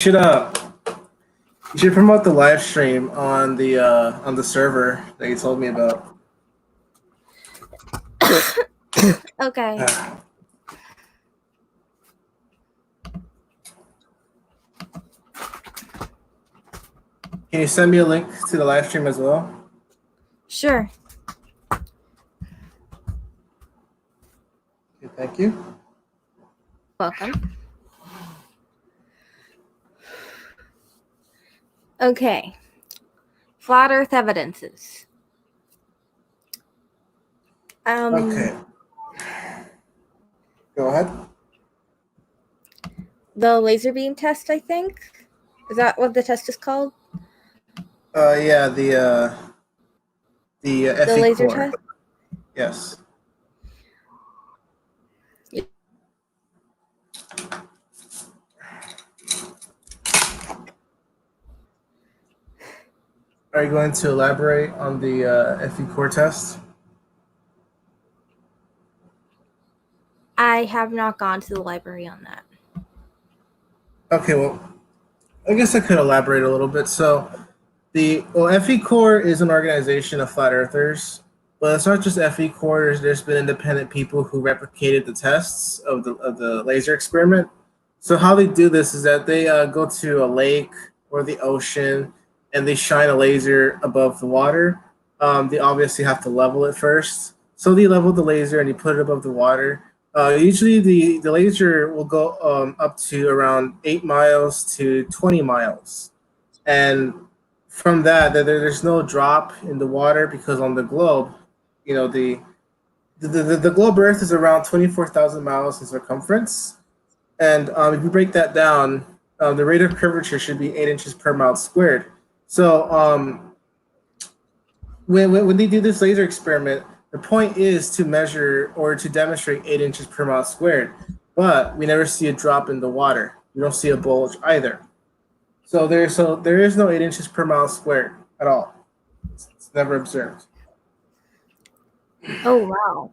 should uh you should promote the live stream on the server that you told me about. Okay. Can you send me a link to the live stream as well? Sure. Okay, thank you. Welcome. Okay. Flat Earth evidences. Okay. Go ahead. The laser beam test, I think. Is that what the test is called? Yeah, the The FE laser core. test? Yes. Are you going to elaborate on the FE core test? I have not gone to the library on that. Okay, well, I guess I could elaborate a little bit. So, FE Core is an organization of flat earthers, but it's not just FE Core. There's been independent people who replicated the tests of the laser experiment. So how they do this is that they go to a lake or the ocean and they shine a laser above the water. They obviously have to level it first. So they level the laser and you put it above the water. Usually the laser will go up to around 8 miles to 20 miles. And from that, there's no drop in the water because on the globe, you know, the globe Earth is around 24,000 miles in circumference. And if you break that down, the rate of curvature should be 8 inches per mile squared. So when they do this laser experiment, the point is to measure or to demonstrate 8 inches per mile squared, but we never see a drop in the water. We don't see a bulge either. So there is no 8 inches per mile squared at all. It's never observed. Oh, wow.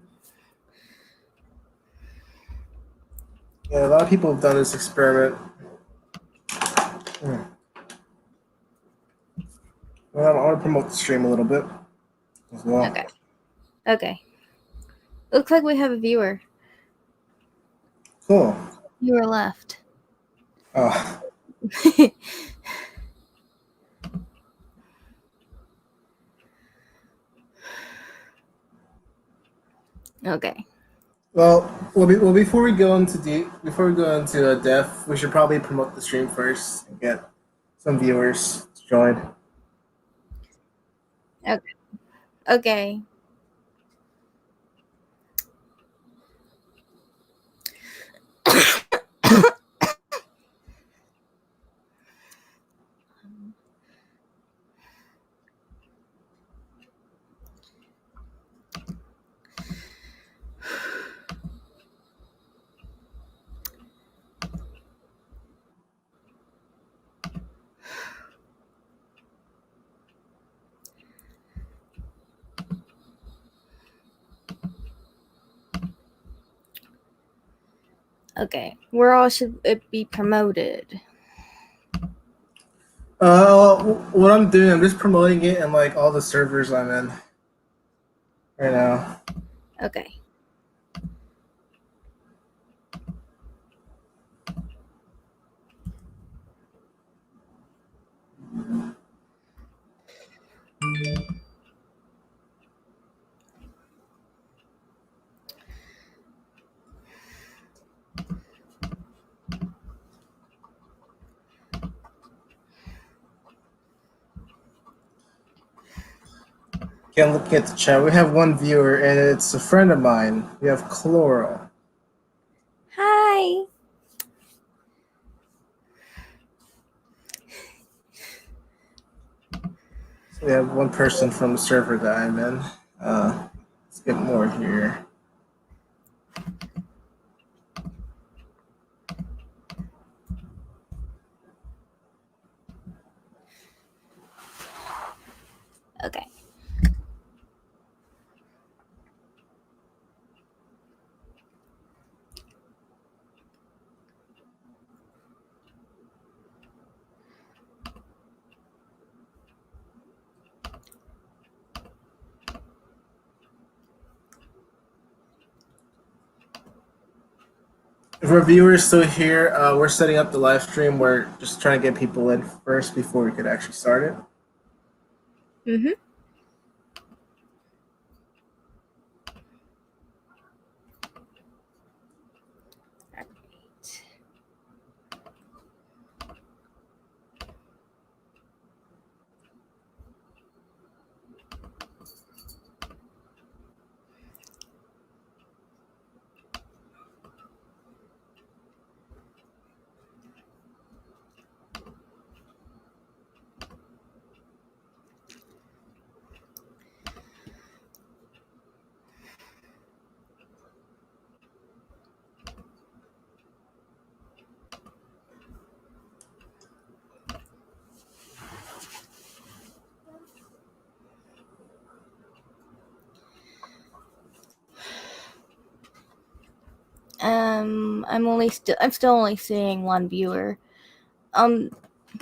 Yeah, a lot of people have done this experiment. Well, I want to promote the stream a little bit as well. Okay. Okay. Looks like we have a viewer. Cool. Viewer left. Oh. Okay. Well, before we go into depth, we should probably promote the stream first and get some viewers to join. Okay. Okay. Okay. Where all should it be promoted? What I'm doing, I'm just promoting it in like all the servers I'm in right now. Okay. Okay, I'm looking at the chat. We have one viewer, and it's a friend of mine. We have Chloral. Hi. So we have one person from the server that I'm in. Let's get more here. Okay. for viewers still here, we're setting up the live stream. We're just trying to get people in first before we could actually start it. Mm-hmm. I'm still only seeing one viewer.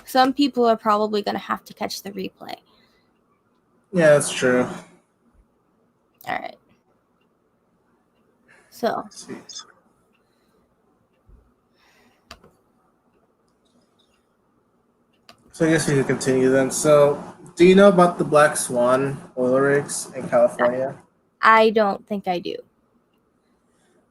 Some people are probably gonna have to catch the replay. Yeah, that's true. All right. So Let's see. So I guess we could continue then. So, do you know about the Black Swan oil rigs in California? I don't think I do.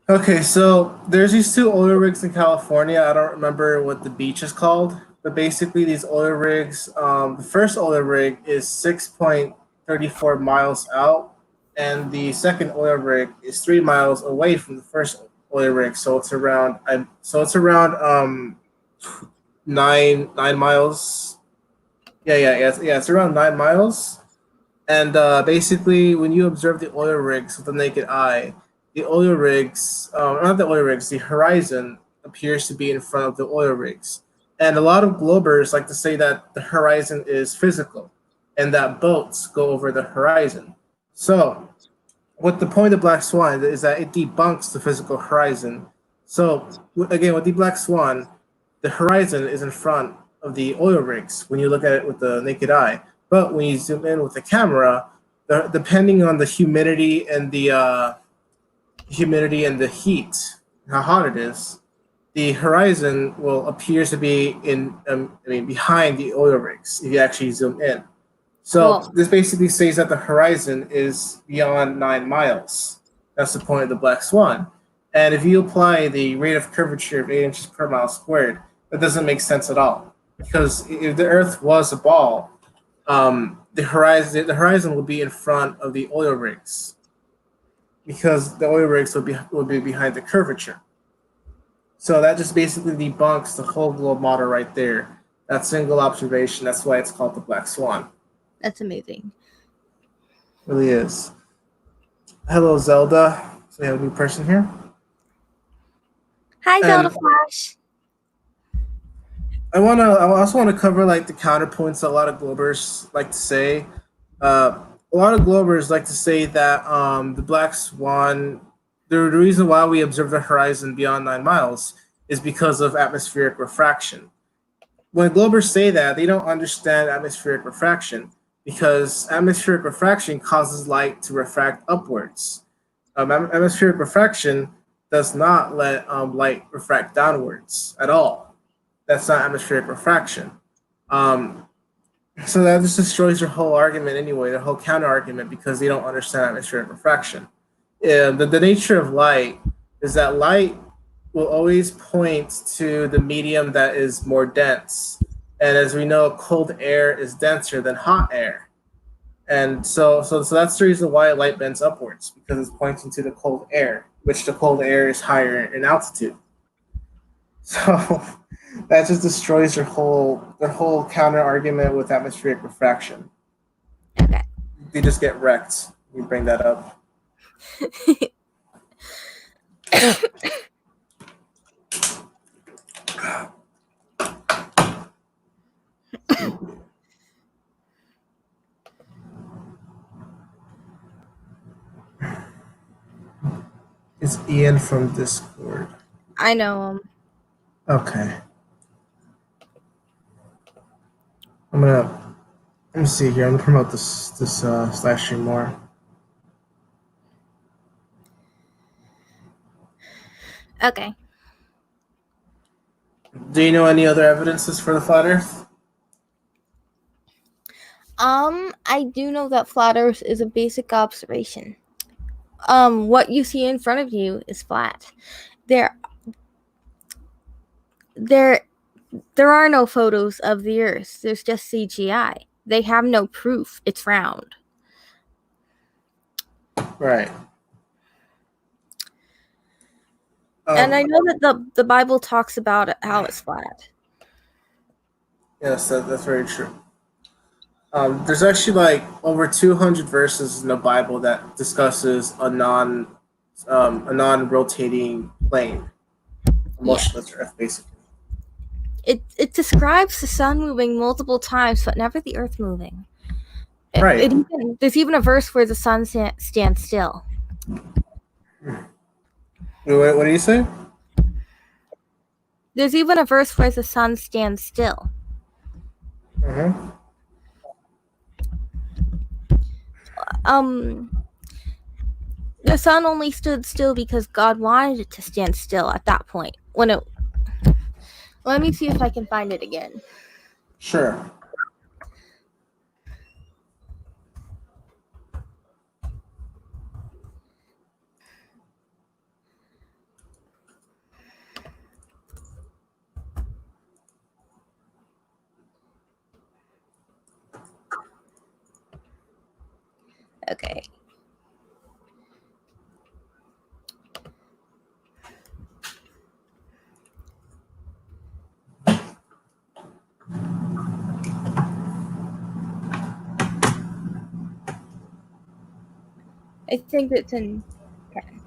Okay, so there's these two oil rigs in California. I don't remember what the beach is called, but basically these oil rigs. The first oil rig is 6.34 miles out, and the second oil rig is 3 miles away from the first oil rig. So it's around. Nine miles. Yeah. It's around 9 miles. And basically, when you observe the oil rigs with the naked eye, the oil rigs, not the oil rigs, the horizon appears to be in front of the oil rigs. And a lot of globers like to say that the horizon is physical and that boats go over the horizon. So, what the point of Black Swan is that it debunks the physical horizon. So, again, with the Black Swan, the horizon is in front of the oil rigs when you look at it with the naked eye. But when you zoom in with the camera, depending on the humidity and the heat, how hot it is, the horizon will appear to be behind the oil rigs if you actually zoom in. So Cool. this basically says that the horizon is beyond 9 miles. That's the point of the Black Swan. And if you apply the rate of curvature of 8 inches per mile squared, that doesn't make sense at all. Because if the Earth was a ball, the horizon would be in front of the oil rigs, because the oil rigs would be behind the curvature. So that just basically debunks the whole globe model right there. That single observation. That's why it's called the Black Swan. That's amazing. It really is. Hello, Zelda. So we have a new person here. Hi, And- Zelda Flash. I also want to cover like the counterpoints that a lot of globers like to say. A lot of globers like to say that the Black Swan, the reason why we observe the horizon beyond 9 miles is because of atmospheric refraction. When globers say that, they don't understand atmospheric refraction, because atmospheric refraction causes light to refract upwards. Atmospheric refraction does not let light refract downwards at all. That's not atmospheric refraction. So that just destroys their whole argument anyway, their whole counter argument, because they don't understand atmospheric refraction. The nature of light is that light will always point to the medium that is more dense. And as we know, cold air is denser than hot air. And so that's the reason why light bends upwards, because it's pointing to the cold air, which the cold air is higher in altitude. So that just destroys their whole counter argument with atmospheric refraction. Okay. They just get wrecked. You bring that up. It's Ian from Discord. I know him. Okay. Let me see here. I'm gonna promote this slash stream more. Okay. Do you know any other evidences for the flat Earth? I do know that flat Earth is a basic observation. What you see in front of you is flat. There, there, there are no photos of the Earth. There's just CGI. They have no proof it's round. Right. And I Um, know that the Bible talks about how it's flat. yes, that's very true. There's actually like over 200 verses in the Bible that discusses a non-rotating plane, a motionless Yes. Earth, basically. It describes the sun moving multiple times, but never the Earth moving. Right. There's even a verse where the sun stands still. What do you say? There's even a verse where the sun stands still. Mm-hmm. Um, the sun only stood still because God wanted it to stand still at that point. Let me see if I can find it again. Sure. Okay. I think it's in 10.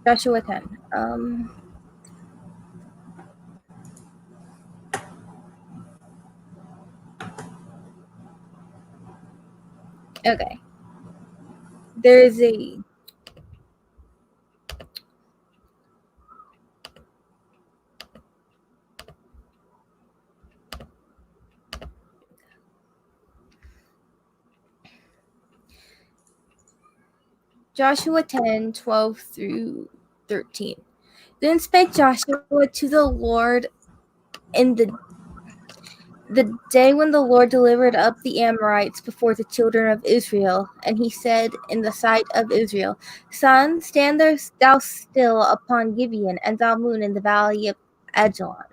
Joshua 10. Okay. There's a Joshua 10:12 through 13. Then spake Joshua to the Lord in the day when the Lord delivered up the Amorites before the children of Israel, and he said in the sight of Israel, Sun, stand thou still upon Gibeon, and thou moon in the valley of Ajalon.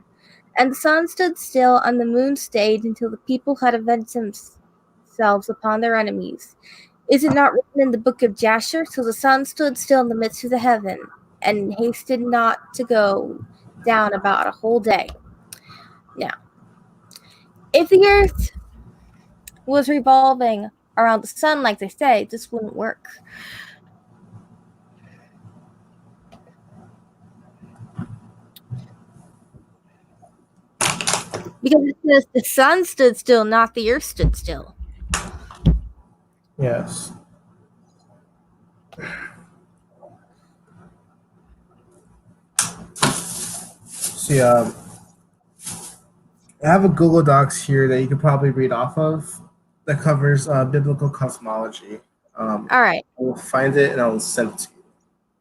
And the sun stood still, and the moon stayed until the people had avenged themselves upon their enemies. Is it not written in the book of Jasher? So the sun stood still in the midst of the heaven, and hasted not to go down about a whole day. Now, if the earth was revolving around the sun, like they say, this wouldn't work. Because it says the sun stood still, not the earth stood still. Yes. See, I have a Google Docs here that you could probably read off of that covers biblical cosmology. All right. I will find it and I will send it to you.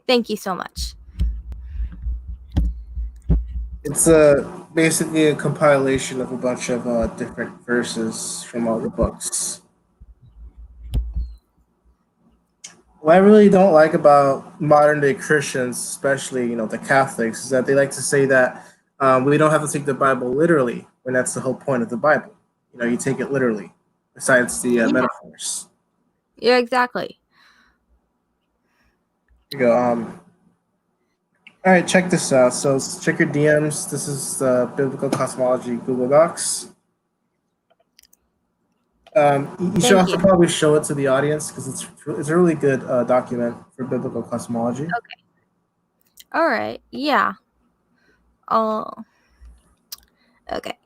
Thank you so much. It's basically a compilation of a bunch of different verses from all the books. What I really don't like about modern day Christians, especially the Catholics, is that they like to say that we don't have to take the Bible literally when that's the whole point of the Bible. You take it literally, besides the Yeah, metaphors. yeah, exactly. Here you go. All right, check this out. So check your DMs. This is the Biblical Cosmology Google Docs. You should Thank also you. probably show it to the audience because it's a really good document for biblical cosmology. Okay. All right. Yeah. Oh. Okay.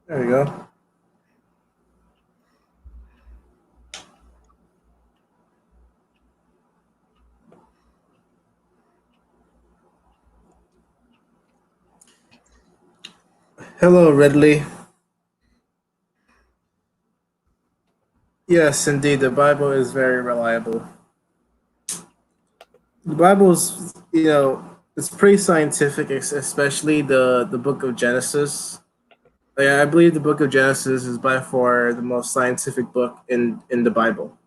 There we go. Hello, Ridley. Yes, indeed, the Bible is very reliable. The Bible is, it's pretty scientific, especially the book of Genesis. Like, I believe the book of Genesis is by far the most scientific book in the Bible.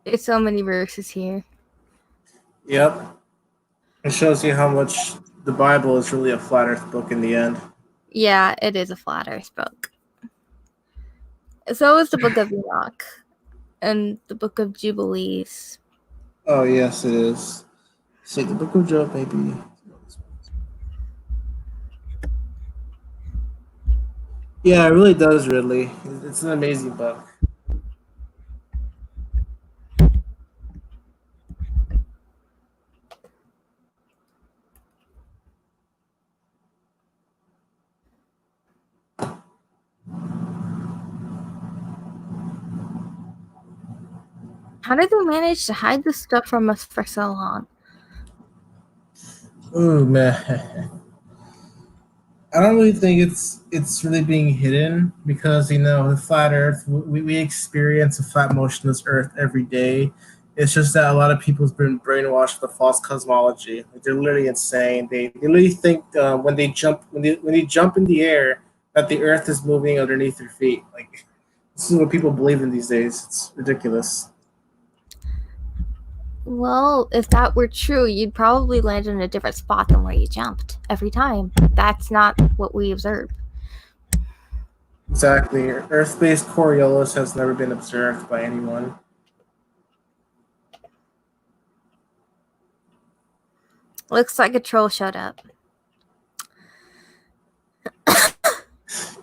There's so many verses here. Yep. It shows you how much the Bible is really a flat earth book in the end. Yeah, it is a flat earth book. So is the book of Enoch and the book of Jubilees. Oh, yes, it is. See, the book of Job, maybe. Yeah, it really does, Ridley. It's an amazing book. How did they manage to hide this stuff from us for so long? Ooh, man. I don't really think it's really being hidden because the flat Earth we experience a flat motionless Earth every day. It's just that a lot of people's been brainwashed with the false cosmology. Like, they're literally insane. They literally think when they jump in the air that the Earth is moving underneath their feet. Like, this is what people believe in these days. It's ridiculous. Well, if that were true, you'd probably land in a different spot than where you jumped every time. That's not what we observe. Exactly. Earth-based Coriolis has never been observed by anyone. Looks like a troll showed up.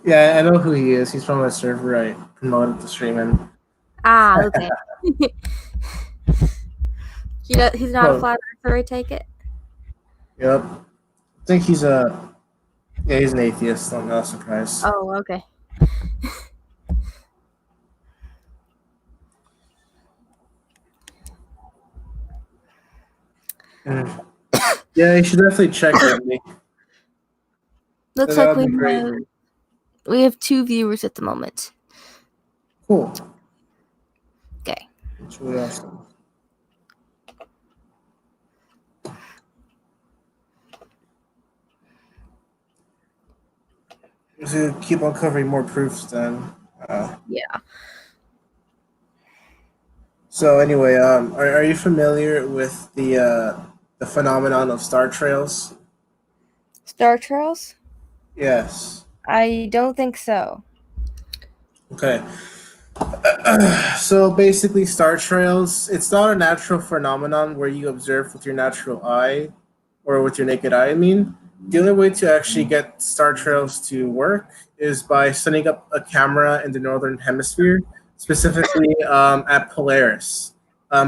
Yeah, I know who he is. He's from a server I promoted to stream in. Ah, okay. He's not Oh. a flat earther, I take it? Yep. I think he's he's an atheist. I'm not surprised. Oh, okay. Yeah, you should definitely check it. Looks That like would be great. we have 2 viewers at the moment. Cool. Okay. That's really awesome. So keep uncovering more proofs then. Yeah. So anyway, are you familiar with the phenomenon of star trails? Star trails? Yes. I don't think so. Okay. So basically, star trails, it's not a natural phenomenon where you observe with your natural eye or with your naked eye. I mean, the only way to actually get star trails to work is by setting up a camera in the northern hemisphere, specifically at Polaris.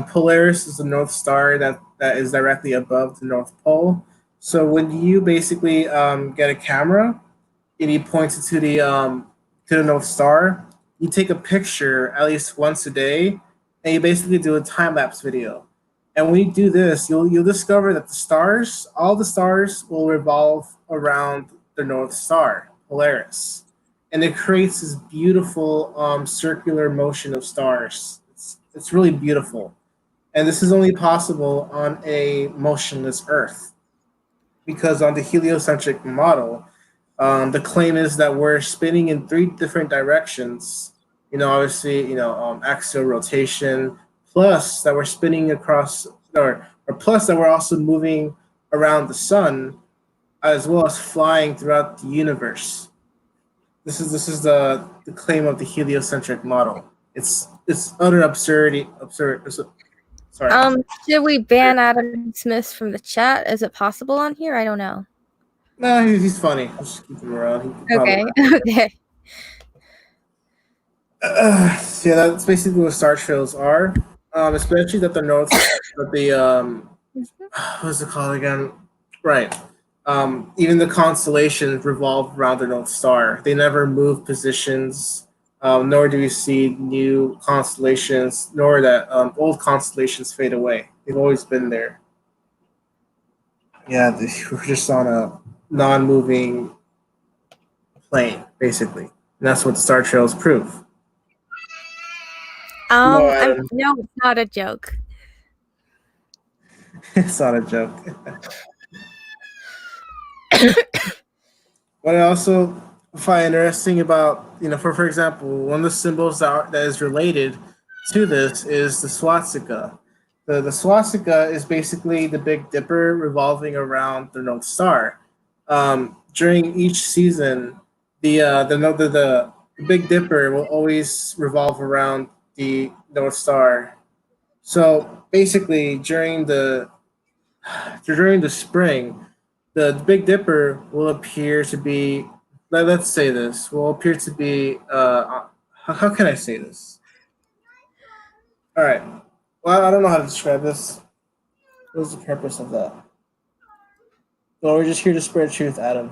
Polaris is the North Star that is directly above the North Pole. So when you basically get a camera and you point it to the North Star, you take a picture at least once a day, and you basically do a time lapse video. And when you do this, you'll discover that all the stars, will revolve around the North Star, Polaris, and it creates this beautiful circular motion of stars. It's really beautiful, and this is only possible on a motionless Earth because on the heliocentric model, the claim is that we're spinning in three different directions. Obviously, axial rotation, plus that we're spinning across, or plus that we're also moving around the sun, as well as flying throughout the universe. This is the claim of the heliocentric model. It's utter absurdity. Sorry. Should we ban Adam Smith from the chat? Is it possible on here? I don't know. No, he's funny. Let's just keep him around. Okay. Okay. Yeah, that's basically what star trails are. Especially that the north, that the what's it called again? Right. Even the constellations revolve around the North Star. They never move positions, nor do we see new constellations, nor that old constellations fade away. They've always been there. Yeah, we're just on a non-moving plane, basically. And that's what the star trails prove. No, it's not a joke. It's not a joke. What I also find interesting about, for example, one of the symbols that is related to this is the swastika. The swastika is basically the Big Dipper revolving around the North Star. During each season, the Big Dipper will always revolve around the North Star. So basically, during the spring, the Big Dipper will appear to be. Let's say this will appear to be. How can I say this? All right. Well, I don't know how to describe this. What's the purpose of that? Well, we're just here to spread truth, Adam.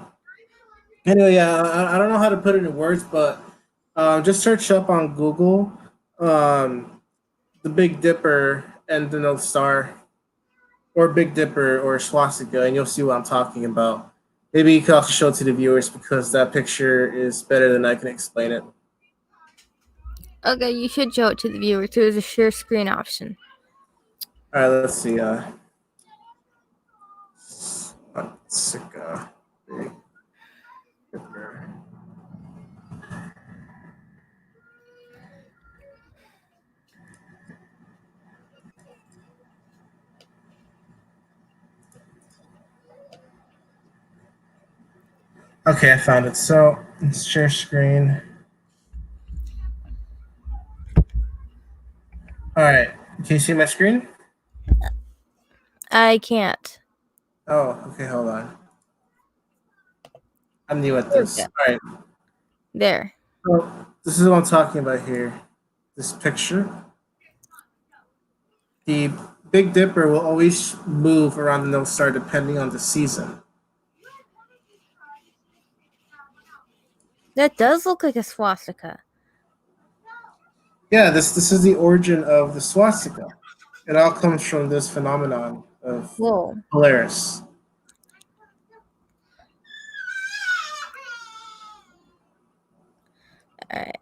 Anyway, yeah, I don't know how to put it in words, but just search up on Google the Big Dipper and the North Star, or Big Dipper or swastika, and you'll see what I'm talking about. Maybe you could also show it to the viewers because that picture is better than I can explain it. Okay, you should show it to the viewers. There's a share screen option. All right, let's see. Swastika, Big Dipper. Okay, I found it. So let's share screen. All right, can you see my screen? I can't. Oh, okay, hold on. I'm new at this. All right. There. So this is what I'm talking about here. This picture. The Big Dipper will always move around the North Star depending on the season. That does look like a swastika. Yeah, this is the origin of the swastika. It all comes from this phenomenon of Polaris. All right.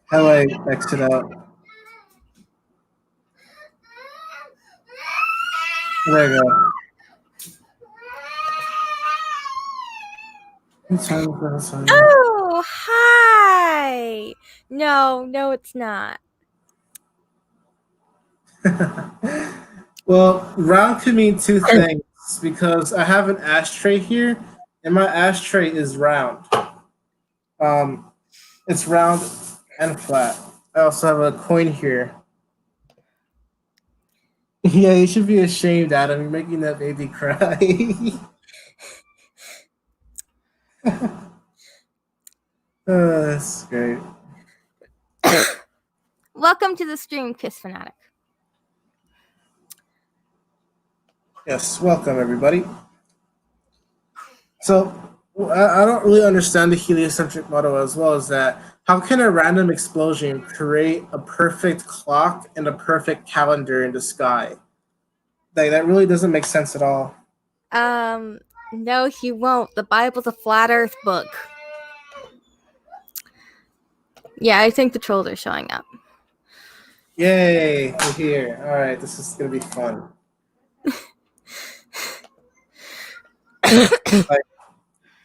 How do I exit out? There you go. Oh, hi. No, it's not. Well, round could mean two things because I have an ashtray here, and my ashtray is round. It's round and flat. I also have a coin here. Yeah, you should be ashamed, Adam. You're making that baby cry. Oh, that's great. welcome to the stream, Kiss Fanatic. Yes, welcome everybody. So I don't really understand the heliocentric model as well as that. How can a random explosion create a perfect clock and a perfect calendar in the sky? Like that really doesn't make sense at all. No, he won't. The Bible's a flat Earth book. Yeah, I think the trolls are showing up. Yay, we're here. All right, this is gonna be fun. Like,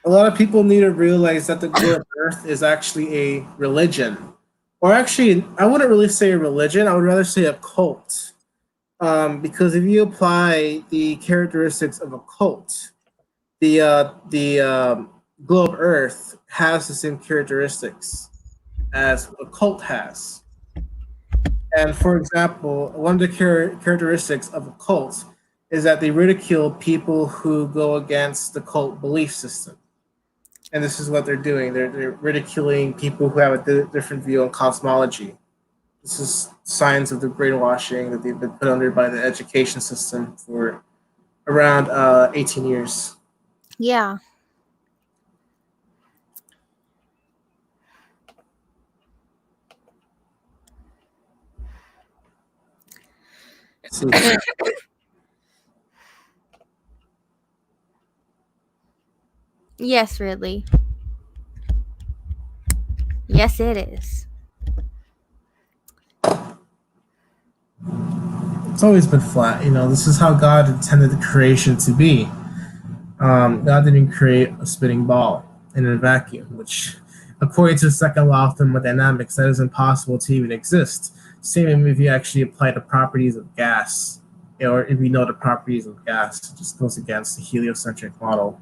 a lot of people need to realize that the globe Earth is actually a religion, or actually, I wouldn't really say a religion. I would rather say a cult, because if you apply the characteristics of a cult, the globe Earth has the same characteristics as a cult has. And for example, one of the characteristics of a cult is that they ridicule people who go against the cult belief system. And this is what they're doing. They're ridiculing people who have a different view on cosmology. This is signs of the brainwashing that they've been put under by the education system for around 18 years. Yeah. Yes, Ridley. Yes, it is. It's always been flat. This is how God intended the creation to be. God didn't create a spinning ball in a vacuum, which, according to the second law of thermodynamics, that is impossible to even exist. Same if you actually apply the properties of gas, or if you know the properties of gas, it just goes against the heliocentric model.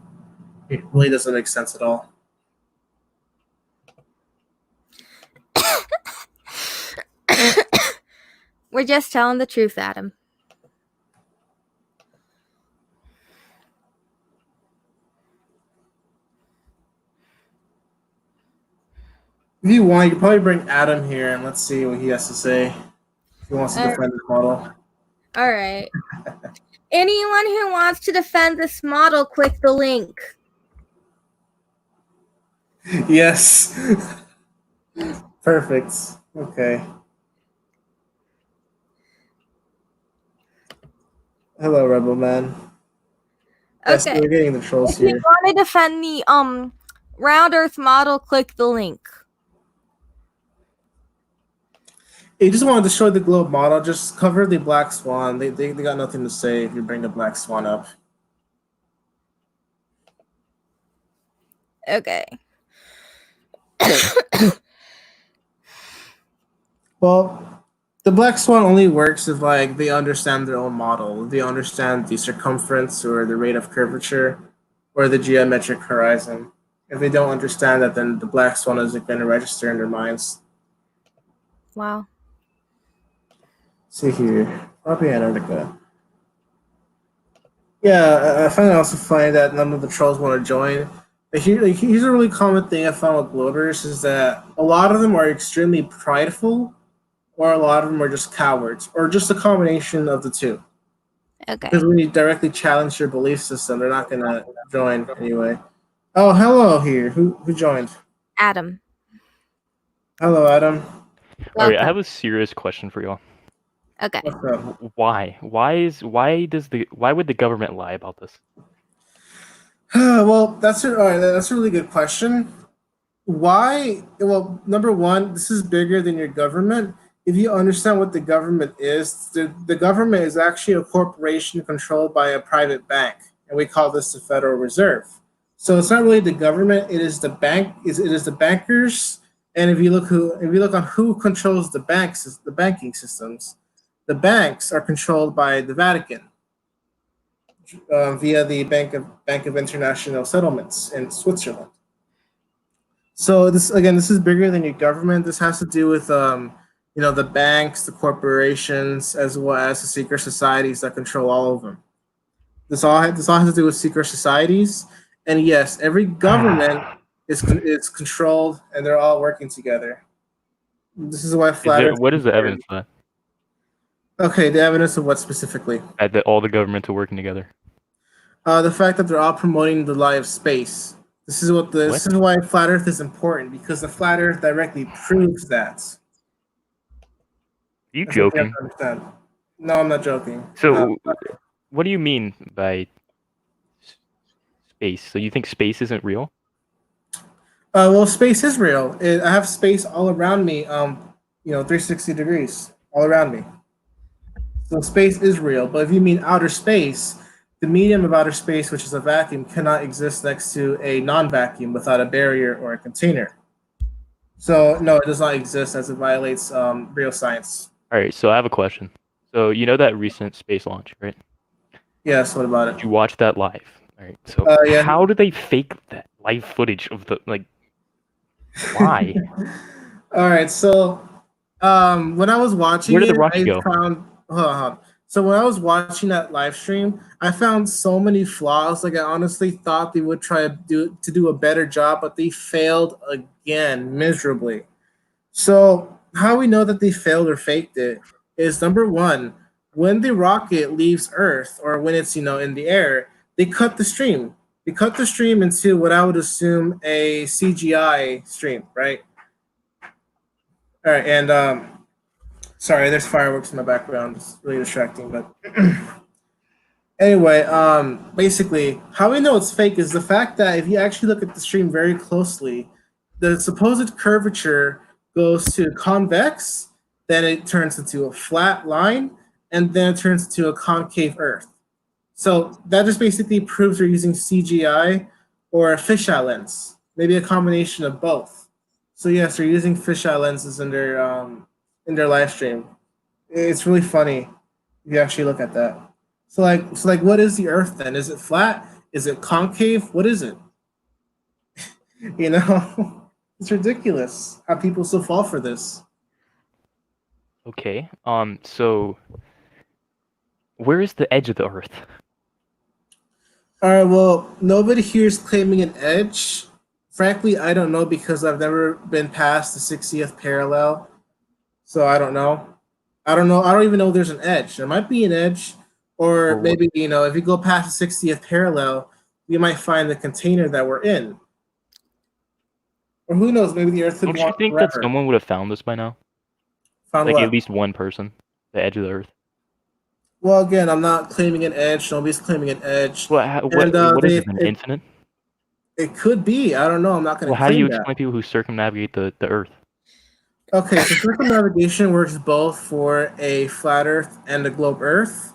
It really doesn't make sense at all. We're just telling the truth, Adam. If you want, you can probably bring Adam here and let's see what he has to say. If he wants to defend this model. All right. Anyone who wants to defend this model, click the link. Yes. Perfect. Okay. Hello, Rebel Man. Yes, Okay. we're getting the trolls If here. you want to defend the round Earth model, click the link. You just wanted to show the globe model. Just cover the black swan. They got nothing to say if you bring the black swan up. Okay. Well, the black swan only works if they understand their own model. They understand the circumference or the rate of curvature or the geometric horizon. If they don't understand that, then the black swan isn't going to register in their minds. Wow. See here, probably Antarctica. Yeah, I find it also funny that none of the trolls want to join. Here's a really common thing I found with Globers is that a lot of them are extremely prideful, or a lot of them are just cowards, or just a combination of the two. Okay. Because when you directly challenge your belief system, they're not gonna join anyway. Oh, hello here. Who joined? Adam. Hello, Adam. All right, I have a serious question for y'all. Okay. What's up? Why? Why would the government lie about this? Well, that's all right. That's a really good question. Why? Well, number one, this is bigger than your government. If you understand what the government is, the government is actually a corporation controlled by a private bank, and we call this the Federal Reserve. So it's not really the government; it is the bank. It is the bankers. And if you look on who controls the banks, the banking systems, the banks are controlled by the Vatican via the Bank of International Settlements in Switzerland. So this is bigger than your government. This has to do with the banks, the corporations, as well as the secret societies that control all of them. This all has to do with secret societies, and yes, every government is controlled, and they're all working together. This is why flat Earth. What is the important. evidence Okay, the evidence of what specifically? that all the governments are working together? The fact that they're all promoting the lie of space. This is this is why flat Earth is important, because the flat Earth directly proves that. Are you That's what you joking? have to understand. No, I'm not joking. So, what do you mean by space? So you think space isn't real? Well, space is real. I have space all around me. 360 degrees all around me. So space is real. But if you mean outer space, the medium of outer space, which is a vacuum, cannot exist next to a non-vacuum without a barrier or a container. So no, it does not exist, as it violates real science. All right. So I have a question. So you know that recent space launch, right? Yes. What about it? Did you watch that live? All right. So Yeah. how do they fake that live footage of the like? Why? All right. So when I was watching Where did the it, rocket I go? found. Hold on. So when I was watching that live stream, I found so many flaws. Like I honestly thought they would try to do a better job, but they failed again miserably. So how we know that they failed or faked it is number one, when the rocket leaves Earth or when it's in the air, they cut the stream. They cut the stream into what I would assume a CGI stream, right? All right, and sorry, there's fireworks in the background. It's really distracting, but anyway, basically, how we know it's fake is the fact that if you actually look at the stream very closely, the supposed curvature goes to convex, then it turns into a flat line, and then it turns into a concave Earth. So that just basically proves they're using CGI or a fisheye lens, maybe a combination of both. So yes, they're using fisheye lenses in their live stream. It's really funny if you actually look at that. So like, what is the Earth then? Is it flat? Is it concave? What is it? It's ridiculous how people still fall for this. Okay. So where is the edge of the Earth? All right. Well, nobody here is claiming an edge. Frankly, I don't know because I've never been past the 60th parallel, so I don't know. I don't even know if there's an edge. There might be an edge, or maybe if you go past the 60th parallel, you might find the container that we're in. Or who knows? Maybe the Earth could. Don't you think that someone would have found this by now? Found like what? At least one person, the edge of the Earth. Well, again, I'm not claiming an edge. Nobody's claiming an edge. What is it? An infinite? It could be. I don't know. I'm not going to. Well, how do you explain people who circumnavigate the Earth? Okay, so circumnavigation works both for a flat Earth and a globe Earth.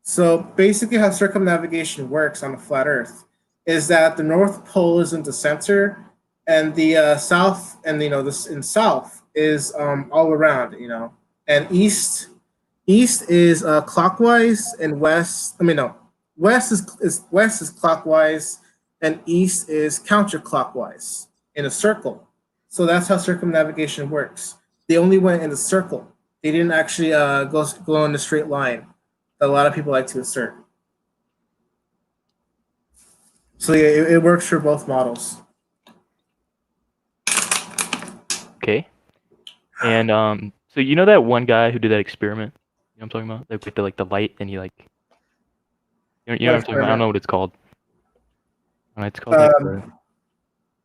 So basically, how circumnavigation works on a flat Earth is that the North Pole is in the center, and the south, and this in south is all around, and east is clockwise, and west. West is clockwise, and east is counterclockwise in a circle. So that's how circumnavigation works. They only went in a circle. They didn't actually go in a straight line that a lot of people like to assert. So yeah, it works for both models. Okay. And so you know that one guy who did that experiment? You know what I'm talking about? With the light, and he you know what I'm talking about? I don't know what it's called. It's called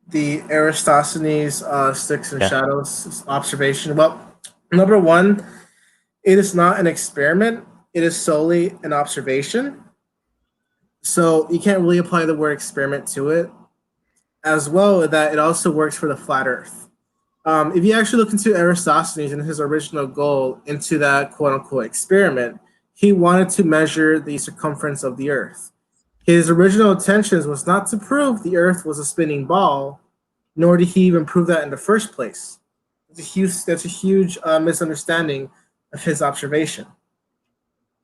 the Eratosthenes sticks and shadows observation. Well, number one, it is not an experiment. It is solely an observation. So you can't really apply the word experiment to it. As well, that it also works for the flat Earth. If you actually look into Eratosthenes and his original goal into that quote-unquote experiment, he wanted to measure the circumference of the Earth. His original intentions was not to prove the Earth was a spinning ball, nor did he even prove that in the first place. That's a huge misunderstanding of his observation.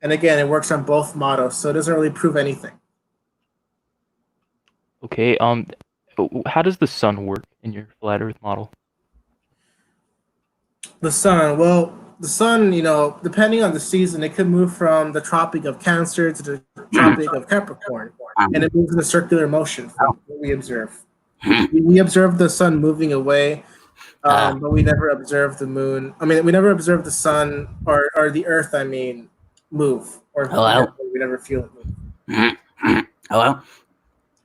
And again, it works on both models, so it doesn't really prove anything. Okay. How does the sun work in your flat Earth model? The sun, depending on the season, it could move from the Tropic of Cancer to the Tropic of Capricorn, and it moves in a circular motion from what we observe. We observe the sun moving away But we never observed the moon. I mean, we never observed the sun or the Earth. I mean, move or Hello? we never feel it move. Hello?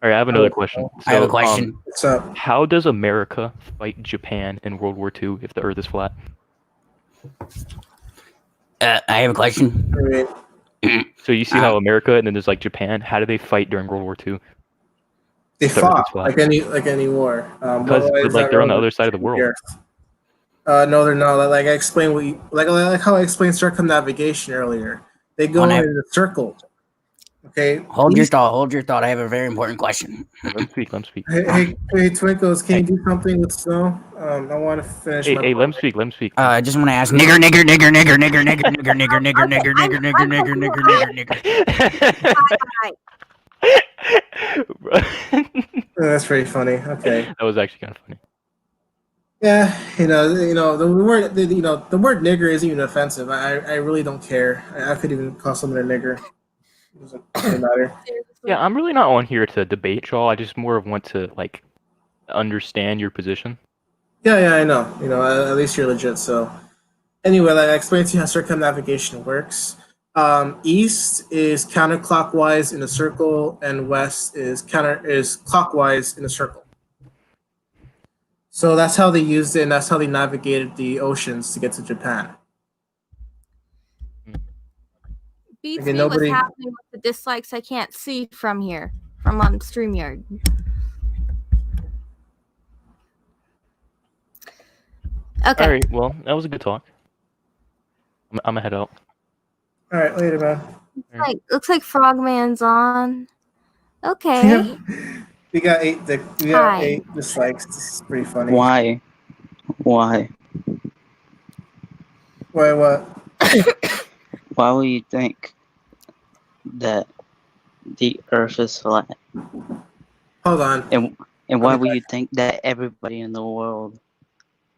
All right, I have another question. I have a So, question. So how does America fight Japan in World War II if the Earth is flat? I have a question. I mean, So you see how America and then there's like Japan. How do they fight during World War II? they The Earth fought is flat. like any war. Because why is like that they're on the relevant other side of the to world. Earth? No, they're not. Like I explained, like how I explained circumnavigation earlier. They go When I- in a circle. Okay. Hold your thought. I have a very important question. Let him speak. Let him speak. Hey, Twinkles, can you do something with snow? I want to finish. Hey, my hey, let him point. speak. Let him speak. I just want to ask nigger. That's pretty funny. Okay. That was actually kind of funny. Yeah, the word, the word nigger isn't even offensive. I really don't care. I could even call someone a nigger. It doesn't matter. Yeah, I'm really not on here to debate y'all. I just more of want to like understand your position. Yeah, I know. At least you're legit. So, anyway, like I explained to you how circumnavigation works. East is counterclockwise in a circle, and west is clockwise in a circle. So that's how they used it, and that's how they navigated the oceans to get to Japan. Beats Okay, me nobody- what's happening with the dislikes I can't see from here, from on StreamYard. Okay. All right, well, that was a good talk. I'm gonna head out. All right, later, man. Looks like Frogman's on. Okay. We got eight dislikes. This is pretty funny. Why? Why? What? Why would you think that the Earth is flat? Hold on. And why would you think that everybody in the world,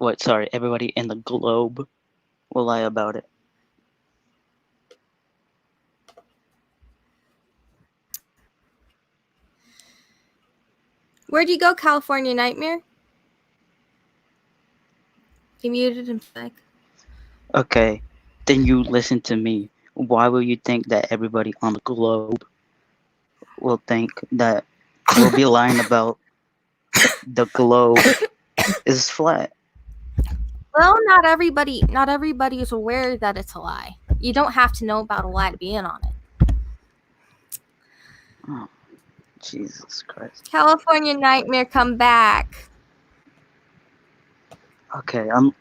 everybody in the globe will lie about it? Where'd you go, California Nightmare? He muted him back. Okay, then you listen to me. Why will you think that everybody on the globe will think that we'll be lying about the globe is flat? Well, not everybody is aware that it's a lie. You don't have to know about a lie to be in on it. Oh, Jesus Christ. California Nightmare, come back. Okay, I'm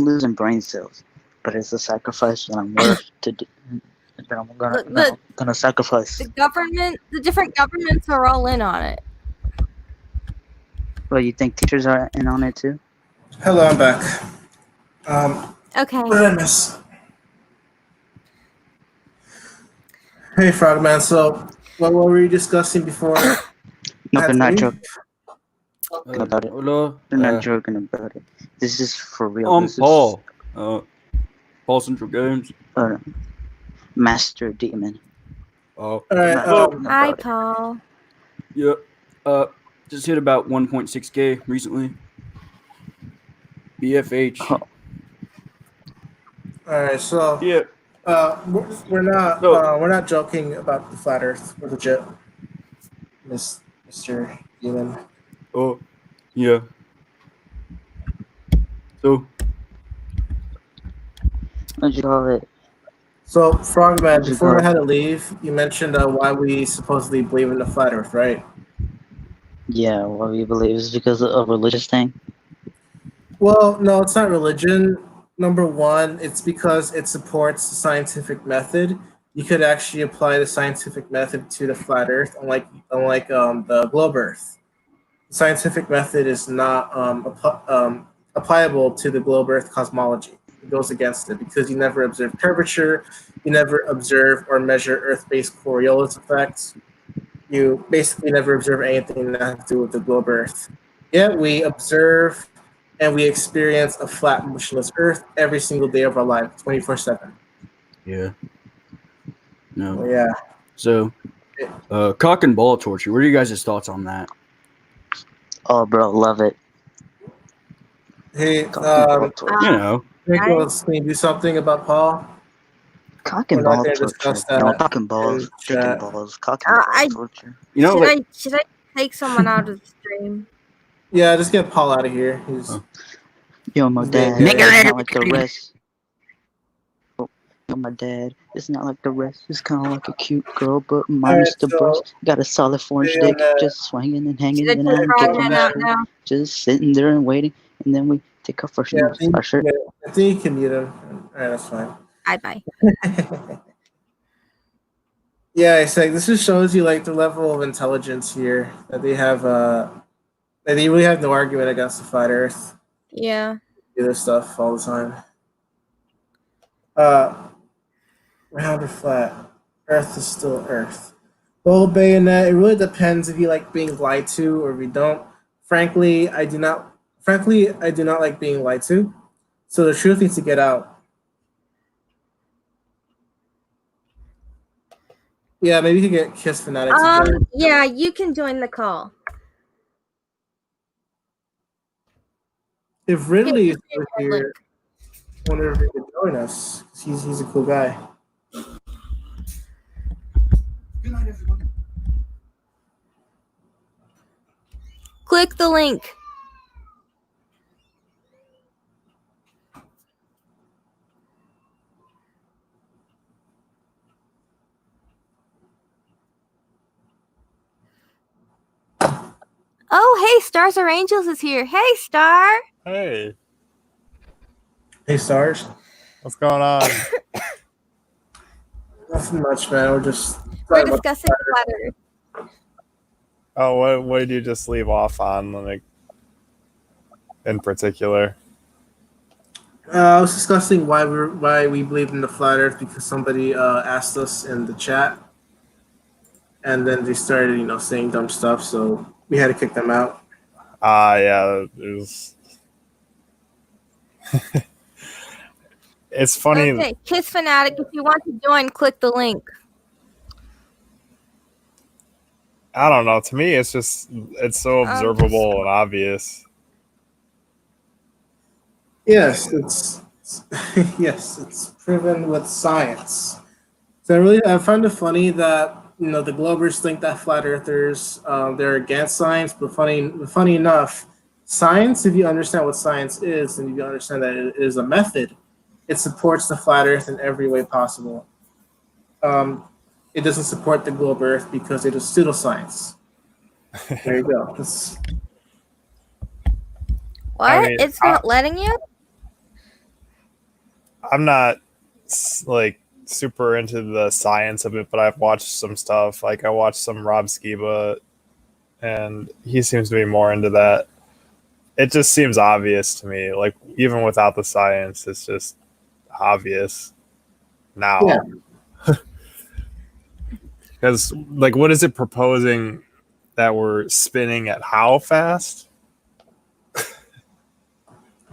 losing brain cells, but it's a sacrifice that I'm worth to do. That I'm gonna sacrifice. The different governments are all in on it. Well, you think teachers are in on it too? Hello, I'm back. Okay. What did I miss? Hey, Frogman. So, what were we discussing before? No, they're not That's me? joking about it. Hello. They're not joking about it. This is for real. I'm This Paul. Paul Central Games. is Master Demon. Oh, All right. Not joking Hi, about it. Paul. yeah. Just hit about 1.6K recently. BFH. Oh. All right. So, Yeah. we're not joking about the flat Earth. We're legit, Mr. Demon. Oh, yeah. So, What'd you call it? So, Frogman, What'd you before I call had to leave, you mentioned why we supposedly believe in the flat Earth, right? Yeah, what we believe is because of a religious thing. Well, no, it's not religion. Number one, it's because it supports the scientific method. You could actually apply the scientific method to the flat Earth, unlike the globe Earth. The scientific method is not applicable to the globe Earth cosmology. It goes against it because you never observe curvature, you never observe or measure Earth-based Coriolis effects. You basically never observe anything that has to do with the globe Earth. Yet we observe and we experience a flat, motionless Earth every single day of our life, 24/7. yeah. No. Yeah. So, cock and ball torture. What are you guys' thoughts on that? Oh, bro, love it. Hey, Cock and ball torture. You know. Nicholas, can you do something about Paul? Cock and We're not ball gonna torture. discuss No, that cock and balls, in chicken chat. balls, cock and I- ball torture. You know, like should I take someone out of the stream? Yeah, just get Paul out of here. He's Oh. Yo, my He's being dad very- is not like the rest. Yo, my dad is not like the rest. He's kind of like a cute girl, but minus the so- breast. Got a solid 4-inch Stay on dick, that. just swinging and hanging, Should I and take I'm Frogman kicking out it, now? just sitting there and waiting, and then we take off our Yeah, shoes. Our shirt. I think you can mute him. All right, that's fine. Bye. Yeah, it's like this just shows you like the level of intelligence here that they have. That they really have no argument against the flat Earth. Yeah. Do this stuff all the time. Round or flat, Earth is still Earth. Well, Bayonet, it really depends if you like being lied to or if you don't. Frankly, I do not like being lied to. So the truth needs to get out. Yeah, maybe you could get Kiss Fanatic to join. Yeah, you can join the call. If Ridley is Yeah, over here, I wonder if he could join us. 'Cause he's a cool guy. Click the link. Oh, hey, Stars or Angels is here. Hey, Star. Hey, Hey, Stars. what's going on? Nothing much, man. We're just We're talking about discussing flat Earth. Oh, what did you just leave off on, like, in particular? I was discussing why we believe in the flat Earth because somebody asked us in the chat, and then they started, saying dumb stuff. So we had to kick them out. Yeah, it was. It's funny. Okay, Kiss Fanatic, if you want to join, click the link. I don't know. To me, it's so observable and obvious. Yes, it's it's proven with science. So I find it funny that the Globers think that flat Earthers they're against science, but funny enough, science, if you understand what science is and if you understand that it is a method, it supports the flat Earth in every way possible. It doesn't support the globe Earth because it is pseudoscience. There you go. What? I mean, It's not letting you? I'm not like super into the science of it, but I've watched some stuff. Like I watched some Rob Skiba, and he seems to be more into that. It just seems obvious to me. Like even without the science, it's just obvious now. Yeah. Because like, what is it proposing that we're spinning at how fast? I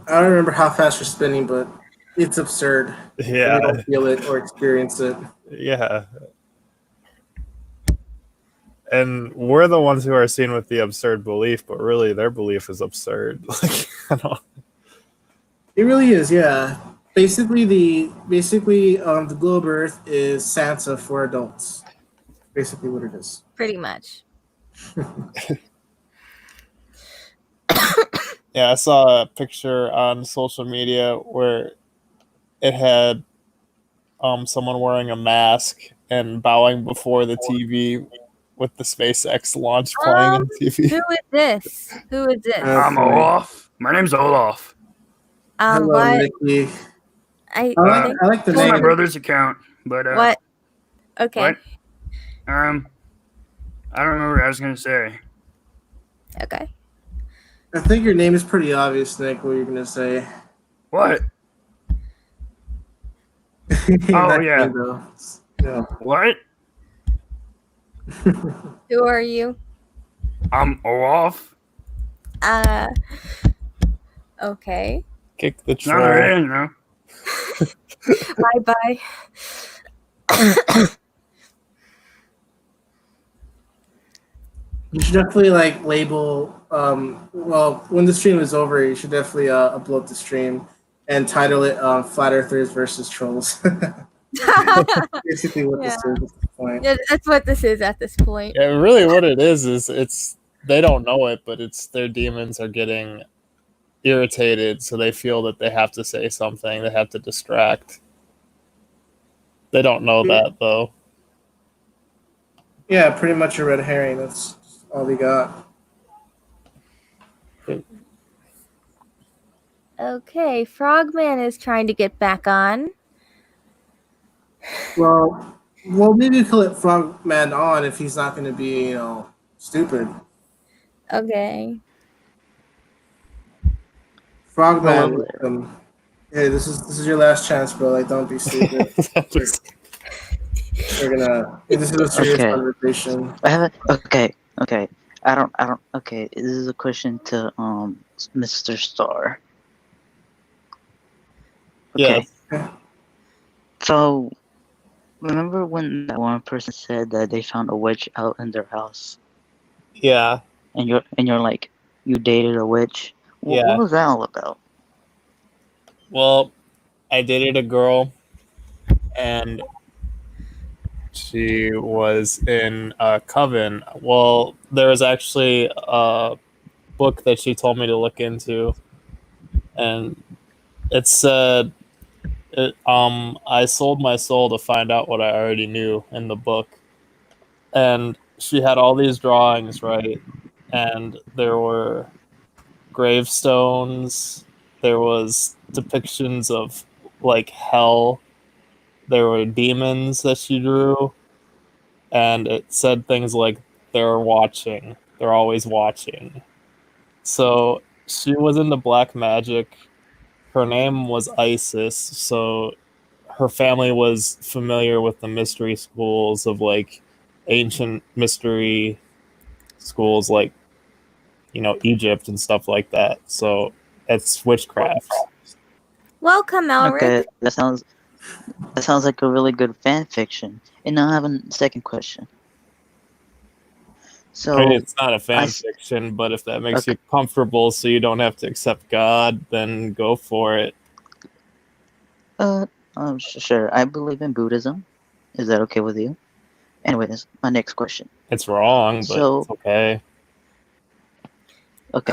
don't remember how fast you're spinning, but it's absurd. Yeah. You don't feel it or experience it. Yeah. And we're the ones who are seen with the absurd belief, but really their belief is absurd. Like, I don't. It really is, yeah. Basically, the globe Earth is Santa for adults. Basically, what it is. Pretty much. Yeah, I saw a picture on social media where it had someone wearing a mask and bowing before the TV with the SpaceX launch playing on TV. Who is this? Who is this? I'm Olaf. My name's Olaf. Hello, What? Nikki. I I think like the It's my name. brother's account, but what? Okay. What? I don't remember what I was gonna say. Okay. I think your name is pretty obvious, Nick. What you're gonna say? What? Not yeah. good, though. Yeah. What? Who are you? I'm Olaf. Okay. Kick the Not already, troll. Bye. You should definitely like label well, when the stream is over, you should definitely upload the stream and title it "Flat Earthers versus Trolls." Basically, what this Yeah. is at this point. Yeah, that's what this is at this point. Yeah, really, what it is it's they don't know it, but it's their demons are getting irritated, so they feel that they have to say something. They have to distract. They don't know that though. Yeah, pretty much a red herring. That's all we got. Okay, Frogman is trying to get back on. Well, maybe we'll let Frogman on if he's not going to be, stupid. Okay. Frogman, Hello hey, this is your last chance, bro. Like, don't be stupid. We're gonna. This is a serious Okay. conversation. I have okay. I don't. Okay, this is a question to Mr. Star. Okay. Yes. So, remember when that one person said that they found a witch out in their house, Yeah. and you're like, you dated a witch? Yeah. What was that all about? Well, I dated a girl, and she was in a coven. Well, there was actually a book that she told me to look into, and it said, I sold my soul to find out what I already knew in the book. And she had all these drawings, right? And there were gravestones, there was depictions of like hell, there were demons that she drew, and it said things like they're watching, they're always watching. So she was into black magic. Her name was Isis, so her family was familiar with the mystery schools of like ancient mystery schools like Egypt and stuff like that. So it's witchcraft. Welcome, Elric. Okay, that sounds like a really good fan fiction. And now I have a second question. So, I mean, it's not a fan I- fiction, but if that makes Okay. you comfortable so you don't have to accept God, then go for it. sure, I believe in Buddhism. Is that okay with you? Anyways, my next question. It's wrong, but So- it's okay. Okay,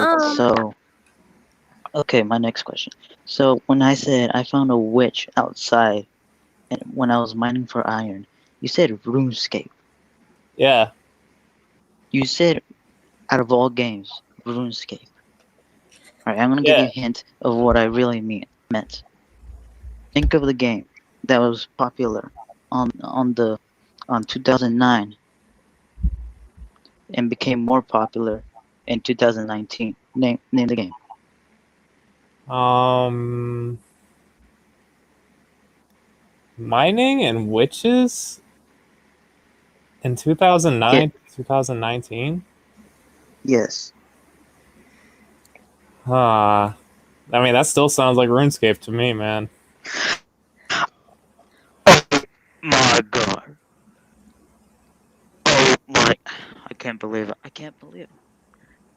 Um. my next question. So, when I said I found a witch outside, and when I was mining for iron, you said RuneScape. Yeah. You said, out of all games, RuneScape. Alright, I'm gonna give you a hint of what I really meant. Think of the game that was popular on 2009 and became more popular in 2019. Name the game. Mining and witches in 2009, 2019? Yes. I mean, that still sounds like RuneScape to me, man. My God. Oh my! I can't believe it.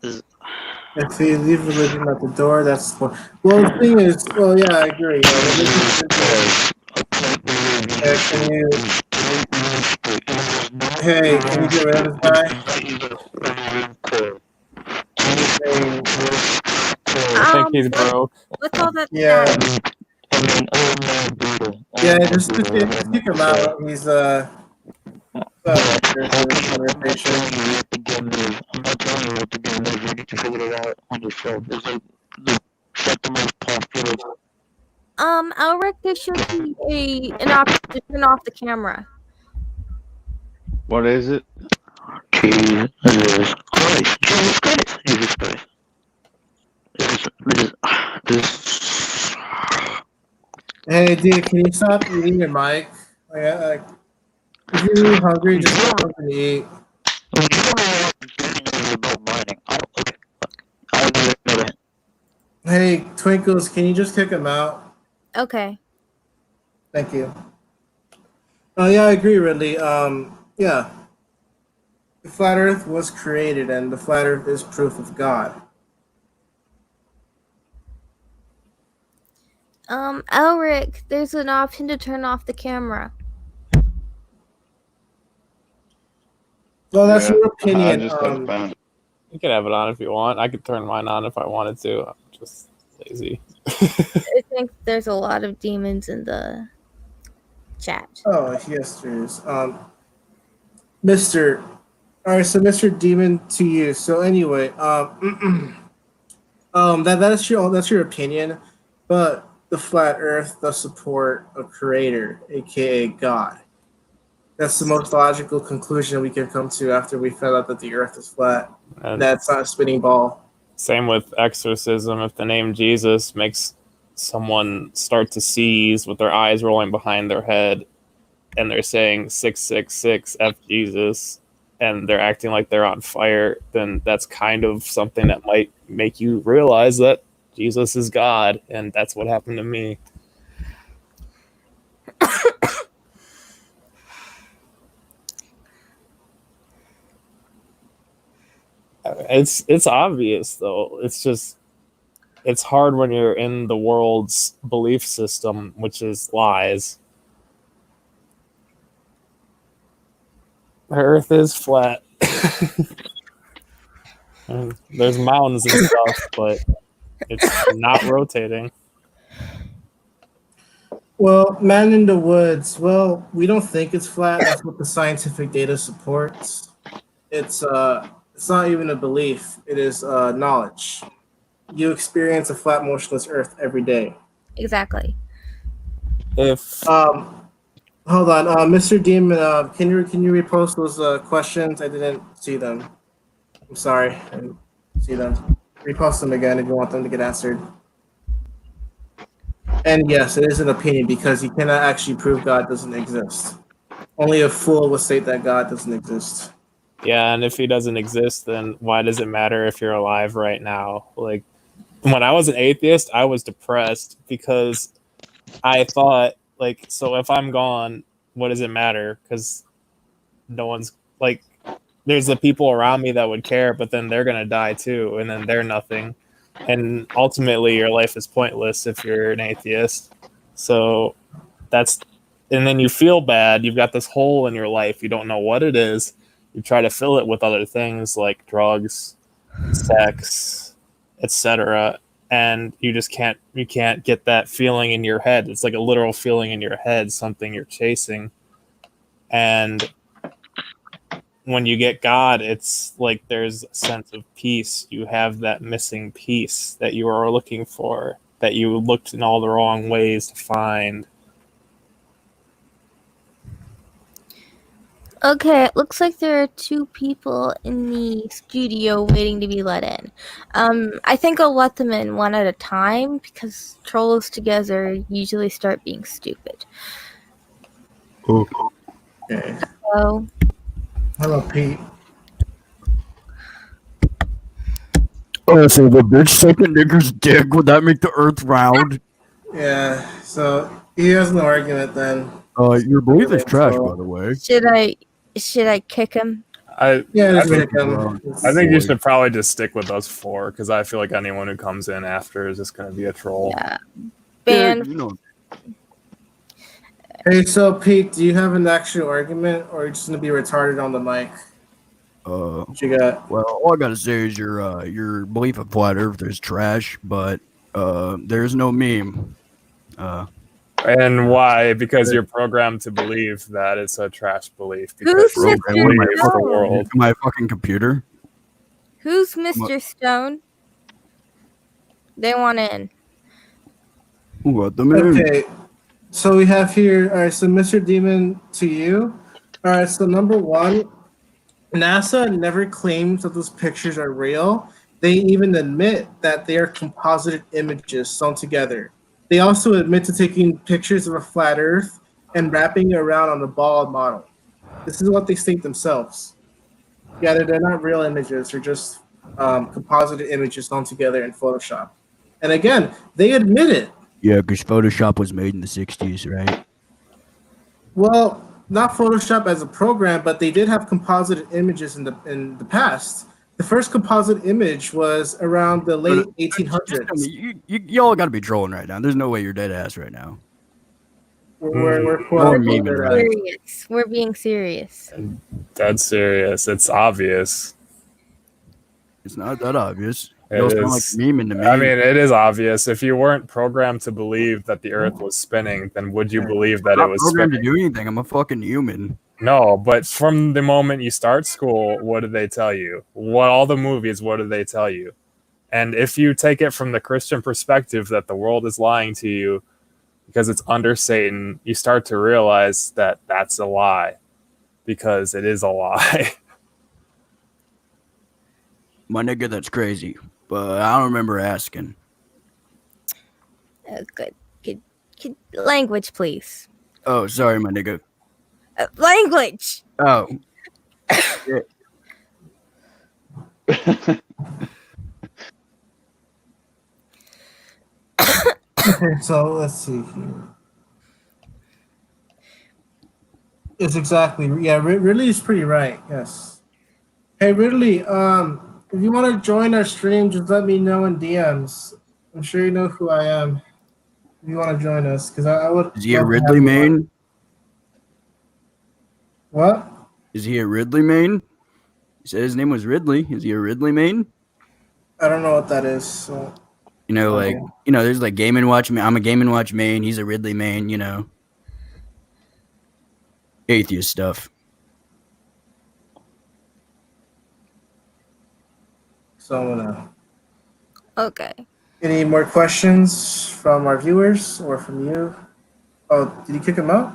This If you leave religion at the door, that's well. The thing is, yeah, I agree. Religion is can you? Hey, can you get rid of this guy? I think he's broke. What's all that? Yeah. static? Yeah, just kick him out. He's conversation. Elric, there should be an option to turn off the camera. What is it? Jesus Christ! Jesus Christ! Jesus Christ! This. Hey, dude, can you stop eating your mic? Like, if you're really hungry, just get something to eat. Hey, Twinkles, can you just kick him out? Okay. Thank you. Oh yeah, I agree, Ridley. Yeah. The flat Earth was created, and the flat Earth is proof of God. Elric, there's an option to turn off the camera. Well, that's Yeah, your I opinion. just haven't found it. You can have it on if you want. I could turn mine on if I wanted to. I'm just lazy. I think there's a lot of demons in the chat. Oh, yes, there is. Mr. All right, so Mr. Demon to you. So anyway, that's your opinion, but the flat Earth does support a creator, aka God. That's the most logical conclusion we can come to after we found out that the Earth is flat. And That's not a spinning ball. same with exorcism. If the name Jesus makes someone start to seize with their eyes rolling behind their head, and they're saying 666 F Jesus, and they're acting like they're on fire, then that's kind of something that might make you realize that Jesus is God, and that's what happened to me. It's obvious though. It's hard when you're in the world's belief system, which is lies. The Earth is flat. And there's mountains and stuff, but it's not rotating. Well, Man in the Woods. Well, we don't think it's flat. That's what the scientific data supports. It's not even a belief. It is knowledge. You experience a flat, motionless Earth every day. Exactly. If Hold on, Mr. Demon. Can you repost those questions? I didn't see them. I'm sorry, I didn't see them. Repost them again if you want them to get answered. And yes, it is an opinion because you cannot actually prove God doesn't exist. Only a fool will state that God doesn't exist. yeah, and if he doesn't exist, then why does it matter if you're alive right now? Like when I was an atheist, I was depressed because I thought, like, so if I'm gone, what does it matter? Because no one's like, there's the people around me that would care, but then they're gonna die too, and then they're nothing. And ultimately, your life is pointless if you're an atheist. So that's, and then you feel bad. You've got this hole in your life. You don't know what it is. You try to fill it with other things like drugs, sex, etc. And you just can't get that feeling in your head. It's like a literal feeling in your head, something you're chasing. And when you get God, it's like there's a sense of peace. You have that missing piece that you are looking for, that you looked in all the wrong ways to find. Okay, it looks like there are 2 people in the studio waiting to be let in. I think I'll let them in one at a time because trolls together usually start being stupid. Okay. So, Hello, Pete. Oh, so the bitch sucking nigger's dick, would that make the earth round? Yeah. So he has no argument then. Your belief is trash, by the way. should I kick him? I Yeah, I just think, pick him. I think you should probably just stick with us 4 because I feel like anyone who comes in after is just going to be a troll. Yeah. Ban. You know, Hey, so Pete, do you have an actual argument, or are you just gonna be retarded on the mic? What you got? well, all I gotta say is your belief of flat Earth is trash, but there's no meme. And why? Because you're programmed to believe that it's a trash belief. Who's Because you Mr. believe the Stone? world. My fucking computer. Who's Mr. Stone? They want in. What the moon? Okay, so we have here. All right, so Mr. Demon, to you. All right, so number 1, NASA never claims that those pictures are real. They even admit that they are composited images sewn together. They also admit to taking pictures of a flat Earth and wrapping it around on a ball model. This is what they think themselves. Yeah, they're not real images. They're just composited images sewn together in Photoshop. And again, they admit it. Yeah, because Photoshop was made in the 60s, right? Well, not Photoshop as a program, but they did have composite images in the past. The first composite image was around the late Just tell 1800s. me, y'all got to be trolling right now. There's no way you're dead ass right now. We're Or quote memeing unquote around. Serious. We're being serious. Dead serious. It's obvious. It's not that obvious. It You all sound like is. memeing to me. I mean, it is obvious. If you weren't programmed to believe that the Earth was spinning, then would you believe that I'm it not was programmed spinning? to do anything. I'm a fucking human. No, but from the moment you start school, what do they tell you? What all the movies, what do they tell you? And if you take it from the Christian perspective that the world is lying to you because it's under Satan, you start to realize that that's a lie because it is a lie. My nigga, that's crazy. But I don't remember asking. Good. Language, please. Oh, sorry, my nigga. Language. Oh. Okay, so let's see here. It's exactly Ridley is pretty right. Yes. Hey Ridley, if you want to join our stream, just let me know in DMs. I'm sure you know who I am. If you want to join us, because I would. Is he a love to have Ridley you on. main? What? Is he a Ridley main? He said his name was Ridley. Is he a Ridley main? I don't know what that is. So. You know, like, there's like Game & Watch main. I'm a Game & Watch main. He's a Ridley main, you know. Atheist stuff. So I'm gonna. Okay. Any more questions from our viewers or from you? Oh, did you kick him out?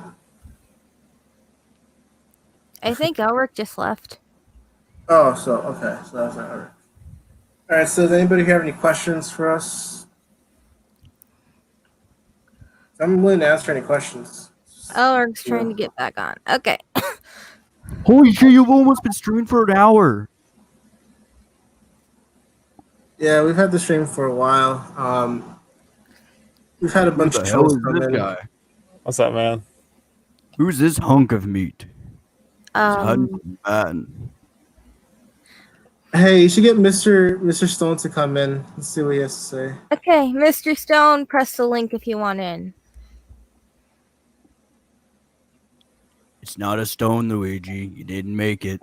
I think Elric just left. Oh, so okay, so that's not her. All right. So does anybody have any questions for us? I'm willing to answer any questions. Elric's trying to get back on. Okay. Holy shit, you've almost been streaming for an hour. Yeah, we've had the stream for a while. We've had a Who bunch the of hell trolls is come this in. guy? What's up, man? Who's this hunk of meat? He's hiding from the man. Hey, you should get Mr. Stone to come in and see what he has to say. Okay, Mr. Stone, press the link if you want in. It's not a stone, Luigi. You didn't make it.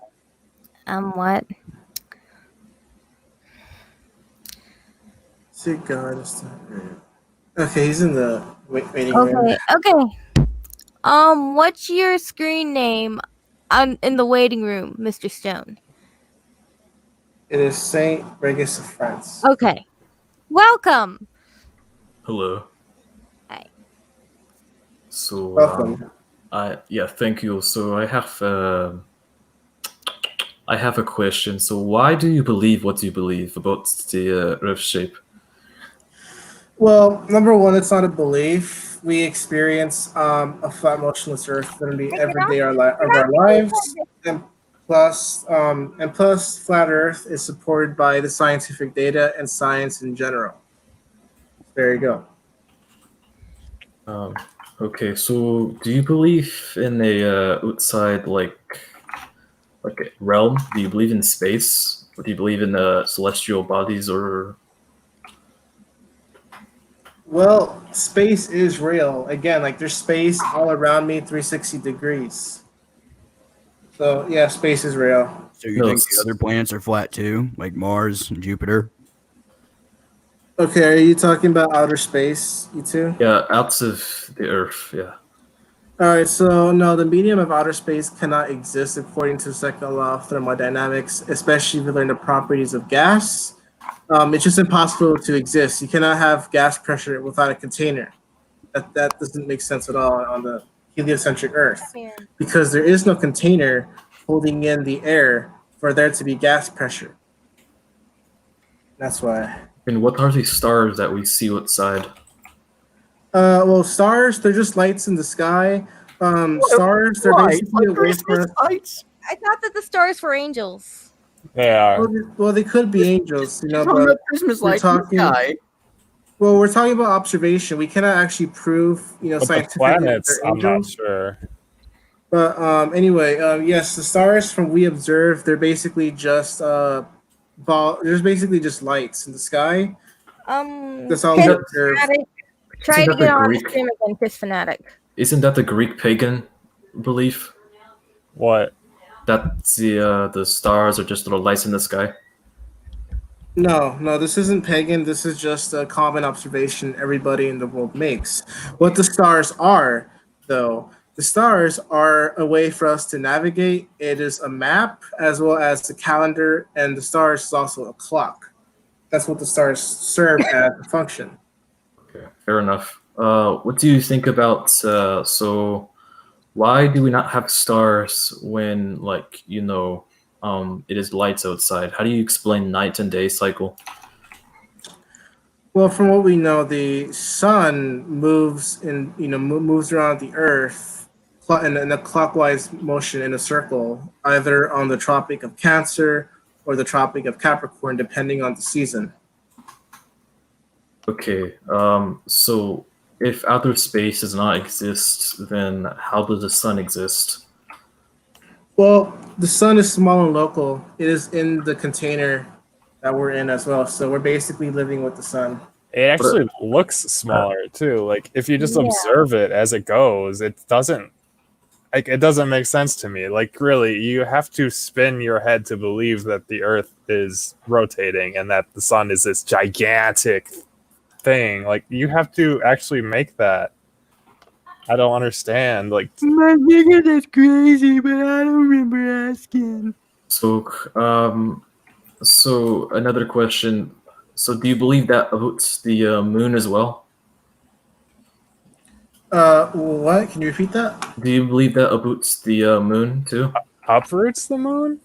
What? See, God, it's not great. Okay, he's in the waiting room. Okay. What's your screen name in the waiting room, Mr. Stone? It is Saint Regis of France. Okay. Welcome. Hello. Hi. So, Welcome. thank you. So I have a question. So why do you believe what you believe about the Earth shape? Well, number one, it's not a belief. We experience a flat, motionless Earth literally every day of our lives, and plus, flat Earth is supported by the scientific data and science in general. There you go. Okay, so do you believe in a outside like a realm? Do you believe in space? Or do you believe in celestial bodies or? Well, space is real. Again, like there's space all around me, 360 degrees. So yeah, space is real. So you think the other planets are flat too, like Mars and Jupiter? Okay, are you talking about outer space, you two? Yeah, out of the Earth. Yeah. All right, so no, the medium of outer space cannot exist according to the second law of thermodynamics, especially if you learn the properties of gas. It's just impossible to exist. You cannot have gas pressure without a container. That doesn't make sense at all on the heliocentric Earth, because there is no container holding in the air for there to be gas pressure. That's why. And what are these stars that we see outside? Well, stars, they're just lights in the sky. Stars, they're basically a way for us. I thought that the stars were angels. They are. Well, they could be angels, you know, Talking but about Christmas we're lights in the talking. sky. Well, we're talking about observation. We cannot actually prove, But the scientifically that planets, they're I'm not angels. sure. But anyway, yes, the stars from we observe, they're basically just there's basically just lights in the sky. That's all we Chris observe. Fanatic, try Isn't to that get the on Greek? stream again, Chris Fanatic. Isn't that the Greek pagan belief What? that the stars are just little lights in the sky? No, this isn't pagan. This is just a common observation everybody in the world makes. What the stars are, though, the stars are a way for us to navigate. It is a map as well as the calendar, and the stars is also a clock. That's what the stars serve as a function. Okay, fair enough. What do you think about so? Why do we not have stars when, like, it is lights outside? How do you explain night and day cycle? Well, from what we know, the sun moves moves around the Earth in a clockwise motion in a circle, either on the Tropic of Cancer or the Tropic of Capricorn, depending on the season. Okay, so if outer space does not exist, then how does the sun exist? Well, the sun is small and local. It is in the container that we're in as well. So we're basically living with the sun. It actually looks smaller too. Like if you just observe it as it goes, it doesn't make sense to me. Like really, you have to spin your head to believe that the Earth is rotating and that the sun is this gigantic thing. Like you have to actually make that. I don't understand. Like I figured that's crazy, but I don't remember asking. So, so another question. So, do you believe that about the moon as well? What? Can you repeat that? Do you believe that about the moon too? uproots the moon?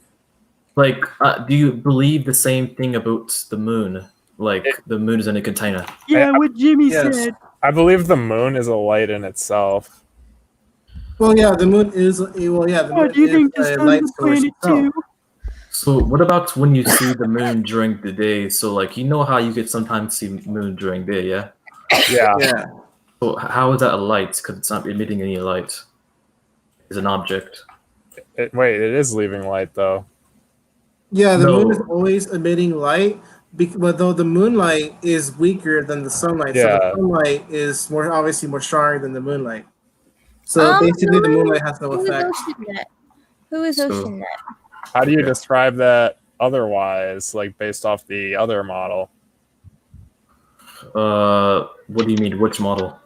Like, do you believe the same thing about the moon? Like, the moon is in a container. Yeah, what Jimmy Yes. said. I believe the moon is a light in itself. Well, yeah, the moon is. Well, yeah, the Oh, moon do you is think the a sun's light a source planet itself. too? So, what about when you see the moon during the day? So, like, you know how you could sometimes see moon during day, yeah? Yeah. Yeah. So, how is that a light? Because it's not emitting any light. It's an object. Wait, it is leaving light though. Yeah, the moon No. is always emitting light, but though the moonlight is weaker than the sunlight, so Yeah. the sunlight is obviously more stronger than the moonlight. So basically, the moonlight has no Who is effect. OceanNet? Who is So- OceanNet? How do you describe that otherwise, like based off the other model? What do you mean? Which model?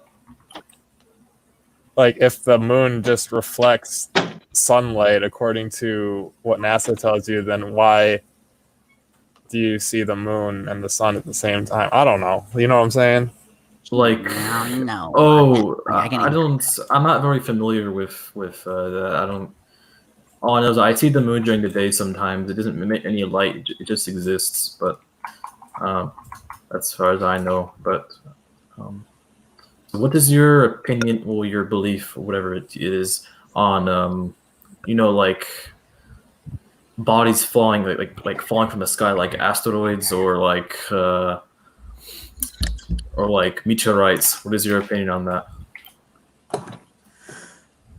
Like if the moon just reflects sunlight according to what NASA tells you, then why do you see the moon and the sun at the same time? I don't know. You know what I'm saying? Like, No. oh, I can't I don't. I'm not very familiar with that. I don't. All I know is I see the moon during the day sometimes. It doesn't emit any light. It just exists. But as far as I know. But what is your opinion or your belief or whatever it is on like bodies falling like falling from the sky like asteroids or like meteorites? What is your opinion on that?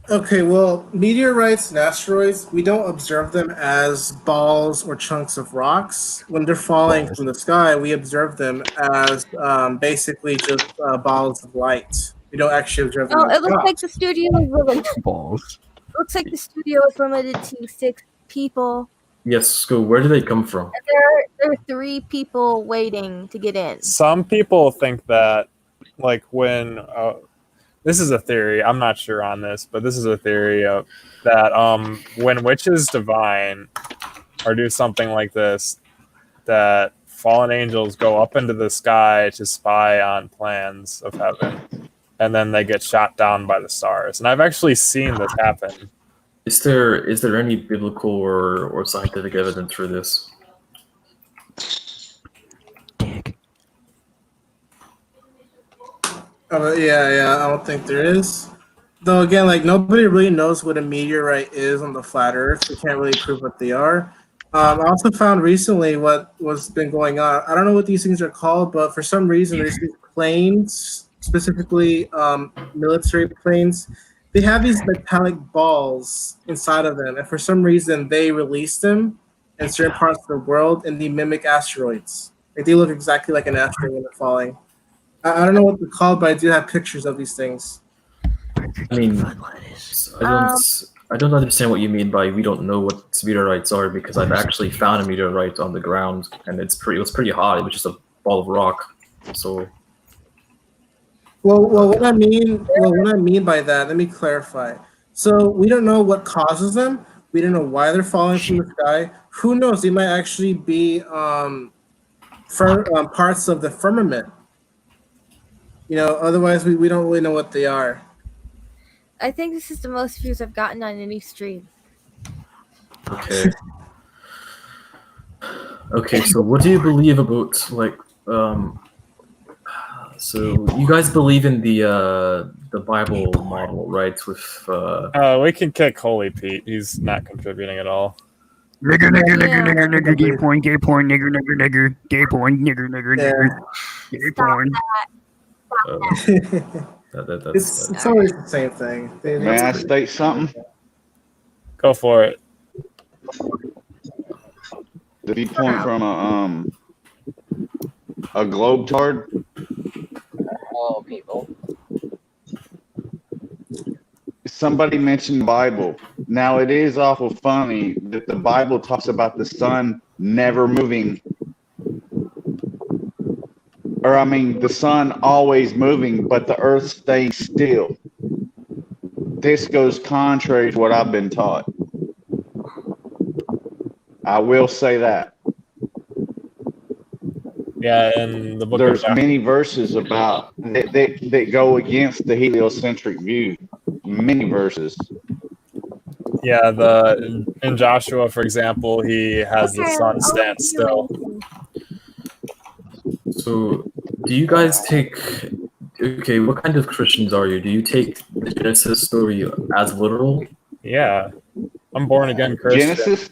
Okay, well, meteorites and asteroids, we don't observe them as balls or chunks of rocks. When they're falling from the sky, we observe them as basically just balls of light. We don't actually observe them Oh, as it looks rocks. like the studio is limited. Balls. Looks like the studio is limited to 6 people. Yes, school. Where do they come from? There are 3 people waiting to get in. Some people think that, like when this is a theory. I'm not sure on this, but this is a theory of that when witches divine or do something like this, that fallen angels go up into the sky to spy on plans of heaven, and then they get shot down by the stars. And I've actually seen this happen. Is there any biblical or scientific evidence for this? Yeah, I don't think there is. Though again, like nobody really knows what a meteorite is on the flat Earth. We can't really prove what they are. I also found recently what was been going on. I don't know what these things are called, but for some reason there's these planes, specifically military planes, they have these metallic balls inside of them, and for some reason they release them in certain parts of the world, and they mimic asteroids. Like they look exactly like an asteroid when they're falling. I don't know what they're called, but I do have pictures of these things. I mean, I don't understand what you mean by we don't know what meteorites are, because I've actually found a meteorite on the ground and it was pretty hot. It was just a ball of rock. So Well, what I mean by that, let me clarify. So we don't know what causes them. We don't know why they're falling from the sky. Who knows? They might actually be parts of the firmament. Otherwise we don't really know what they are. I think this is the most views I've gotten on any stream. okay. Okay, so what do you believe about so you guys believe in the Bible model, right? With We can kick Holy Pete. He's not contributing at all. Nigger, gay porn, nigger, gay porn, nigger, gay porn. It's always the same thing. May I state something? Go for it. The viewpoint from a globetard. Hello, people. Somebody mentioned the Bible. Now, it is awful funny that the Bible talks about the sun never moving. The sun always moving, but the earth staying still. This goes contrary to what I've been taught. I will say that. Yeah, in the book There's of many verses about that go against the heliocentric view. Many verses. Yeah, in Joshua, for example, he has the sun stand still. So, do you guys take? Okay, what kind of Christians are you? Do you take the Genesis story as literal? Yeah, I'm born again Christian. Genesis.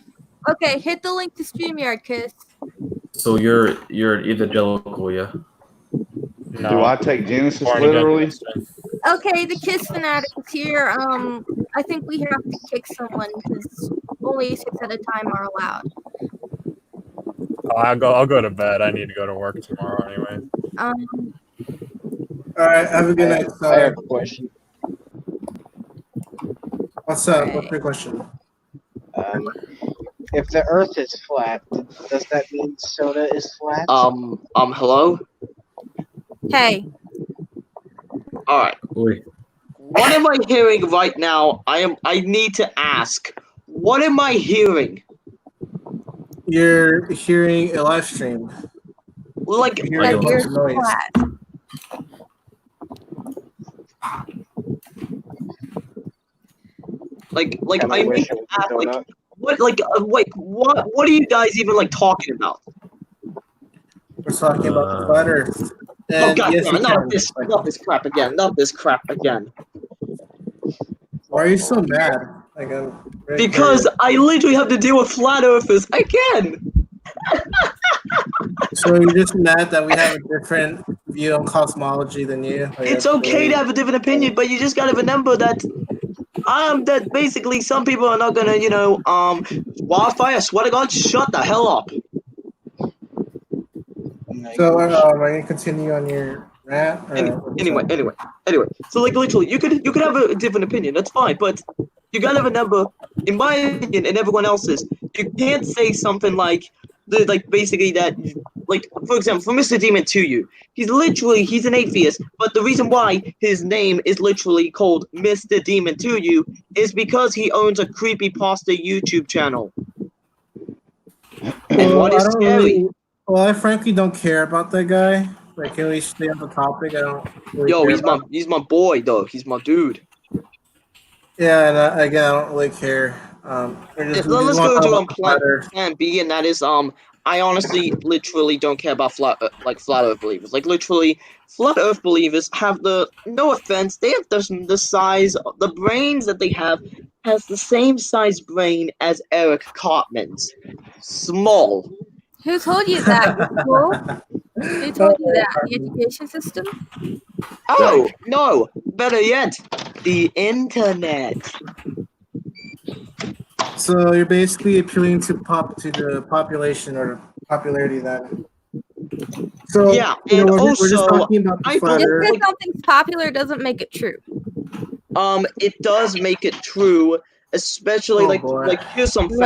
Okay, hit the link to StreamYard, Kiss. So you're evangelical, yeah? No, Do I take Genesis born again literally? Christian. Okay, the Kiss fanatic is here. I think we have to kick someone because only 6 at a time are allowed. I'll go to bed. I need to go to work tomorrow anyway. All right, have a good night. I have a question. What's up? What's your question? If the Earth is flat, does that mean soda is flat? Hello? Hey, All right. Wait. What am I hearing right now? I need to ask. What am I hearing? You're hearing a live stream. Like, You're I hearing a don't- bunch of noise. flat. Can I wish need it to was ask, a donut? what are you guys even talking about? We're talking about the flat Earth. Oh And god yes, damn you it, can. not this crap again. Why are you so mad? I'm very Because curious. I literally have to deal with flat earthers again. So you're just mad that we have a different view on cosmology than you? Like, It's that's okay really- to have a different opinion, but you just gotta remember that that basically some people are not gonna, wildfire, swear to God, shut the hell up. So are you gonna continue on your rant? or what's Anyway. up? So literally, you could have a different opinion. That's fine, but you gotta remember, in my opinion and everyone else's, you can't say something basically that, for example, for Mr. Demon to you, he's an atheist, but the reason why his name is literally called Mr. Demon to you is because he owns a creepypasta YouTube channel. And what is scary? I frankly don't care about that guy. Like, can we stay on the topic? I don't. Really Yo, care he's my boy, though. He's my dude. Yeah, and again, I don't really care. Let's go to plan B, and that is I honestly, literally don't care about flat Earth believers. Like literally, flat Earth believers have no offense, they have the size, the brains that they have has the same size brain as Eric Cartman's. Small. Who told you that? School? Who told you that? The education system? Oh no! Better yet, The internet. So you're basically appealing to the population or popularity then. So Yeah, you know, and we're just also, talking about the I flat believe- Earth. Just because something's popular doesn't make it true. It does make it true, especially Oh, like boy. here's something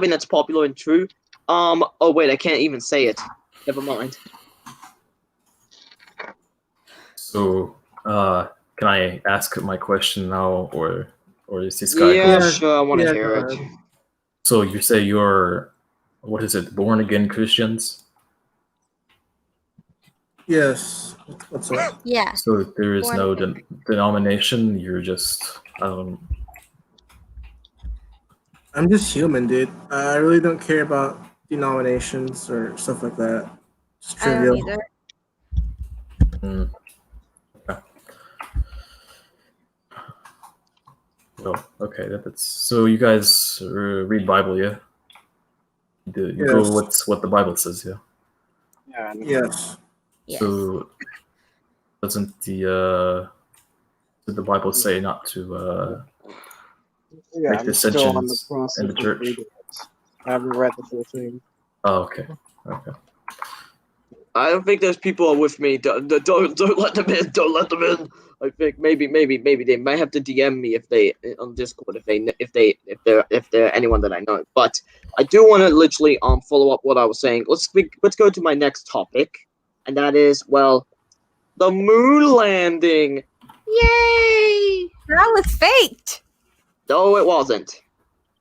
that's popular and true. Oh wait, I can't even say it. Never mind. So, can I ask my question now, or is this guy? Yeah, Yeah, sure, I want to yeah, hear go it. ahead. So you say you're, what is it, born again Christians? Yes. What's up? Yeah. So there is Born no again. denomination. You're just, I'm just human, dude. I really don't care about denominations or stuff like that. It's I don't trivial. either. mm, okay. Well, okay, that's so. You guys read Bible, yeah? You go Yes. what the Bible says, yeah. Yeah. Yes. Yes. So doesn't did the Bible say not to Yeah, make I'm still on the dissensions process in the of church? reading it. I haven't read the full thing. Oh, okay. Okay. I don't think those people are with me. Don't let them in. Don't let them in. I think maybe they might have to DM me if they on Discord if they're anyone that I know. But I do want to literally follow up what I was saying. Let's go to my next topic, and that is the moon landing. Yay! That was faked. No, it wasn't.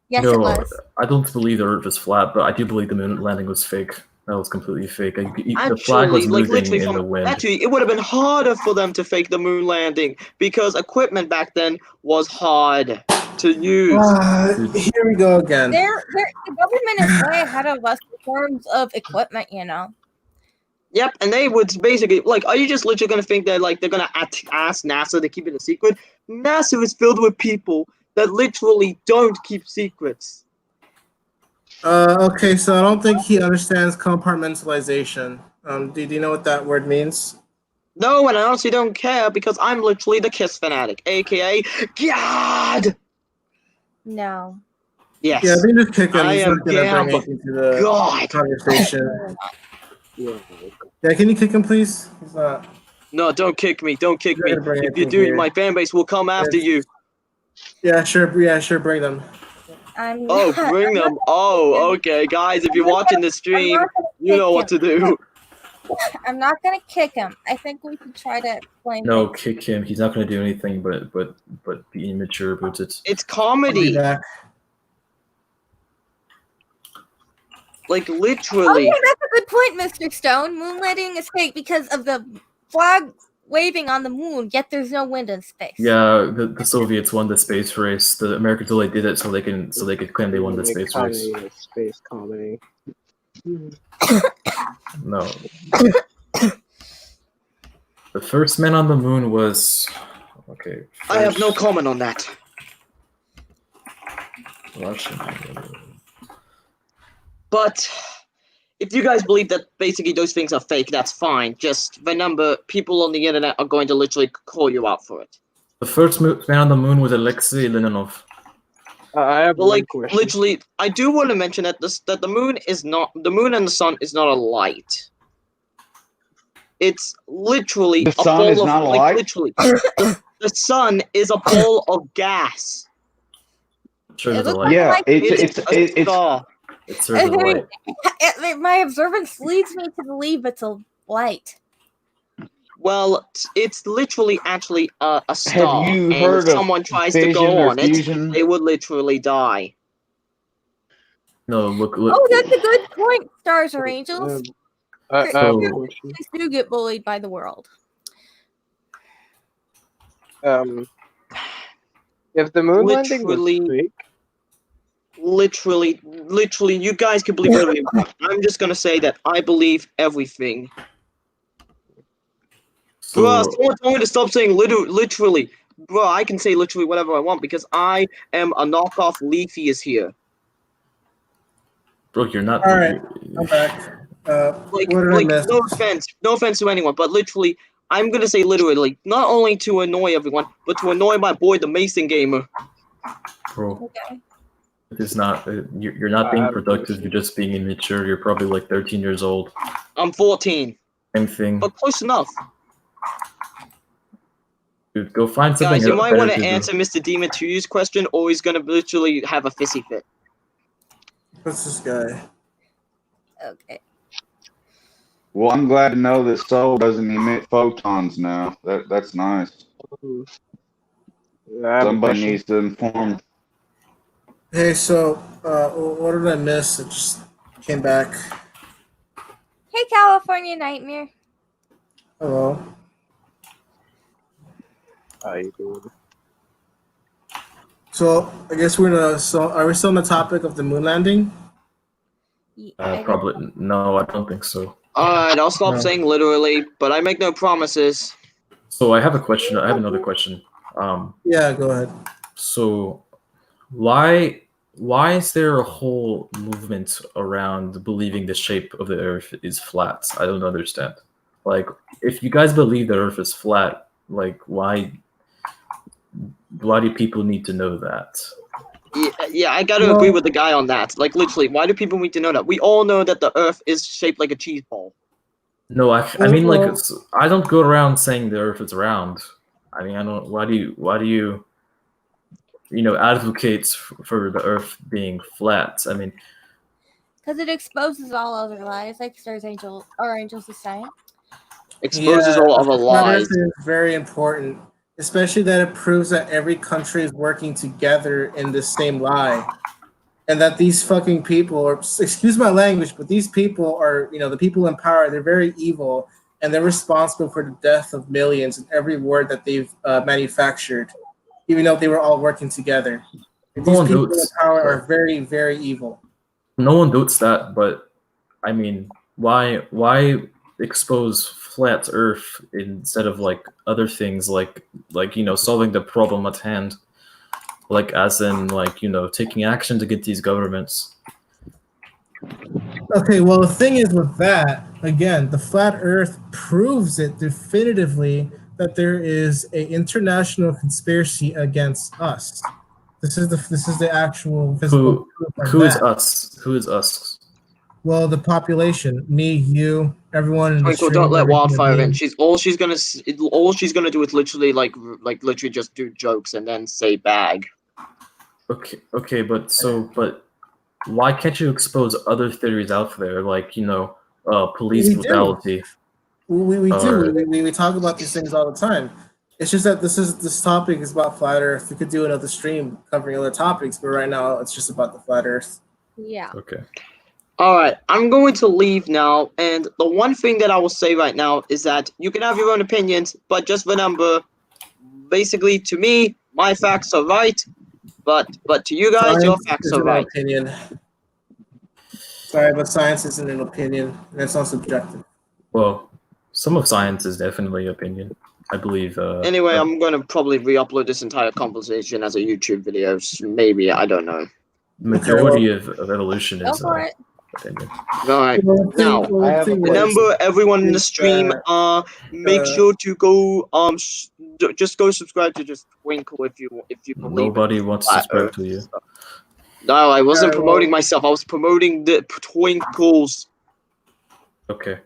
Yes, no, it was. I don't believe the Earth is flat, but I do believe the moon landing was fake. That was completely fake. The flag was moving in the wind. Actually, it would have been harder for them to fake the moon landing because equipment back then was hard to use. Here we go again. The government is way ahead of us in terms of equipment, you know. Yep, and they would basically are you just literally gonna think that they're gonna ask NASA to keep it a secret? NASA is filled with people that literally don't keep secrets. Okay, so I don't think he understands compartmentalization. Do you know what that word means? No, and I honestly don't care because I'm literally the Kiss fanatic, aka God. No. Yes. Yeah, they just kick him. I He's am not gonna bring Gab. anything to the God. conversation. Yeah, can you kick him, please? He's not. No, don't kick me. Don't kick me. You're gonna bring If you anything do, here. my fan base will come after you. Yeah, sure. Yeah, sure. Bring them. I'm Oh, not- bring I'm them. not- Oh, okay, guys. If you're watching the stream, not gonna you know kick what to him. do. I'm not gonna kick him. I think we should try to explain. No, things. kick him. He's not going to do anything but be immature about it. It's comedy. Back. Literally. Oh, yeah, that's a good point, Mr. Stone. Moon landing is fake because of the flag waving on the moon, yet there's no wind in space. Yeah, the Soviets won the space race. The Americans only did it so they could claim they won the space race. Space comedy. No. The first man on the moon was okay. I have no comment on that. Russian. But if you guys believe that basically those things are fake, that's fine. Just remember, people on the internet are going to literally call you out for it. The first man on the moon was Alexei Leonov. I have But one question. literally, I do want to mention that the moon and the sun is not a light. It's literally The a sun ball is of not a light? literally. The sun is a ball of gas. Sure, It there's a looks light. Yeah, like it's a star. It serves as a light. my observance leads me to believe it's a light. Well, it's literally actually a star. you and heard if of someone tries to fission go or on fusion? it, they would literally die. No, look. Oh, that's a good point, stars or angels. I have a So- question. Christians do get bullied by the world. If the moon landing Literally- was fake, Literally, you guys can believe whatever you want. I'm just gonna say that I believe everything. So, Bro, someone told me to stop saying literally. Bro, I can say literally whatever I want because I am a knockoff Leafy is here. bro, you're not. All right. I'm back. What did I miss? No offense to anyone, but literally, I'm gonna say literally, not only to annoy everyone, but to annoy my boy, the Mason Gamer. Bro, Okay. it is not. You're not being productive. You're just being immature. You're probably like 13 years old. I'm 14, Same thing. but close enough. Dude, go find something Guys, you might better want to to do. answer Mr. Demon 2's question, or he's gonna literally have a fissy fit. What's this guy? Okay. Well, I'm glad to know that Soul doesn't emit photons now. That's nice. I have a Somebody question. needs to inform. Hey, so what did I miss? It just came back. Hey, California Nightmare. Hello. How you doing? So I guess we're gonna. So are we still on the topic of the moon landing? Probably no. I don't think so. Alright, I'll stop No. saying literally, but I make no promises. So I have a question. I have another question. Yeah, go ahead. So why is there a whole movement around believing the shape of the Earth is flat? I don't understand. Like, if you guys believe the Earth is flat, like why do people need to know that? Yeah, I gotta agree with the guy on that. Like, literally, why do people need to know that? We all know that the Earth is shaped like a cheese ball. No, I mean, like, I don't go around saying the Earth is round. I mean, I don't. Why do you advocate for the Earth being flat? I mean, Because it exposes all other lies, like Stars Angel or Angels of Science. Exposes all other the flat lies. Earth is very important, especially that it proves that every country is working together in the same lie, and that these fucking people, or excuse my language, but these people are, the people in power. They're very evil, and they're responsible for the death of millions and every word that they've manufactured, even though they were all working together. These No one people in doubts. power are very, very evil. no one doubts that, but I mean, why expose flat Earth instead of like other things like solving the problem at hand, like as in like taking action to get these governments. Okay, well, the thing is with that, again, the flat Earth proves it definitively that there is a international conspiracy against us. This is the actual physical proof of Who is that. us? Who is us? Well, the population, me, you, everyone in the Twinkle, stream. don't let every human Wildfire in. being. All she's gonna do is literally like literally just do jokes and then say bag. Okay, but why can't you expose other theories out there, like police We do. brutality? We Or- do. We talk about these things all the time. It's just that this topic is about flat Earth. We could do another stream covering other topics, but right now it's just about the flat Earth. Yeah. Okay. Alright, I'm going to leave now, and the one thing that I will say right now is that you can have your own opinions, but just remember, basically to me, my facts are right, but to you guys, your facts isn't are an right. opinion. Sorry, but science isn't an opinion, and it's not subjective. Well, some of science is definitely opinion. I believe. Anyway, I'm gonna probably re-upload this entire conversation as a YouTube video. Maybe, I don't know. Majority of evolution Go is for it. opinion. Alright, now, remember everyone in the stream, make sure to go, just go subscribe to just Twinkle if you believe Nobody in wants to flat subscribe Earth to you. stuff. No, I wasn't Alright, promoting myself. I was promoting the Twinkles. Okay.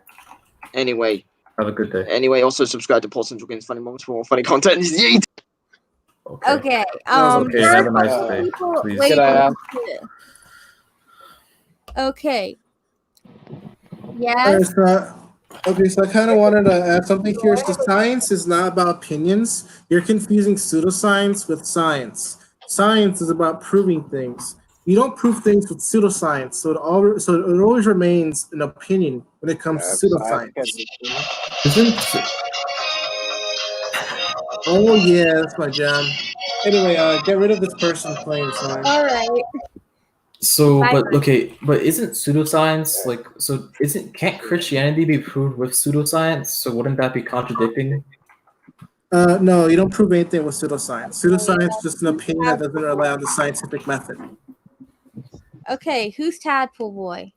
Anyway, Have a good day. also subscribe to Paul Central Games Funny Moments for more funny content. Yeet! Okay. Okay, there have are a nice some day. people- Please. wait, Could I ask? Okay. Alright, Yes. so I kind of wanted to add something here. So science is not about opinions. You're confusing pseudoscience with science. Science is about proving things. You don't prove things with pseudoscience, so it always remains an opinion when it comes to pseudoscience. Isn't Oh yeah, that's my jam. Anyway, get rid of this person playing science. All right. so? Bye. But isn't pseudoscience like so? Can't Christianity be proved with pseudoscience? So wouldn't that be contradicting? No, you don't prove anything with pseudoscience. Pseudoscience is just an opinion that doesn't rely on the scientific method. Okay. Who's Tadpole Boy?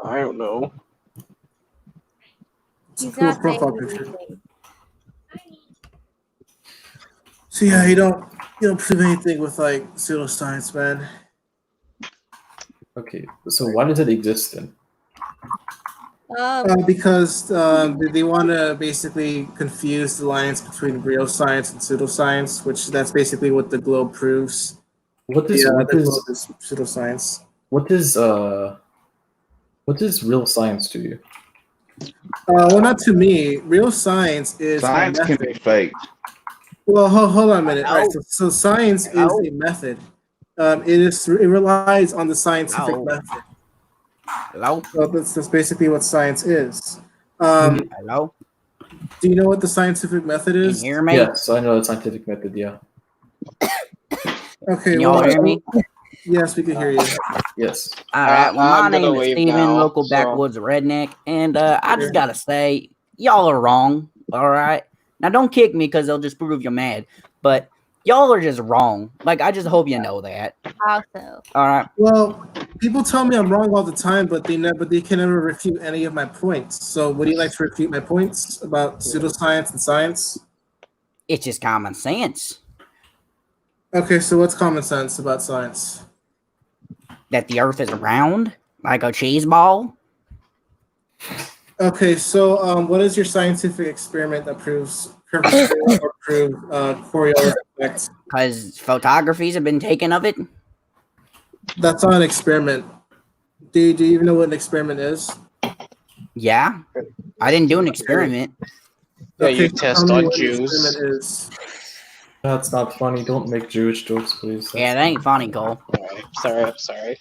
I don't know. He's Cool not saying profile picture. anything. So yeah, you don't prove anything with like pseudoscience, man. Okay, so why does it exist then? Because they want to basically confuse the lines between real science and pseudoscience, which that's basically what the globe proves. What is the what globe is is pseudoscience. what is real science to you? Well, not to me. Real science is a Science can be method. faked. Well, hold on a minute. All right, so science is a method. It relies on the scientific method. Hello? So that's basically what science is. Hello? Do you know what the scientific method Can you is? hear me? Yes, I know the scientific method. Yeah. Okay. Can y'all hear me? Yes, we can hear you. Yes. All right. Well, my I'm gonna name is leave Steven, now, local so- backwoods redneck, and I just gotta say, y'all are wrong. All right. Now, don't kick me because they'll just prove you're mad, but y'all are just wrong. Like, I just hope you know that. Also, All right. Well, people tell me I'm wrong all the time, but they can never refute any of my points. So, would you like to refute my points about pseudoscience and science? It's just common sense Okay, so what's common sense about science? that the Earth is round, like a cheese ball. Okay, so what is your scientific experiment that proves curvature or prove Coriolis effect? Because photographies have been taken of it. That's not an experiment. Do you even know what an experiment is? Yeah, I didn't do an experiment. Yeah, you so test tell me on what an Jews. experiment is. That's not funny. Don't make Jewish jokes, please. Yeah, that ain't funny, Cole. Sorry, I'm sorry.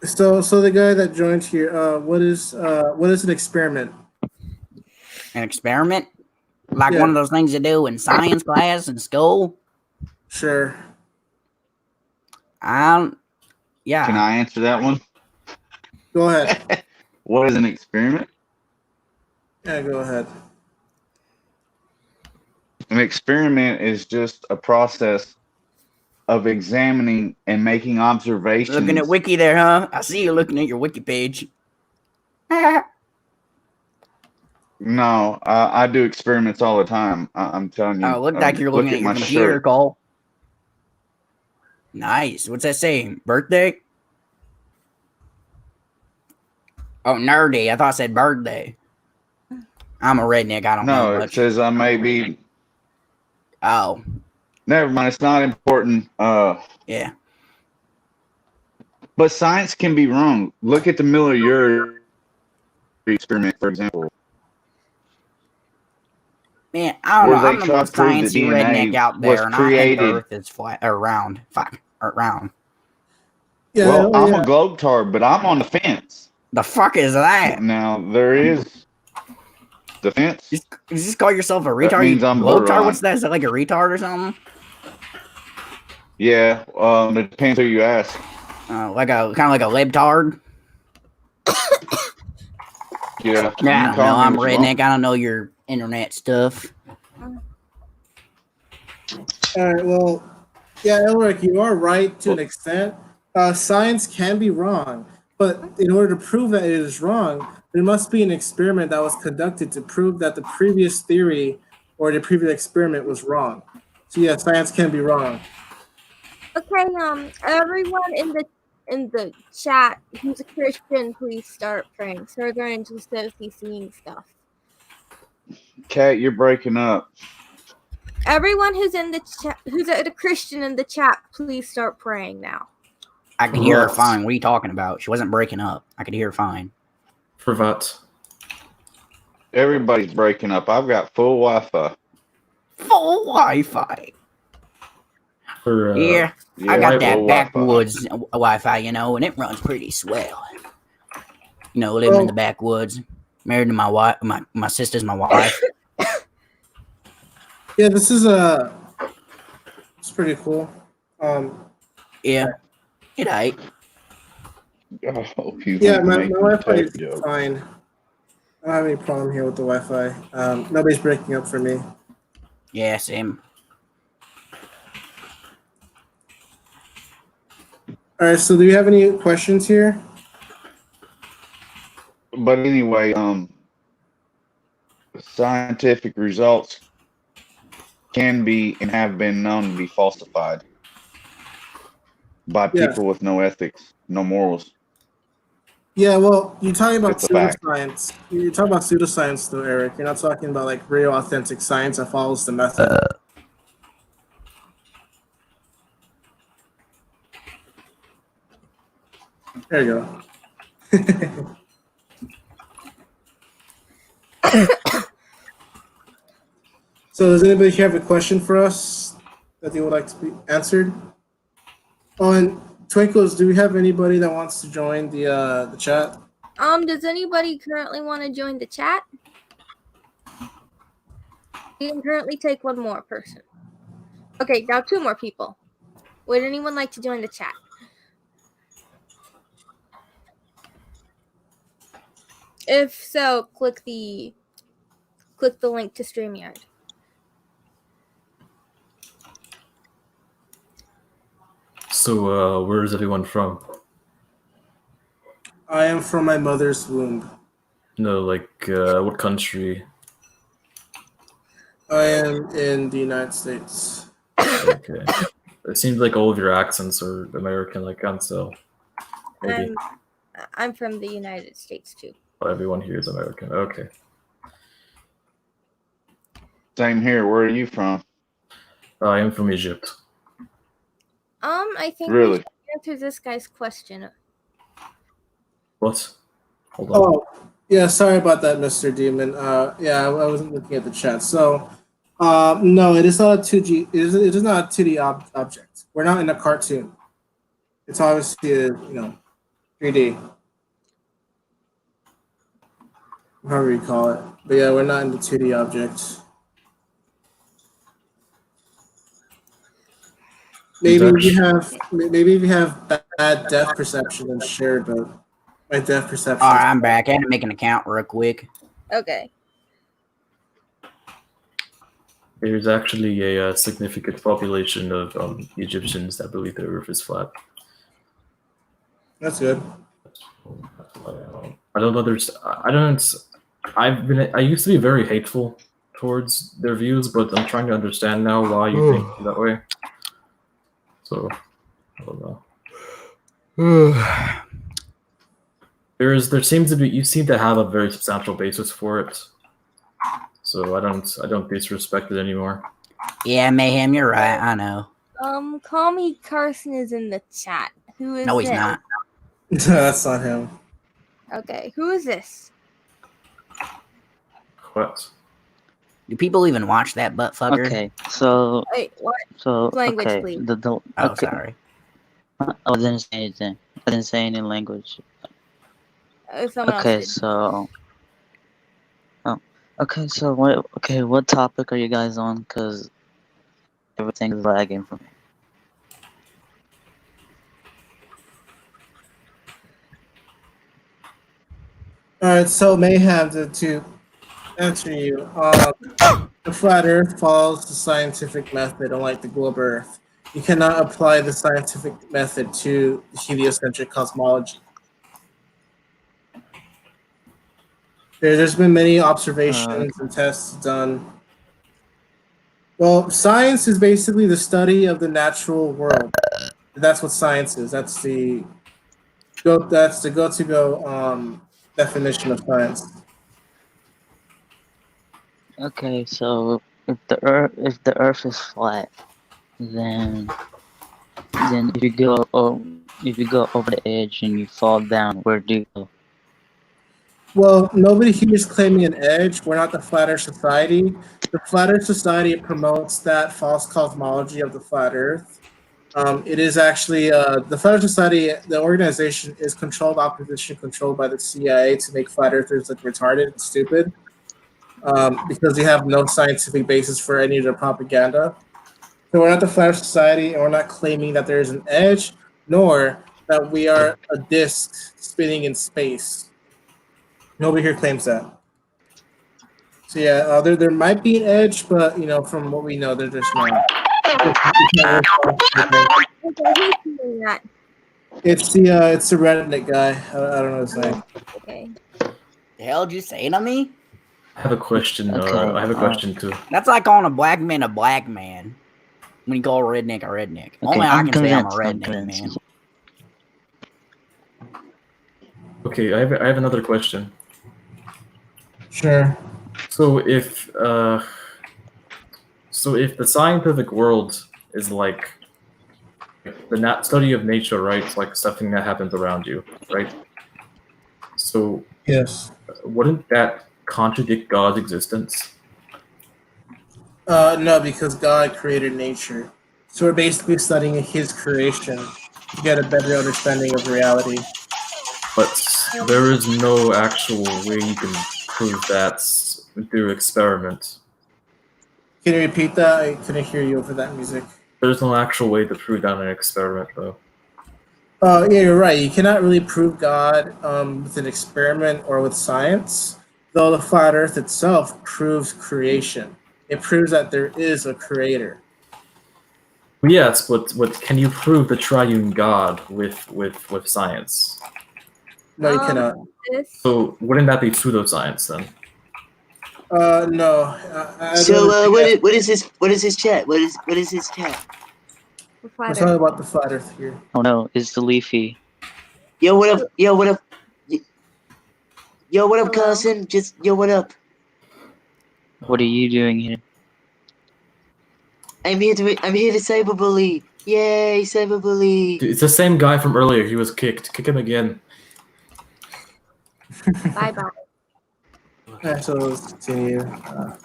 So the guy that joined here, what is an experiment? An experiment? Like Yeah. one of those things you do in science class in school? Sure. Yeah. Can I answer that one? Go ahead. What is an experiment? Yeah, go ahead. An experiment is just a process of examining and making observations. Looking at Wiki there, huh? I see you looking at your Wiki page. No, I do experiments all the time. I'm telling you. Oh, look like you're look looking at your my computer, shirt. Cole. Nice. What's that say? Birthday? Oh, nerdy. I thought it said birthday. I'm a redneck. I don't know No, it much. says I may be. Oh, Never mind. It's not important. yeah. But science can be wrong. Look at the Miller-Urey experiment, for example. Man, I don't Where know. they I'm the try to most prove the sciencey DNA redneck out was there, and I think the created. Earth is flat or round. Fuck, or round. Yeah. Well, I'm yeah. a globetrother, but I'm on the fence. The fuck is that? Now there is the fence. You just call yourself a retard? means I'm Globetrother? borderline. What's that? Is that like a retard or something? Yeah, it depends who you ask. Like a kind of like a libtard. Yeah. Yeah, I you don't call know. me I'm a what you want. redneck. I don't know your internet stuff. All right. Well, yeah, Elric, you are right to an extent. Science can be wrong, but in order to prove that it is wrong, there must be an experiment that was conducted to prove that the previous theory or the previous experiment was wrong. So yeah, science can be wrong. okay, everyone in the chat who's a Christian, please start praying. So they're interested in seeing stuff. Kat, you're breaking up. Everyone who's in the chat, who's a Christian in the chat, please start praying now. I can hear her fine. What are you talking about? She wasn't breaking up. I could hear her fine. For what? Everybody's breaking up. I've got full Wi-Fi. Full Wi-Fi. For Yeah, Yeah, I got full that Wi-Fi. backwoods Wi-Fi, you know, and it runs pretty swell. You know, living in the backwoods, married to my wife. My sister's my wife. Yeah, this is it's pretty cool. Yeah, it ain't. Oh, you Yeah, wanna my make me Wi-Fi take is jokes. fine. I don't have any problem here with the Wi-Fi. Nobody's breaking up for me. Yeah, same. All right, so do you have any questions here? But anyway, Scientific results can be and have been known to be falsified by Yeah. people with no ethics, no morals. Yeah, well, you're talking about It's a fact. pseudoscience. You're talking about pseudoscience, though, Eric. You're not talking about like real, authentic science that follows the method. There you go. So, does anybody have a question for us that they would like to be answered? Oh, and Twinkles, do we have anybody that wants to join the chat? Does anybody currently want to join the chat? You can currently take one more person. Okay, now 2 more people. Would anyone like to join the chat? If so, click the link to StreamYard. So, where is everyone from? I am from my mother's womb. No, like, what country? I am in the United States. Okay. It seems like all of your accents are American, like Ansel. Maybe. I'm from the United States too. Oh, everyone here is American. Okay. Same here. Where are you from? I am from Egypt. I think Really? we should answer this guy's question. What? Hold on. Oh, yeah. Sorry about that, Mr. Demon. Yeah, I wasn't looking at the chat. So, no, it is not a 2G. It is not a 2D object. We're not in a cartoon. It's obviously 3D. However you call it. But yeah, we're not in the 2D object. Maybe if you have bad depth perception and shared, but my depth perception. All right, I'm back. I had to make an account real quick. Okay. There's actually a significant population of Egyptians that believe the Earth is flat. That's good. I don't understand. I used to be very hateful towards their views, but I'm trying to understand now why you think that way. So, I don't know. There seems to be, you seem to have a very substantial basis for it. So I don't disrespect it anymore. Yeah, Mayhem, you're right. I know. Call me Carson is in the chat. Who is No, he's this? not. That's not him. Okay, who is this? What? Do people even watch that butt fucker? Okay, so Wait, what? so Language, okay, please. Oh, okay. sorry. I didn't say anything. I didn't say any language. Someone Okay, else did. so okay, so what topic are you guys on? Because everything is lagging for me. All right, so Mayhem, to answer you, the flat Earth follows the scientific method, unlike the globe Earth. You cannot apply the scientific method to the heliocentric cosmology. There's been many observations and tests done. Well, science is basically the study of the natural world. That's what science is. That's the go-to definition of science. Okay, so if the Earth is flat, then if you go over the edge and you fall down, where do you go? Well, nobody here is claiming an edge. We're not the Flat Earth Society. The Flat Earth Society promotes that false cosmology of the flat Earth. It is actually the Flat Earth Society. The organization is controlled opposition, controlled by the CIA to make flat earthers look retarded and stupid, because they have no scientific basis for any of their propaganda. So we're not the Flat Earth Society, and we're not claiming that there is an edge, nor that we are a disk spinning in space. Nobody here claims that. So yeah, there might be an edge, but from what we know, there's not. Okay, who's doing that? It's the redneck guy. I don't know his name. Okay. The hell did you say to me? I have a question. Okay, I have a question too. That's like calling a black man when you call a redneck. Only I I'm can say I'm a convinced. I'm redneck, convinced. man. Okay, I have another question. Sure. So if the scientific world is like the study of nature, right? It's like something that happens around you, right? So Yes. wouldn't that contradict God's existence? No, because God created nature. So we're basically studying His creation to get a better understanding of reality. But there is no actual way you can prove that through experiment. Can you repeat that? I couldn't hear you over that music. There's no actual way to prove that in an experiment, though. Yeah, you're right. You cannot really prove God with an experiment or with science, though the flat Earth itself proves creation. It proves that there is a creator. Yes, but can you prove the triune God with science? No, you cannot. So wouldn't that be pseudoscience then? No. So what is his chat? What is his chat? We're talking about the flat Earth here. Oh no, it's the Leafy. Yo, what up? Yo, what up? Yo, what up, cousin? Just yo, what up? What are you doing here? I'm here to cyberbully. Yay, cyberbully. Dude, it's the same guy from earlier. He was kicked. Kick him again. Bye bye. So let's continue. I'm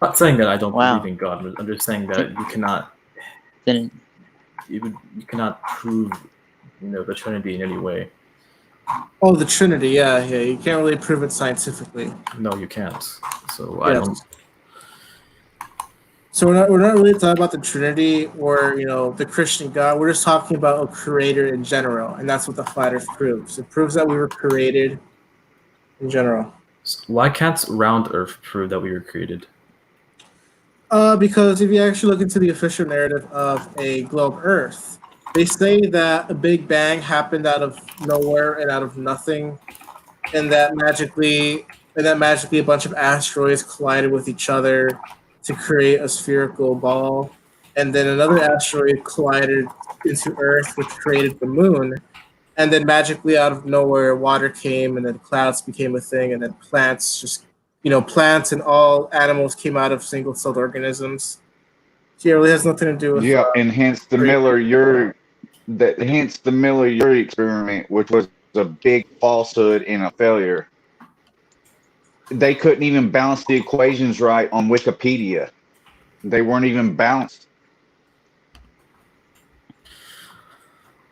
not saying that I don't believe in God. I'm just saying that you cannot. You cannot prove, the Trinity in any way. Oh, the Trinity. Yeah. You can't really prove it scientifically. No, you can't. So Yes. I don't. So we're not really talking about the Trinity or the Christian God. We're just talking about a creator in general, and that's what the flat Earth proves. It proves that we were created in general. Why can't round Earth prove that we were created? Because if you actually look into the official narrative of a globe Earth, they say that a Big Bang happened out of nowhere and out of nothing, and that magically a bunch of asteroids collided with each other to create a spherical ball, and then another asteroid collided into Earth, which created the moon, and then magically out of nowhere, water came, and then clouds became a thing, and then plants and all animals came out of single-celled organisms. So it really has nothing to do with and hence the Miller-Urey experiment, which was a big falsehood and a failure. They couldn't even balance the equations right on Wikipedia. They weren't even balanced.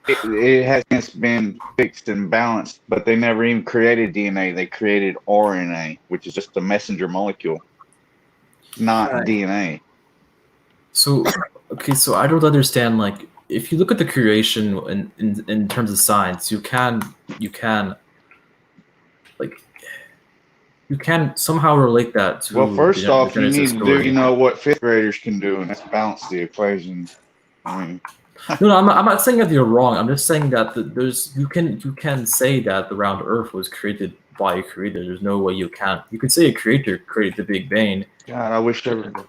It has been fixed and balanced, but they never even created DNA. They created RNA, which is just a messenger molecule, not DNA. So, okay, so I don't understand. Like, if you look at the creation in terms of science, you can somehow relate that to. Well, first off, you Genesis need to story. do what fifth graders can do, and that's balance the equations. I mean. No, I'm not saying that you're wrong. I'm just saying that you can say that the round Earth was created by a creator. There's no way you can't. You could say a creator created the Big Bang. God, I wish everybody.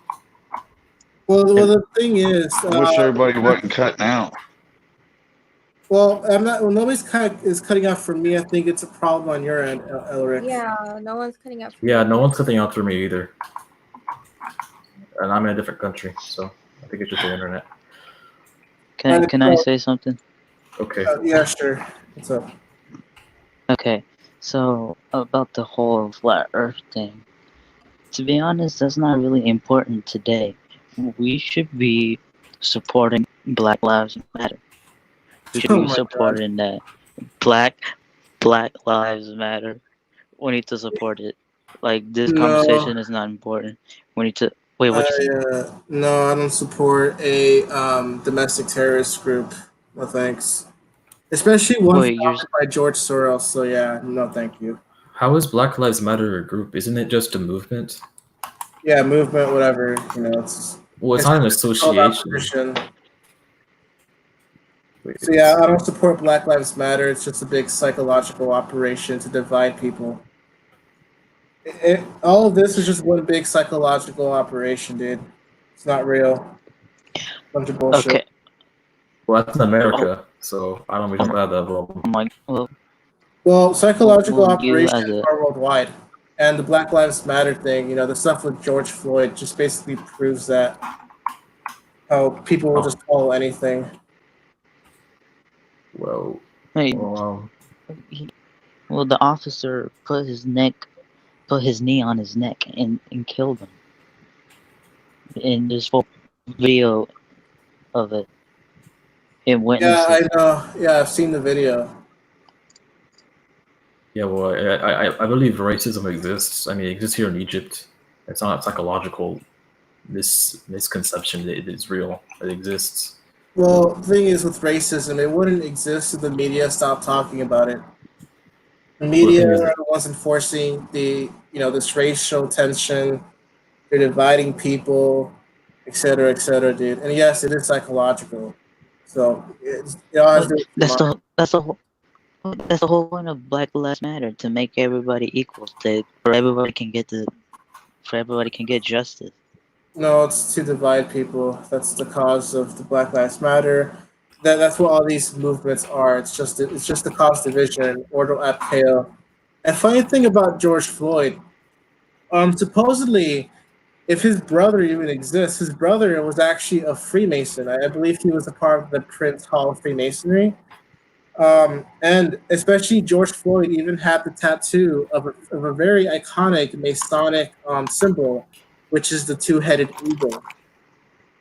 Well, the thing is, I wish everybody wasn't cutting out. Well, I'm not. Well, nobody's is cutting out for me. I think it's a problem on your end, Elric. Yeah, no one's cutting out. Yeah, no one's cutting out for me either. And I'm in a different country, so I think it's just the internet. Can I say something? Okay. Yeah, sure. What's up? Okay, so about the whole flat Earth thing. To be honest, that's not really important today. We should be supporting Black Lives Matter. We should be supporting that. Black Lives Matter. We need to support it. Like, this conversation is not important. We need to. Wait, what you say? No, I don't support a domestic terrorist group. No thanks. Especially one founded by George Soros. So yeah, no, thank you. How is Black Lives Matter a group? Isn't it just a movement? Yeah, movement, whatever. It's not an association. So yeah, I don't support Black Lives Matter. It's just a big psychological operation to divide people. All of this is just one big psychological operation, dude. It's not real. Bunch of bullshit. Okay. Well, that's in America, so I don't really have that problem. Well, psychological Well, you as operations a- are worldwide, and the Black Lives Matter thing, the stuff with George Floyd, just basically proves that how people will just follow anything. Well, Hey, well, well, the officer put his knee on his neck and killed him. And there's full video of it. And Yeah, witnesses. I know. Yeah, I've seen the video. yeah, well, I believe racism exists. I mean, it exists here in Egypt. It's not a psychological misconception. It is real. It exists. Well, the thing is with racism, it wouldn't exist if the media stopped talking about it. The media thing is- are the ones enforcing this racial tension. They're dividing people, et cetera, dude. And yes, it is psychological. So it all has to do with That's mind. that's the whole point of Black Lives Matter, to make everybody equal, for everybody can get justice. No, it's to divide people. That's the cause of the Black Lives Matter. That's what all these movements are. It's just to cause division, order at chaos. And funny thing about George Floyd, supposedly, if his brother even exists, his brother was actually a Freemason. I believe he was a part of the Prince Hall of Freemasonry. And especially George Floyd even had the tattoo of a very iconic Masonic symbol, which is the two-headed eagle,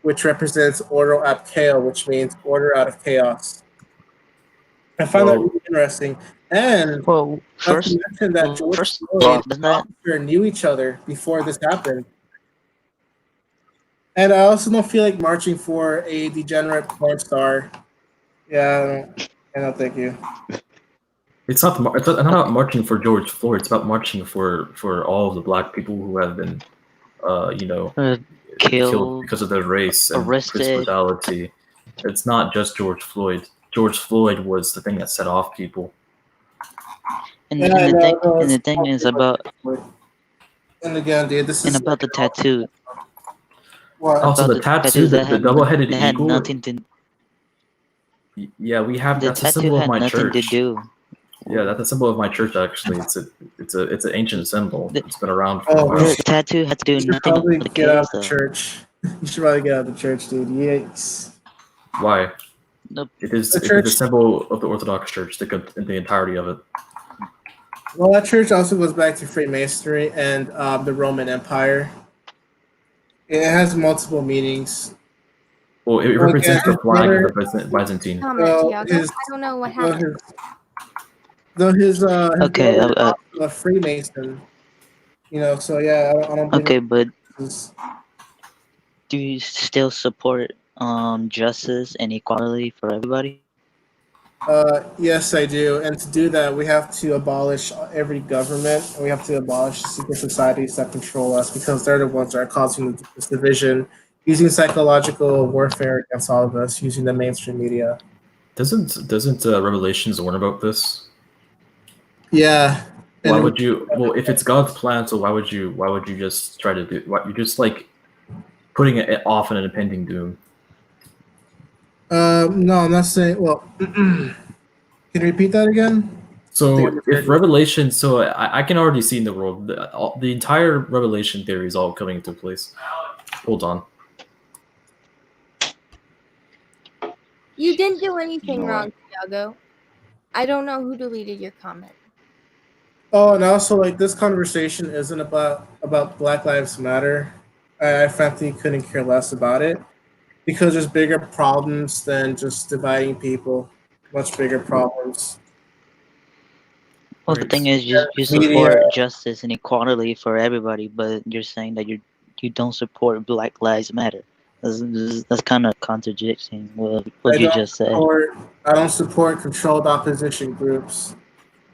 which represents ordo ab chaos, which means order out of chaos. I find that really interesting. And Well, not to mention that George Floyd and the officer knew each other before this happened. And I also don't feel like marching for a degenerate porn star. Yeah, I don't thank you. It's not about marching for George Floyd. It's about marching for all of the black people who have been, killed because of their race and police arrested. brutality. It's not just George Floyd. George Floyd was the thing that set off people. And the thing is about And again, dude, this is about the tattoo. What? Also, About the tattoo, the double-headed had eagle. nothing to. Yeah, we have. The That's a tattoo symbol of had my nothing church. to do. Yeah, that's a symbol of my church. Actually, it's an ancient symbol. It's been around for a Oh, while. The tattoo had to do You should nothing probably with the get out case, of the though. church. You should probably get out of the church, dude. Yikes. Why? Nope. It is The it church- is a symbol of the Orthodox Church, the entirety of it. Well, that church also goes back to Freemasonry and the Roman Empire. It has multiple meanings. Well, it Well, represents yeah, the flag brother- of the Byzantine. Comment, Well, Tiago. his- I don't know what Though happened. his Okay, brother was also a Freemason. So yeah, I don't think Okay, but it's- do you still support justice and equality for everybody? Yes, I do. And to do that, we have to abolish every government, and we have to abolish secret societies that control us, because they're the ones that are causing this division, using psychological warfare against all of us, using the mainstream media. Doesn't Revelations warn about this? Yeah. Why And- would you? Well, if it's God's plan, so why would you just try to do? You're just like putting it off in an impending doom. No, I'm not saying. Well, can you repeat that again? So if Revelation, so I can already see in the world the entire Revelation theory is all coming into place. Hold on. You didn't do anything know wrong, Tiago. I don't know who deleted your comment. Oh, and also, like, this conversation isn't about Black Lives Matter. I frankly couldn't care less about it, because there's bigger problems than just dividing people. Much bigger problems. Well, the thing is, you Media- support justice and equality for everybody, but you're saying that you don't support Black Lives Matter. That's kind of contradicting what you just said. I don't support controlled opposition groups.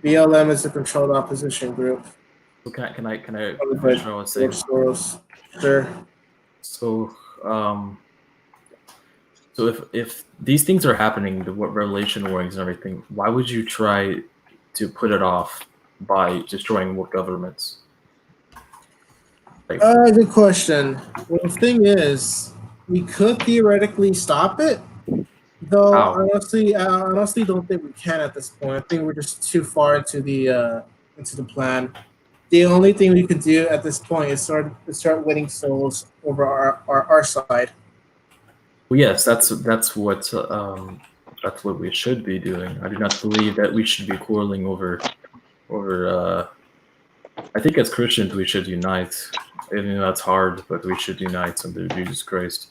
BLM is a controlled opposition group. So can I But finish what I was saying? George Soros. Sure. So so if these things are happening, the Revelation warnings and everything, why would you try to put it off by destroying more governments? Good question. Well, the thing is, we could theoretically stop it, though. How? I honestly don't think we can at this point. I think we're just too far into the plan. The only thing we could do at this point is start winning souls over our side. Well, yes, that's what we should be doing. I do not believe that we should be quarreling over. I think as Christians we should unite. I know that's hard, but we should unite under Jesus Christ.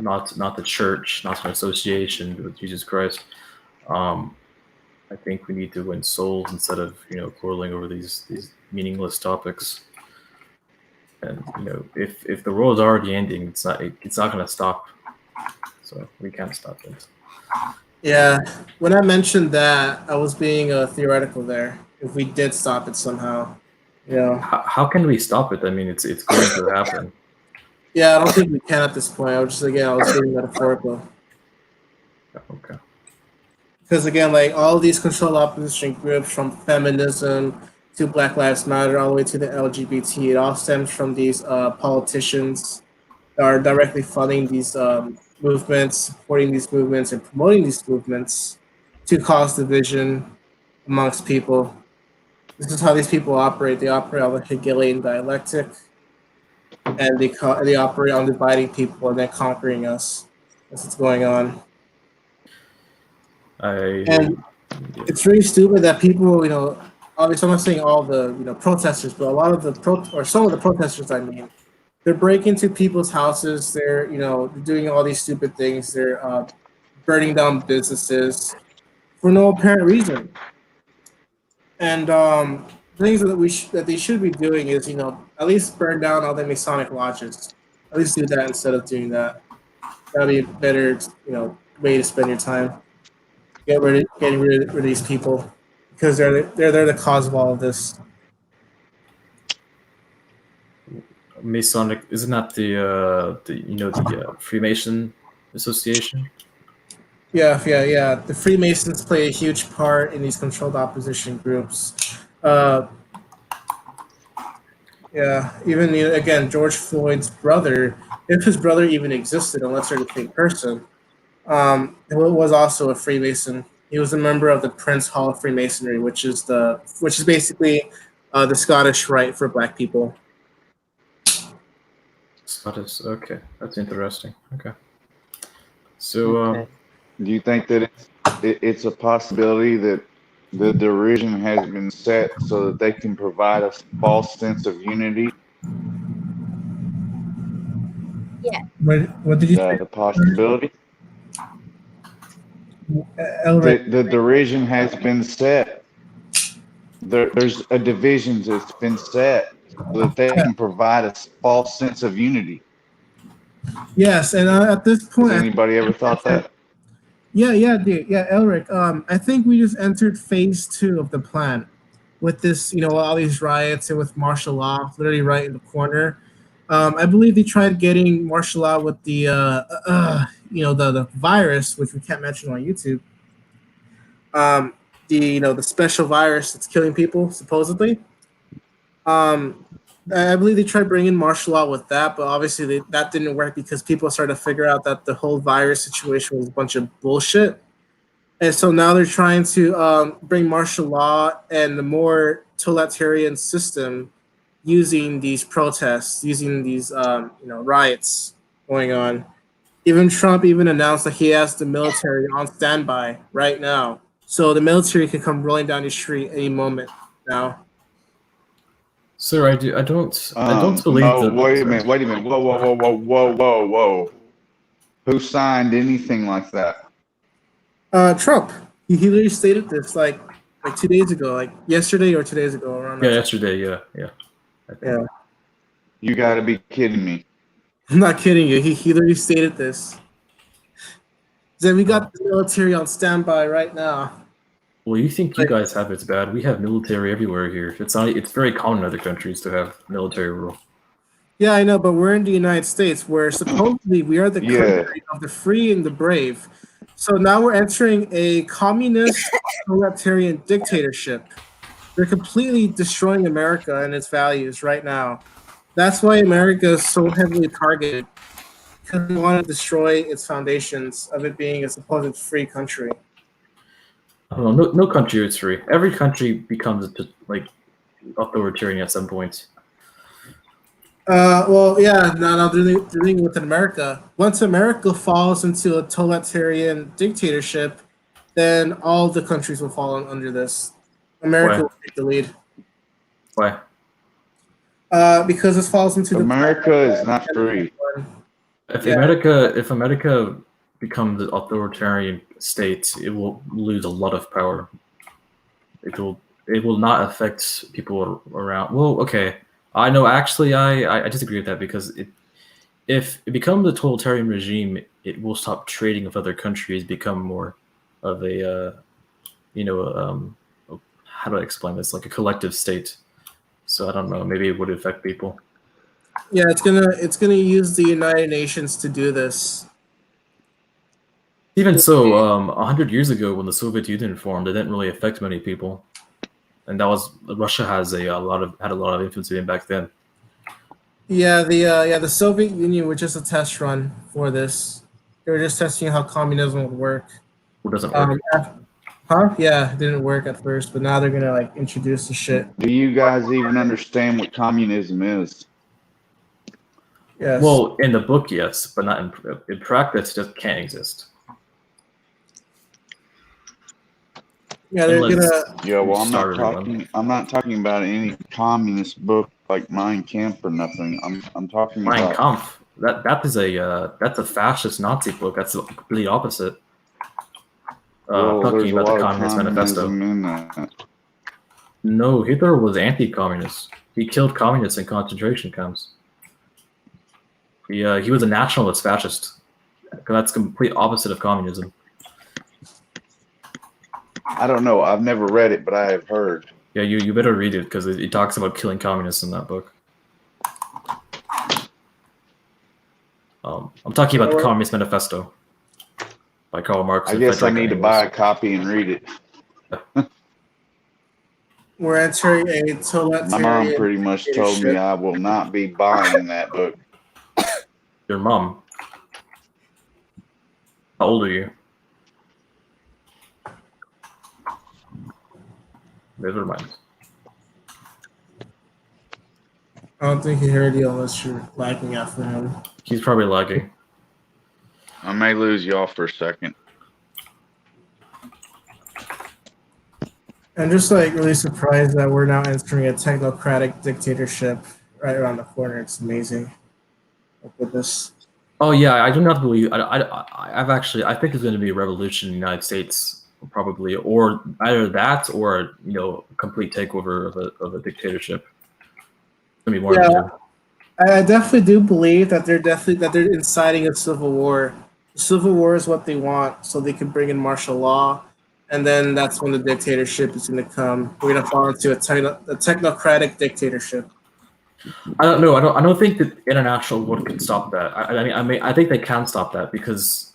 Not the church, not an association with Jesus Christ. I think we need to win souls instead of quarreling over these meaningless topics. And if the world is already ending, it's not going to stop. So we can't stop it. Yeah, when I mentioned that, I was being theoretical there. If we did stop it somehow, How can we stop it? I mean, it's going to happen. Yeah, I don't think we can at this point. I was being metaphorical. Okay. Because again, like all these controlled opposition groups, from feminism to Black Lives Matter, all the way to the LGBT, it all stems from these politicians that are directly funding these movements, supporting these movements, and promoting these movements to cause division amongst people. This is how these people operate. They operate on the Hegelian dialectic, and they operate on dividing people and then conquering us. That's what's going on. And it's really stupid that people, obviously I'm not saying all the protesters, but a lot of some of the protesters, I mean, they're breaking into people's houses. They're doing all these stupid things. They're burning down businesses for no apparent reason. And things that they should be doing is at least burn down all the Masonic lodges. At least do that instead of doing that. That'd be a better way to spend your time. Getting rid of these people because they're the cause of all of this. Masonic, isn't that the Freemason Association? Yeah. The Freemasons play a huge part in these controlled opposition groups. Even again, George Floyd's brother, if his brother even existed, unless they're the same person, was also a Freemason. He was a member of the Prince Hall of Freemasonry, which is basically the Scottish Rite for Black people. Scottish, okay, that's interesting. Okay, so do you think that it's a possibility that the derision has been set so that they can provide a false sense of unity? Yeah. What did you say? The possibility? The derision has been set. There's a division that's been set so that they can provide a false sense of unity. Yes, and at this point, has anybody ever thought that? Yeah, dude. Yeah, Elric. I think we just entered phase 2 of the plan with this, all these riots and with martial law literally right in the corner. I believe they tried getting martial law with the the virus, which we can't mention on YouTube. The special virus that's killing people supposedly. I believe they tried bringing martial law with that, but obviously that didn't work because people started to figure out that the whole virus situation was a bunch of bullshit. And so now they're trying to bring martial law and the more totalitarian system using these protests, using these riots going on. Even Trump announced that he has the military on standby right now. So the military can come rolling down the street any moment now. Sir, I don't believe that. Wait a minute. Whoa. Who signed anything like that? Trump. He literally stated this like 2 days ago, like yesterday or 2 days ago. Around yeah, yesterday, yeah. Yeah. You got to be kidding me. I'm not kidding you. He literally stated this. Then we got the military on standby right now. Well, you think you guys have it bad? We have military everywhere here. It's very common in other countries to have military rule. Yeah, I know, but we're in the United States, where supposedly we are the country of the free and the brave. So now we're entering a communist, authoritarian dictatorship. They're completely destroying America and its values right now. That's why America is so heavily targeted, because they want to destroy its foundations of it being a supposed free country. I don't know. No country is free. Every country becomes like authoritarian at some point. Well, yeah, no, they're doing it with America. Once America falls into a totalitarian dictatorship, then all the countries will fall under this. America Why? will take the lead. Why? Because this falls into America is not free. If Yeah. America becomes an authoritarian state, it will lose a lot of power. It will not affect people around. Well, okay. I know. Actually, I disagree with that because if it becomes a totalitarian regime, it will stop trading with other countries, become more of a how do I explain this? Like a collective state. So I don't know. Maybe it would affect people. Yeah, it's gonna use the United Nations to do this. Even so, 100 years ago when the Soviet Union formed, it didn't really affect many people, and that was Russia had a lot of influence even back then. Yeah, the Soviet Union was just a test run for this. They were just testing how communism would work. It doesn't work. Huh? Yeah, it didn't work at first, but now they're gonna like introduce the shit. Do you guys even understand what communism is? Yes. Well, in the book, yes, but not in practice. It just can't exist. Yeah, they're Unless gonna. Yeah, well, I'm not started one. talking. I'm not talking about any communist book like Mein Kampf or nothing. I'm talking Mein about. Kampf. That's a fascist Nazi book. That's the complete opposite. Well, Talking there's a about the lot of Communist Manifesto. communism in that. No, Hitler was anti-communist. He killed communists in concentration camps. He was a nationalist fascist. That's complete opposite of communism. I don't know. I've never read it, but I have heard. Yeah, you better read it because it talks about killing communists in that book. I'm talking about the Communist Manifesto by Karl Marx. I and guess I Frederick need to Engels. buy a copy and read it. We're entering a My mom totalitarian. pretty much told me dictatorship. I will not be buying that book. Your mom. How old are you? Never mind. I don't think he heard you unless you're lagging out for him. He's probably lagging. I may lose y'all for a second. I'm just like really surprised that we're now entering a technocratic dictatorship right around the corner. It's amazing. Look at this. Oh yeah, I do not believe. I think there's going to be a revolution in the United States, probably, or either that, or complete takeover of a dictatorship. It's going to be more. Yeah. than two. I definitely do believe that they're inciting a civil war. The civil war is what they want, so they can bring in martial law, and then that's when the dictatorship is going to come. We're going to fall into a technocratic dictatorship. I don't know. I don't think that international law can stop that. I think they can stop that because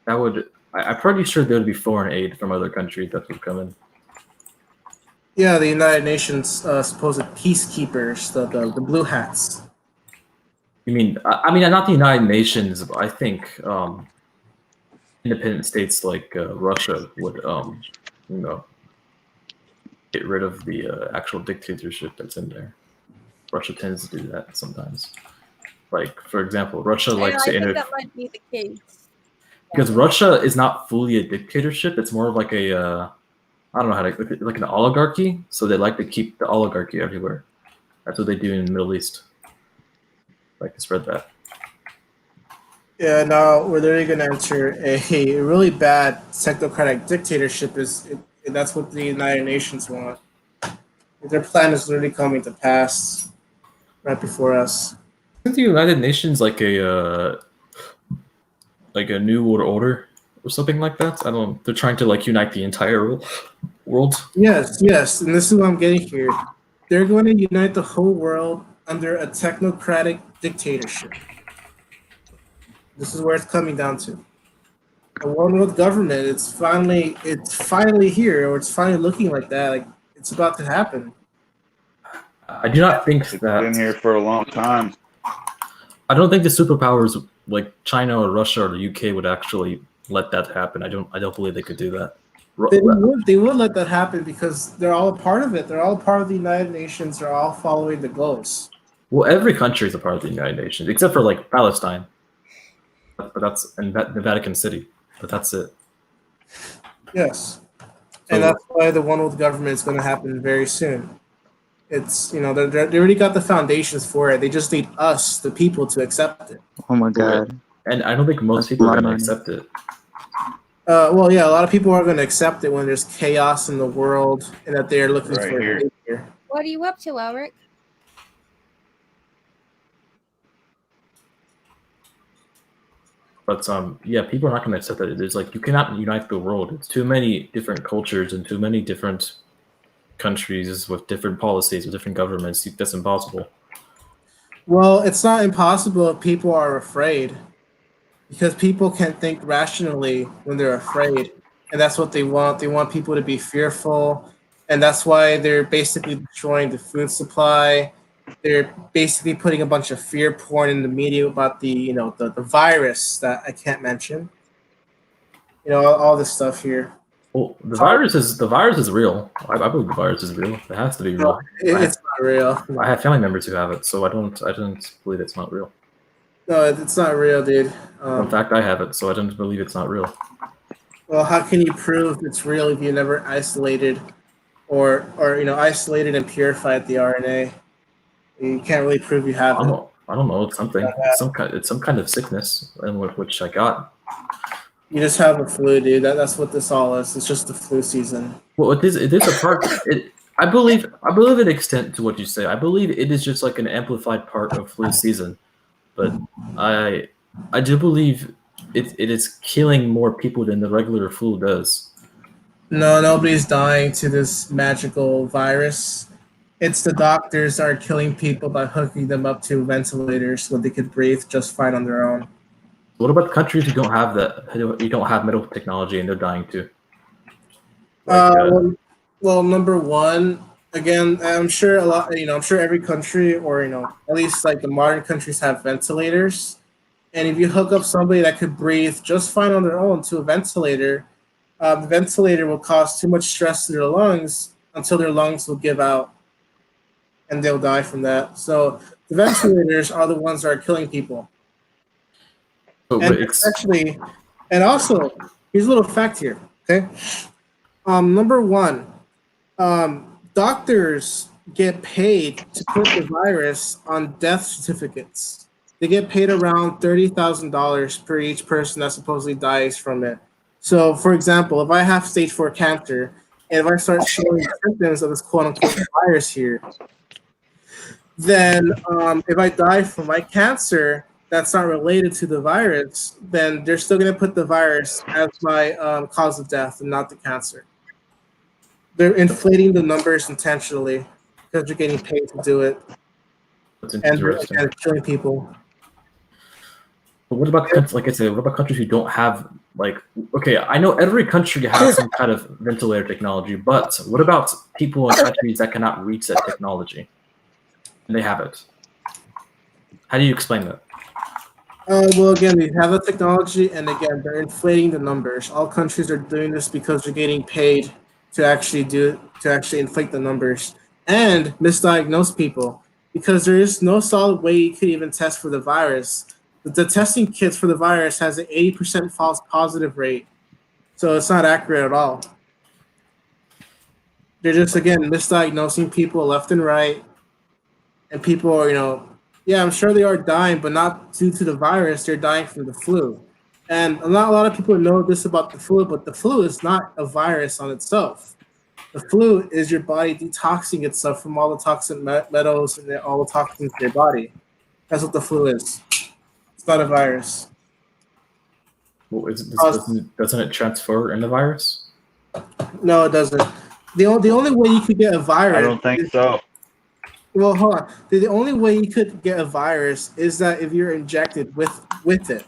that would. I'm pretty sure there would be foreign aid from other countries that would come in. Yeah, the United Nations supposed peacekeepers, the blue hats. You mean? I mean, not the United Nations. But I think independent states like Russia would, get rid of the actual dictatorship that's in there. Russia tends to do that sometimes. Like, for example, Russia likes to think that might be the case. because Russia is not fully a dictatorship. It's more of like a I don't know how to like an oligarchy. So they like to keep the oligarchy everywhere. That's what they do in the Middle East. Like to spread that. Yeah, now we're literally going to enter a really bad technocratic dictatorship. And that's what the United Nations want. Their plan is literally coming to pass right before us. Isn't the United Nations like a new world order or something like that? I don't. They're trying to like unite the entire world. Yes, and this is what I'm getting here. They're going to unite the whole world under a technocratic dictatorship. This is where it's coming down to. A one world government. It's finally here, or it's finally looking like that. Like It's about to happen. I do not think It's that. been here for a long time. I don't think the superpowers like China or Russia or the UK would actually let that happen. I don't believe they could do that. They would let that happen because they're all a part of it. They're all a part of the United Nations. They're all following the goals. Well, every country is a part of the United Nations except for like Palestine, but that's in the Vatican City. But that's it. Yes, and that's why the one world government is going to happen very soon. It's they already got the foundations for it. They just need us, the people, to accept it. Oh my god. And I don't think most people are going to accept it. Well, yeah, a lot of people are going to accept it when there's chaos in the world and that they're looking Right for here. a savior. What are you up to, Elric? But yeah, people are not going to accept that. There's like you cannot unite the world. It's too many different cultures and too many different countries with different policies, with different governments. That's impossible. Well, it's not impossible if people are afraid, because people can't think rationally when they're afraid, and that's what they want. They want people to be fearful, and that's why they're basically destroying the food supply. They're basically putting a bunch of fear porn in the media about the the virus that I can't mention. All this stuff here. Well, the virus is real. I believe the virus is real. It has to be real. It's not real. I have family members who have it, so I don't believe it's not real. No, it's not real, dude. In fact, I have it, so I don't believe it's not real. Well, how can you prove it's real if you never isolated or isolated and purified the RNA? You can't really prove you have it. I don't know. It's something. It's some kind of sickness, and which I got. You just have a flu, dude. That's what this all is. It's just the flu season. Well, it is a part. I believe an extent to what you say. I believe it is just like an amplified part of flu season, but I do believe it is killing more people than the regular flu does. No, nobody's dying to this magical virus. It's the doctors that are killing people by hooking them up to ventilators so they could breathe just fine on their own. What about countries who don't have you don't have medical technology and they're dying too? Well, number one, again, I'm sure I'm sure every country, or at least like the modern countries, have ventilators. And if you hook up somebody that could breathe just fine on their own to a ventilator, the ventilator will cause too much stress to their lungs until their lungs will give out, and they'll die from that. So the ventilators are the ones that are killing people. And also, here's a little fact here. Okay, number one, doctors get paid to put the virus on death certificates. They get paid around $30,000 per each person that supposedly dies from it. So, for example, if I have stage 4 cancer and if I start showing symptoms of this quote-unquote virus here, then if I die from my cancer that's not related to the virus, then they're still going to put the virus as my cause of death and not the cancer. They're inflating the numbers intentionally because they're getting paid to do it. And they're killing people. But what about, like I said, what about countries who don't have, okay, I know every country has some kind of ventilator technology, but what about people in countries that cannot reach that technology? And they have it. How do you explain that? Well, again, they have the technology, and again, they're inflating the numbers. All countries are doing this because they're getting paid to actually inflate the numbers and misdiagnose people, because there is no solid way you could even test for the virus. The testing kits for the virus has an 80% false positive rate, so it's not accurate at all. They're just, again, misdiagnosing people left and right, and people are, yeah, I'm sure they are dying, but not due to the virus. They're dying from the flu. And not a lot of people know this about the flu, but the flu is not a virus on itself. The flu is your body detoxing itself from all the toxic metals and all the toxins in your body. That's what the flu is. It's not a virus. Well, doesn't it transfer in the virus? No, it doesn't. The only way you could get a virus... I don't think so. Well, hold on. The only way you could get a virus is that if you're injected with it.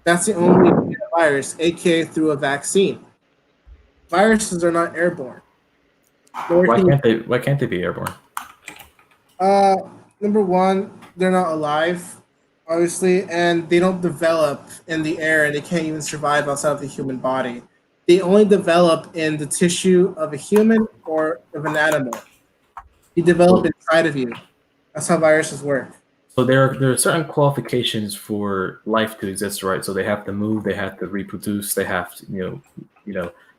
That's the only way you get a virus, aka through a vaccine. Viruses are not airborne. Why can't they be airborne? Number one, they're not alive, obviously, and they don't develop in the air, and they can't even survive outside of the human body. They only develop in the tissue of a human or of an animal. They develop inside of you. That's how viruses work. So there are certain qualifications for life to exist, right? So they have to move, they have to reproduce, they have to,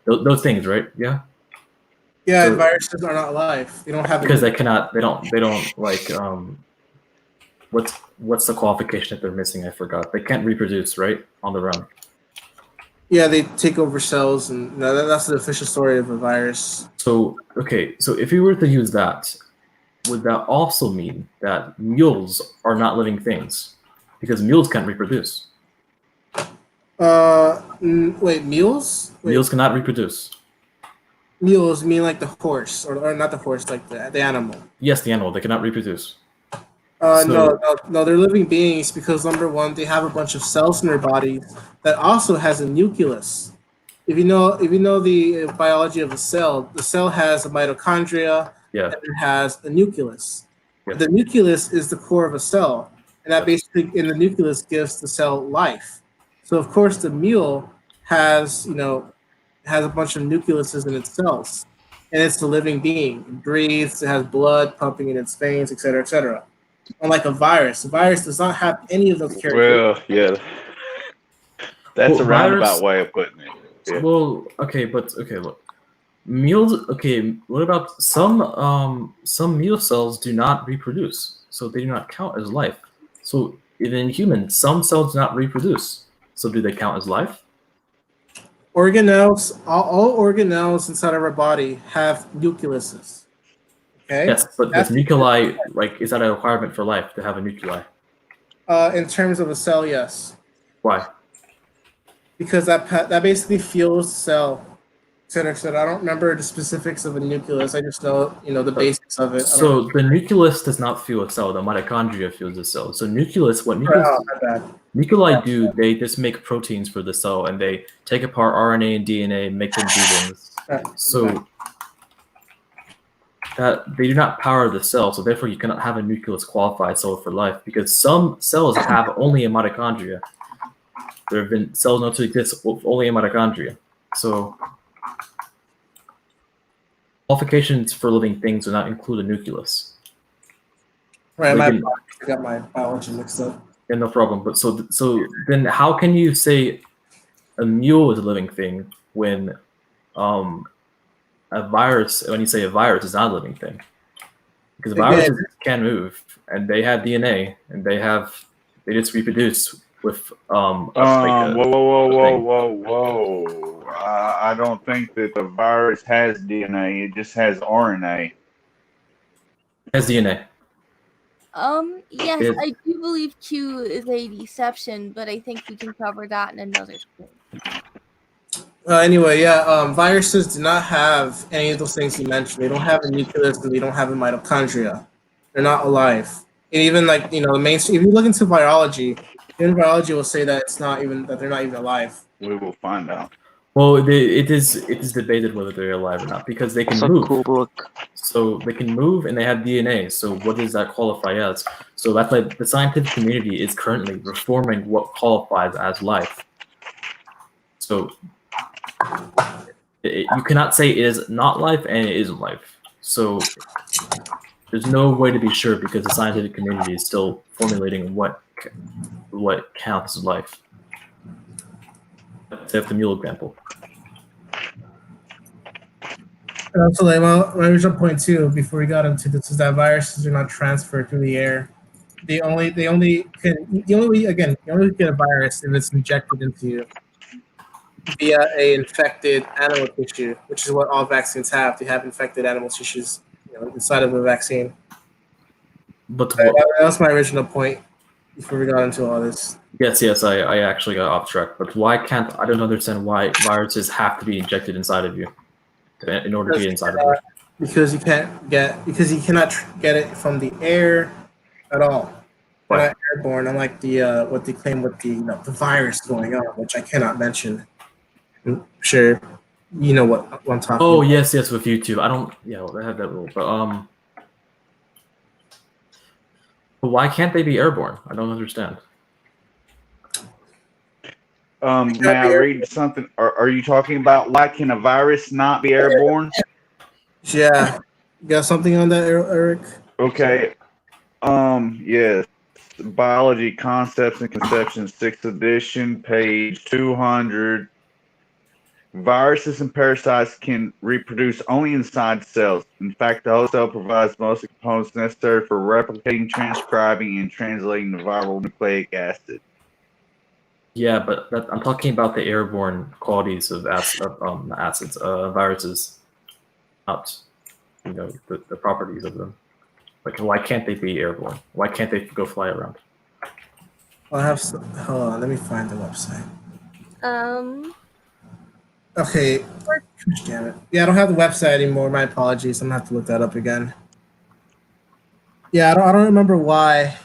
those things, right? Yeah. Yeah, So- viruses are not alive. They don't have Because they don't like what's the qualification that they're missing? I forgot. They can't reproduce, right? On their own. Yeah, they take over cells, and that's the official story of a virus. So okay, so if you were to use that, would that also mean that mules are not living things? Because mules can't reproduce. Wait, mules? Wait, Mules cannot reproduce. mules mean like the horse, or not the horse, like the animal. Yes, the animal, they cannot reproduce. No, they're living beings because number one, they have a bunch of cells in their bodies that also has a nucleus. If you know the biology of a cell, the cell has a mitochondria Yeah. and it has a nucleus. Yeah. The nucleus is the core of a cell, and that basically in the nucleus gives the cell life. So of course the mule has a bunch of nucleuses in its cells, and it's a living being. It breathes, it has blood pumping in its veins, etc., etc. Unlike a virus does not have any of those characteristics. Well, yeah. That's Well, a roundabout virus- way of putting it. Yeah. Well, okay, look. Mules, okay, what about some mule cells do not reproduce, so they do not count as life. So even in humans, some cells do not reproduce, so do they count as life? Organelles, all organelles inside of our body have nucleuses. Okay. Yes, but That's does nuclei, like, is that a requirement for life to have a nuclei? in terms of a cell, yes, Why? because that basically fuels the cell, etc., etc. I don't remember the specifics of a nucleus. I just know the basics of it. So the nucleus does not fuel a cell. The mitochondria fuels the cell. So what nuclei do, they just make proteins for the cell, and they take apart RNA and DNA and make them do things. So that they do not power the cell. So therefore, you cannot have a nucleus qualified cell for life because some cells have only a mitochondria. There have been cells known to exist with only a mitochondria. So qualifications for living things do not include a nucleus. Right, Like I got my biology mixed up. Yeah, no problem. But so then how can you say a mule is a living thing when a virus, when you say a virus is not a living thing? Because viruses can move and they have DNA and they just reproduce with Whoa. I don't think that the virus has DNA. It just has RNA. It has DNA. Yes, It- I do believe Q is a deception, but I think we can cover that in another stream. Anyway, yeah, viruses do not have any of those things you mentioned. They don't have a nucleus and they don't have a mitochondria. They're not alive. And even the mainstream, if you look into virology, even virology will say that they're not even alive. We will find out. Well, it is debated whether they're alive or not because they can It's a move. cool book. So they can move and they have DNA. So what does that qualify as? So that's why the scientific community is currently reforming what qualifies as life. So you cannot say it is not life and it isn't life. So there's no way to be sure because the scientific community is still formulating what counts as life. Except the mule example. And also, my original point too, before we got into this, is that viruses are not transferred through the air. The only way you get a virus if it's injected into you via a infected animal tissue, which is what all vaccines have. They have infected animal tissues, inside of a vaccine. But That was my original point before we got into all this. yes, I actually got off track. But why can't I don't understand why viruses have to be injected inside of you in order to be inside of you? Because you cannot get it from the air at all. They're not airborne, unlike what they claim with the virus going on, which I cannot mention. I'm sure You know what I'm talking Oh about. yes, with YouTube. I don't. Yeah, well, they have that rule, but why can't they be airborne? I don't understand. May I read something? Are you talking about why can a virus not be airborne? Yeah. You got something on that, Eric? Okay. Yes. Biology Concepts and Conceptions, 6th edition, page 200. Viruses and parasites can reproduce only inside cells. In fact, the host cell provides most of the components necessary for replicating, transcribing, and translating the viral nucleic acid. Yeah, but I'm talking about the airborne qualities of viruses, not the properties of them. Like, why can't they be airborne? Why can't they go fly around? Hold on, let me find the website. Okay. Gosh, damn it. Yeah, I don't have the website anymore. My apologies. I'm gonna have to look that up again. Yeah, I don't remember why.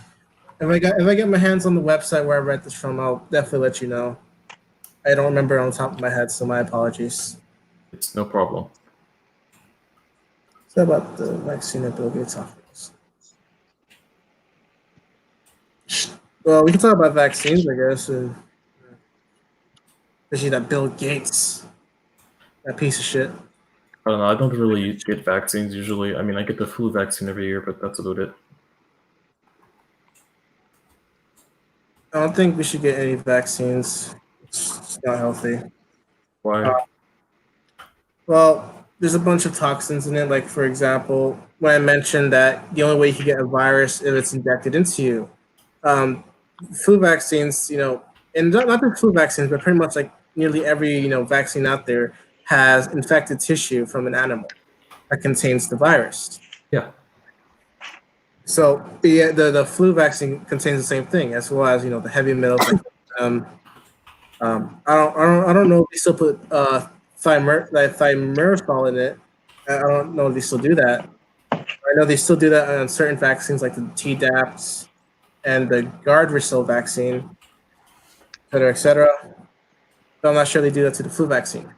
If I get my hands on the website where I read this from, I'll definitely let you know. I don't remember on the top of my head, so my apologies. It's no problem. So about the vaccine that Bill Gates offers. Well, we can talk about vaccines, I guess. Especially that Bill Gates, that piece of shit. I don't know. I don't really get vaccines usually. I mean, I get the flu vaccine every year, but that's about it. I don't think we should get any vaccines. It's not healthy. Why? Well, there's a bunch of toxins in it. Like, for example, when I mentioned that the only way you can get a virus if it's injected into you. Flu vaccines, and not the flu vaccines, but pretty much like nearly every, vaccine out there has infected tissue from an animal that contains the virus. Yeah. So the flu vaccine contains the same thing, as well as the heavy metals. Like, I don't know if they still put thimerosal in it. I don't know if they still do that. I know they still do that on certain vaccines, like the Tdap and the Gardasil vaccine, et cetera, et cetera. But I'm not sure they do that to the flu vaccine.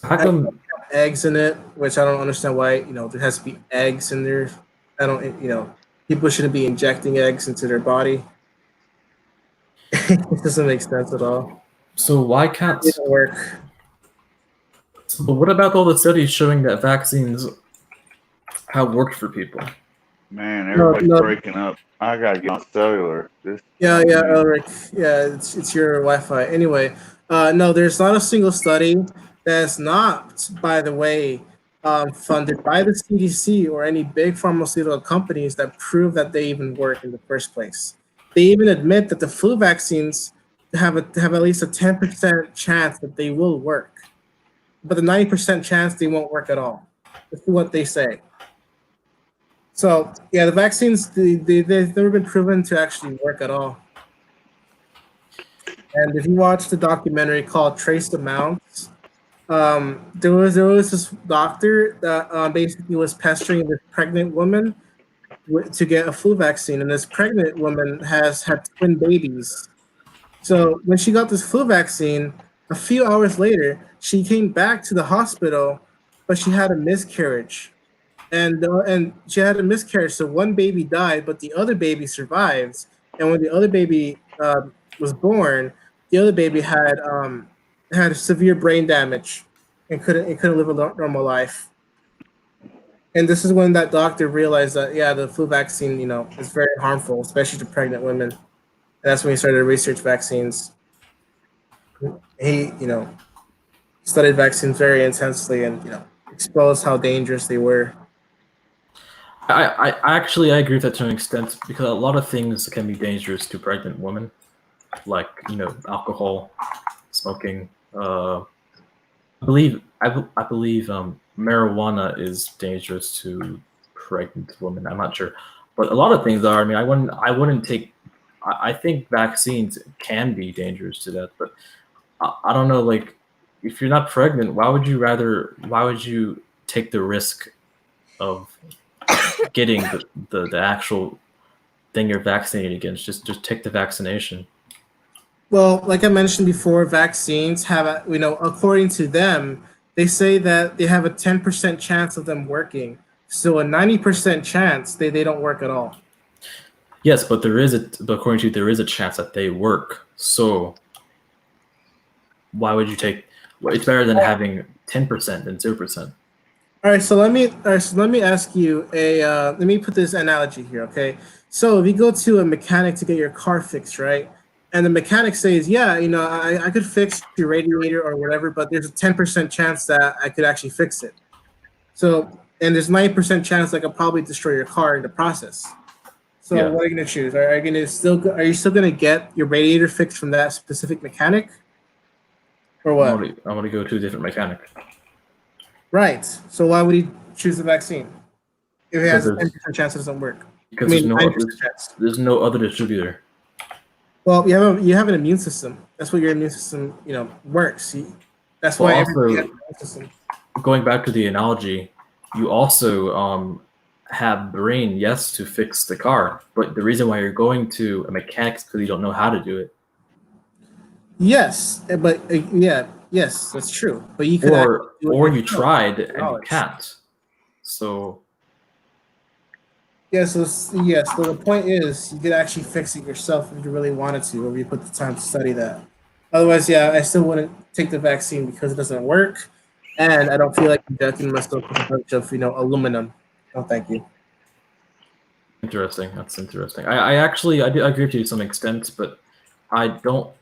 How come eggs in it? Which I don't understand why there has to be eggs in there. I don't people shouldn't be injecting eggs into their body. It doesn't make sense at all. So why can't it doesn't work? But what about all the studies showing that vaccines have worked for people? Man, everybody's breaking up. I gotta get on cellular. Yeah, Ulrich. Yeah, it's your Wi-Fi. Anyway, no, there's not a single study that's not, by the way, funded by the CDC or any big pharmaceutical companies that prove that they even work in the first place. They even admit that the flu vaccines have at least a 10% chance that they will work, but the 90% chance they won't work at all. That's what they say. So yeah, the vaccines they've never been proven to actually work at all. And if you watch the documentary called Trace the Amounts, there was this doctor that basically was pestering this pregnant woman to get a flu vaccine, and this pregnant woman has had twin babies. So when she got this flu vaccine, a few hours later, she came back to the hospital, but she had a miscarriage. And she had a miscarriage, so one baby died, but the other baby survives. And when the other baby was born, the other baby had severe brain damage and couldn't live a normal life. And this is when that doctor realized that the flu vaccine is very harmful, especially to pregnant women. And that's when he started to research vaccines. He studied vaccines very intensely and exposed how dangerous they were. I actually agree with that to an extent, because a lot of things can be dangerous to pregnant women, like alcohol, smoking. I believe marijuana is dangerous to pregnant women. I'm not sure, but a lot of things are. I mean, I wouldn't take. I think vaccines can be dangerous to that, but I don't know. Like, if you're not pregnant, why would you take the risk of getting the actual thing you're vaccinated against? Just take the vaccination. Well, like I mentioned before, vaccines have, according to them, they say that they have a 10% chance of them working. So a 90% chance they don't work at all. Yes, but according to you, there is a chance that they work. So why would you take? It's better than having 10% than 0%. All right, so let me ask you let me put this analogy here, okay? So if you go to a mechanic to get your car fixed, right? And the mechanic says, yeah, I could fix your radiator or whatever, but there's a 10% chance that I could actually fix it. So, and there's 90% chance I could probably destroy your car in the process. So Yeah. what are you gonna choose? Are you still gonna get your radiator fixed from that specific mechanic? Or what? I'm gonna go to a different mechanic. Right. So why would he choose the vaccine if it has a Because 10% chance it doesn't work? Because I mean, 90% chance. there's no other distributor. Well, you have an immune system. That's what your immune system, works. That's Well, why also- everybody has an immune system. Going back to the analogy, you also have brain, yes, to fix the car, but the reason why you're going to a mechanic is because you don't know how to do it. Yes, but yes, that's true. But you could Or actually do it you yourself. tried and you Knowledge. can't. So So the point is you could actually fix it yourself if you really wanted to, or you put the time to study that. Otherwise, yeah, I still wouldn't take the vaccine because it doesn't work, and I don't feel like injecting myself with a bunch of aluminum. No, thank you. interesting. That's interesting. I agree with you to some extent, but I don't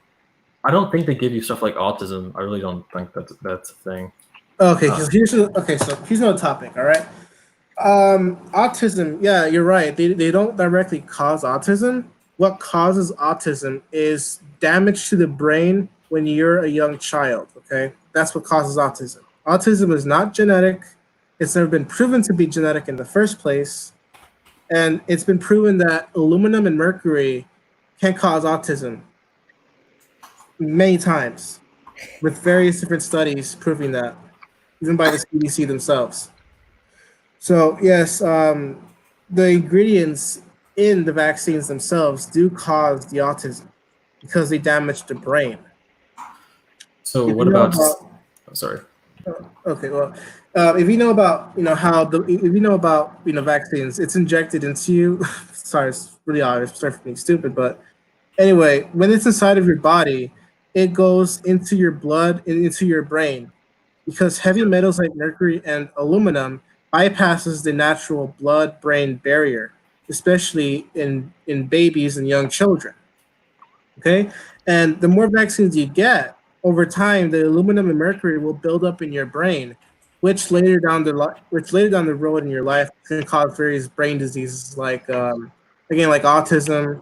think they give you stuff like autism. I really don't think that's a thing. Okay, so here's another topic. All right, autism. Yeah, you're right. They don't directly cause autism. What causes autism is damage to the brain when you're a young child. Okay, that's what causes autism. Autism is not genetic. It's never been proven to be genetic in the first place, and it's been proven that aluminum and mercury can cause autism many times, with various different studies proving that, even by the CDC themselves. So yes, the ingredients in the vaccines themselves do cause the autism because they damage the brain. So If what you know about? Sorry. Okay, well, if you know about vaccines, it's injected into you. Sorry, it's really obvious. Sorry for being stupid, but anyway, when it's inside of your body, it goes into your blood and into your brain, because heavy metals like mercury and aluminum bypasses the natural blood-brain barrier, especially in babies and young children. Okay, and the more vaccines you get over time, the aluminum and mercury will build up in your brain, which later down the road in your life can cause various brain diseases like like autism,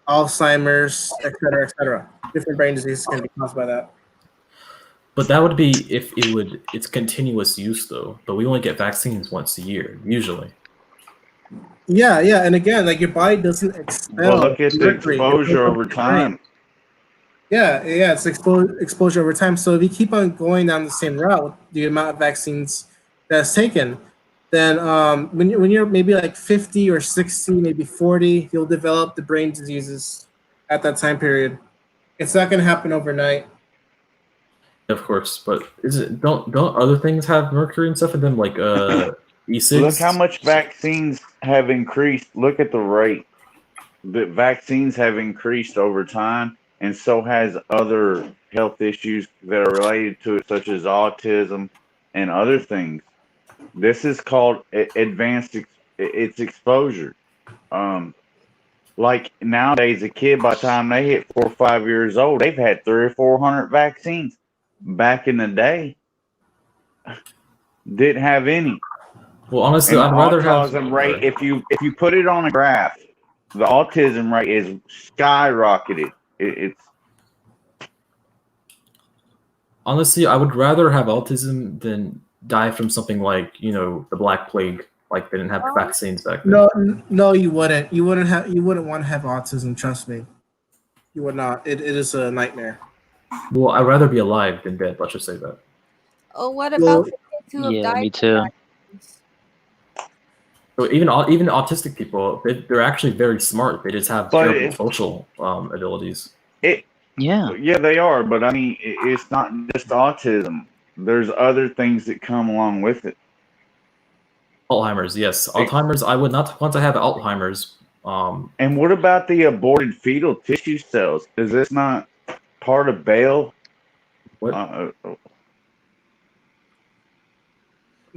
Alzheimer's, et cetera. Different brain diseases can be caused by that. But that would be if it's continuous use though. But we only get vaccines once a year, usually. Yeah, and again, like your body doesn't expel. Well, look at the mercury. exposure over time. Yeah, it's exposure over time. So if you keep on going down the same route, the amount of vaccines that's taken, then when you're maybe like 50 or 60, maybe 40, you'll develop the brain diseases at that time period. It's not going to happen overnight. Of course, but don't other things have mercury and stuff in them, like E6? Look how much vaccines have increased. Look at the rate. The vaccines have increased over time, and so has other health issues that are related to it, such as autism and other things. This is called advanced. It's exposure. Like nowadays, a kid by the time they hit 4 or 5 years old, they've had 300 or 400 vaccines. Back in the day, didn't have any. Well, honestly, And I'd rather have autism rate. If you put it on a graph, the autism rate is skyrocketed. It's honestly, I would rather have autism than die from something like the Black Plague. Like they didn't have vaccines back then. No, you wouldn't. You wouldn't want to have autism. Trust me, you would not. It is a nightmare. Well, I'd rather be alive than dead. Let's just say that. Oh, what about kids who have Yeah, died? me too. So even autistic people, they're actually very smart. They just have But terrible social abilities. Yeah. Yeah, they are. But I mean, it's not just autism. there's other things that come along with it. Alzheimer's, yes. Alzheimer's. I would not want to have Alzheimer's. And what about the aborted fetal tissue cells? Is this not part of bail? What? I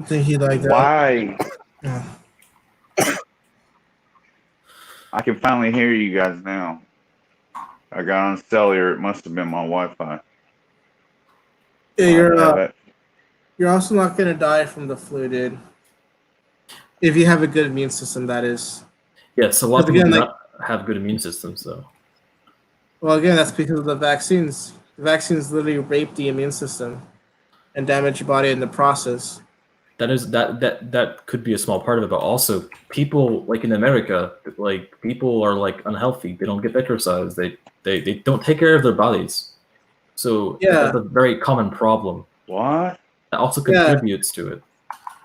think he like that. Why? Yeah. I can finally hear you guys now. I got on cellular. It must have been my Wi-Fi. Yeah, you're also not gonna die from the flu, dude. If you have a good immune system, that is. Yes, a lot of But people again, do like- not have good immune systems, though. Well, again, that's because of the vaccines. The vaccines literally rape the immune system and damage your body in the process. That could be a small part of it, but also people like in America, like people are like unhealthy. They don't get exercise. They don't take care of their bodies. So Yeah. that's a very common problem. What? That also Yeah. contributes to it.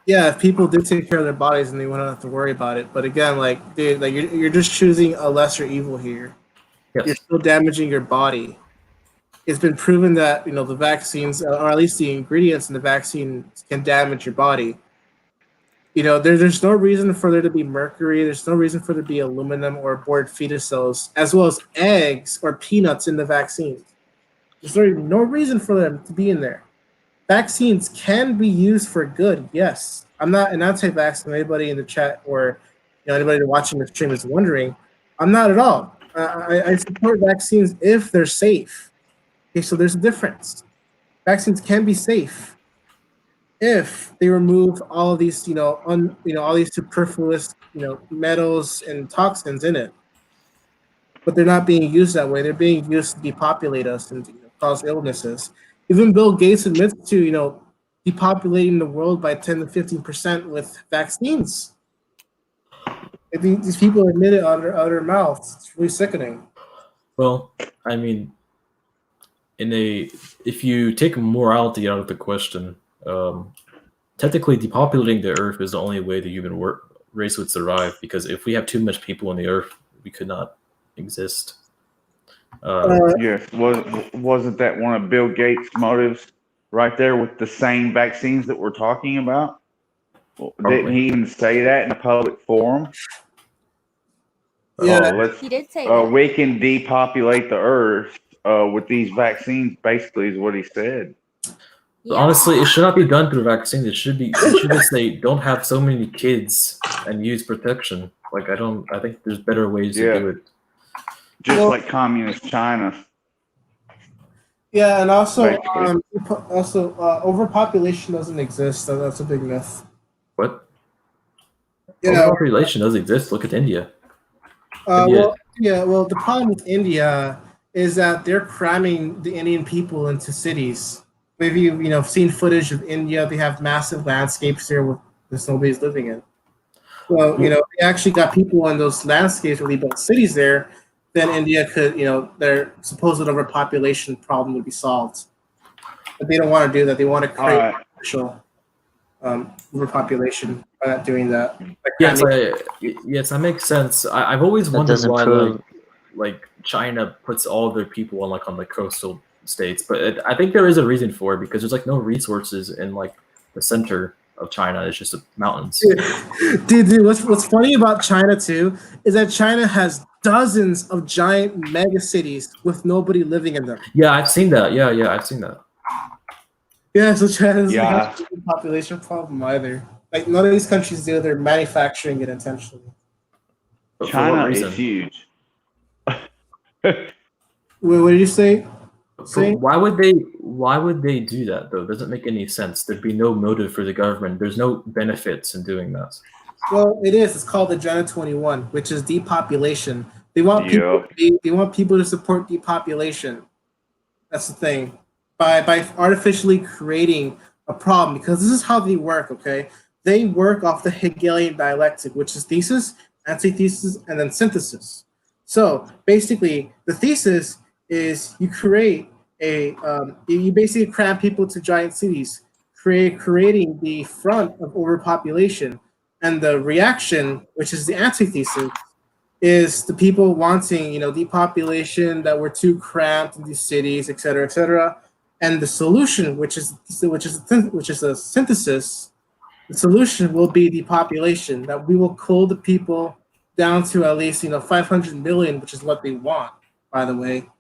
Yeah, if people did take care of their bodies, and they wouldn't have to worry about it. But again, like, dude, like you're just choosing a lesser evil here. Yes. You're still damaging your body. It's been proven that the vaccines, or at least the ingredients in the vaccine, can damage your body. There's no reason for there to be mercury. There's no reason for there to be aluminum or aborted fetus cells, as well as eggs or peanuts in the vaccine. There's no reason for them to be in there. Vaccines can be used for good, yes. I'm not an anti-vaccine. Anybody in the chat or anybody watching the stream is wondering, I'm not at all. I support vaccines if they're safe. Okay, so there's a difference. Vaccines can be safe if they remove all of these, all these superfluous, metals and toxins in it. But they're not being used that way. They're being used to depopulate us and cause illnesses. Even Bill Gates admits to, depopulating the world by 10 to 15% with vaccines. I think these people admit it out of their mouths. It's really sickening. Well, I mean, if you take morality out of the question, technically depopulating the Earth is the only way the human race would survive. Because if we have too much people on the Earth, we could not exist. Yes, wasn't that one of Bill Gates' motives right there with the same vaccines that we're talking about? Didn't he even say that in a public forum? Yeah, he did say that. We can depopulate the Earth with these vaccines. Basically, is what he said. But honestly, it should not be done through vaccines. It should just say don't have so many kids and use protection. Like I think there's better ways to do it. Just like communist China. Yeah, and also, Basically. Overpopulation doesn't exist. That's a big myth. What? Yeah. Overpopulation does exist. Look at India. Well, the problem with India is that they're cramming the Indian people into cities. Maybe you've seen footage of India. They have massive landscapes there with nobody's living in. So they actually got people in those landscapes where they built cities there. Then India could, their supposed overpopulation problem would be solved. But they don't want to do that. They want to create artificial overpopulation by not doing that. Yes, that makes sense. I've always wondered why like China puts all of their people on the coastal states, but I think there is a reason for it because there's no resources in the center of China. It's just mountains. Dude, what's funny about China too is that China has dozens of giant mega cities with nobody living in them. Yeah, I've seen that. Yeah, I've seen that. Yeah, so China doesn't have a population problem either. None of these countries do. They're manufacturing it intentionally. China is huge. Wait, what did you say? Why would they do that though? It doesn't make any sense. There'd be no motive for the government. There's no benefits in doing that. Well, it is. It's called Agenda 21, which is depopulation. They want people. They want people to support depopulation. That's the thing. By artificially creating a problem, because this is how they work. Okay, they work off the Hegelian dialectic, which is thesis, antithesis, and then synthesis. So basically, the thesis is you create you basically cram people to giant cities, creating the front of overpopulation. And the reaction, which is the antithesis, is the people wanting, depopulation, that we're too cramped in these cities, et cetera, And the solution, which is a synthesis, the solution will be depopulation. That we will cool the people down to at least 500 million, which is what they want, by the way.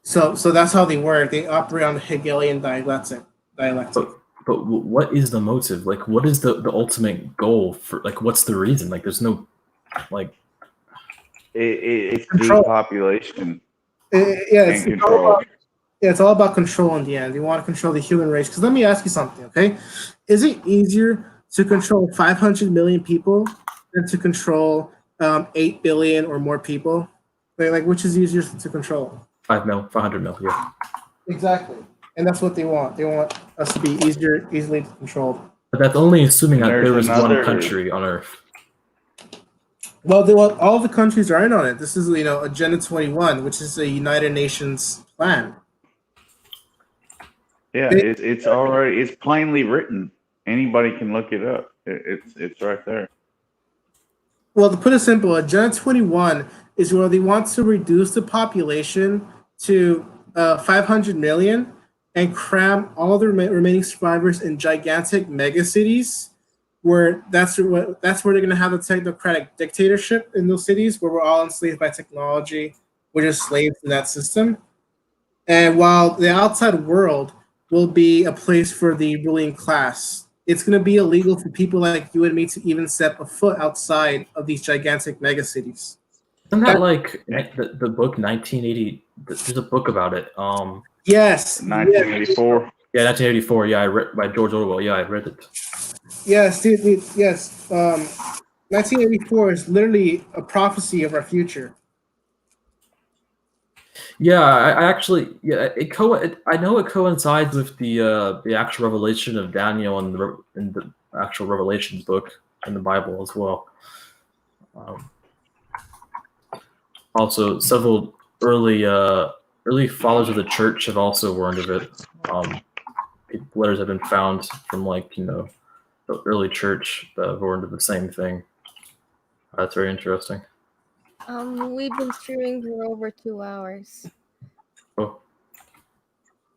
So that's how they work. They operate on the Hegelian dialectic. But what is the motive? Like, what is the ultimate goal for? Like, what's the reason? Like, there's no, like, it's depopulation. It's all about control in the end. You want to control the human race. Because let me ask you something, okay? Is it easier to control 500 million people than to control 8 billion or more people? Like, which is easier to control? 500 mil, yeah. Exactly. And that's what they want. They want us to be easily controlled. But that's only assuming that there is one country on Earth. Well, all the countries are in on it. This is, Agenda 21, which is a United Nations plan. Yeah, it's plainly written. Anybody can look it up. It's right there. Well, to put it simple, Agenda 21 is where they want to reduce the population to 500 million and cram all the remaining survivors in gigantic megacities, where that's where they're going to have a technocratic dictatorship in those cities, where we're all enslaved by technology. We're just slaves in that system. And while the outside world will be a place for the ruling class, it's going to be illegal for people like you and me to even step a foot outside of these gigantic megacities. Isn't that like the book 1980? There's a book about it. Yes. 1984. Yeah, 1984. Yeah, I read by George Orwell. Yeah, I read it. Yes, yes. 1984 is literally a prophecy of our future. Yeah, I actually, yeah, I know it coincides with the actual revelation of Daniel in the actual Revelations book in the Bible as well. Also, several early fathers of the church have also warned of it. Letters have been found from the early church that have warned of the same thing. That's very interesting. We've been streaming for over 2 hours. Oh.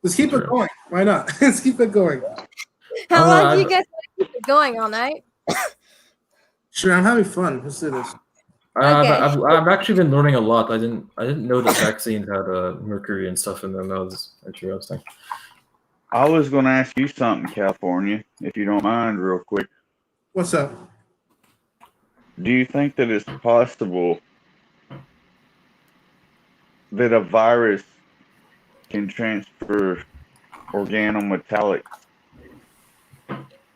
Let's keep it going. Why not? Let's keep it going. How long do you guys want to keep it going? All night? Sure, I'm having fun. Let's do this. I've actually been learning a lot. I didn't know that vaccines had mercury and stuff in them. That was interesting. I was going to ask you something, California, if you don't mind, real quick. What's up? Do you think that it's possible that a virus can transfer organometallics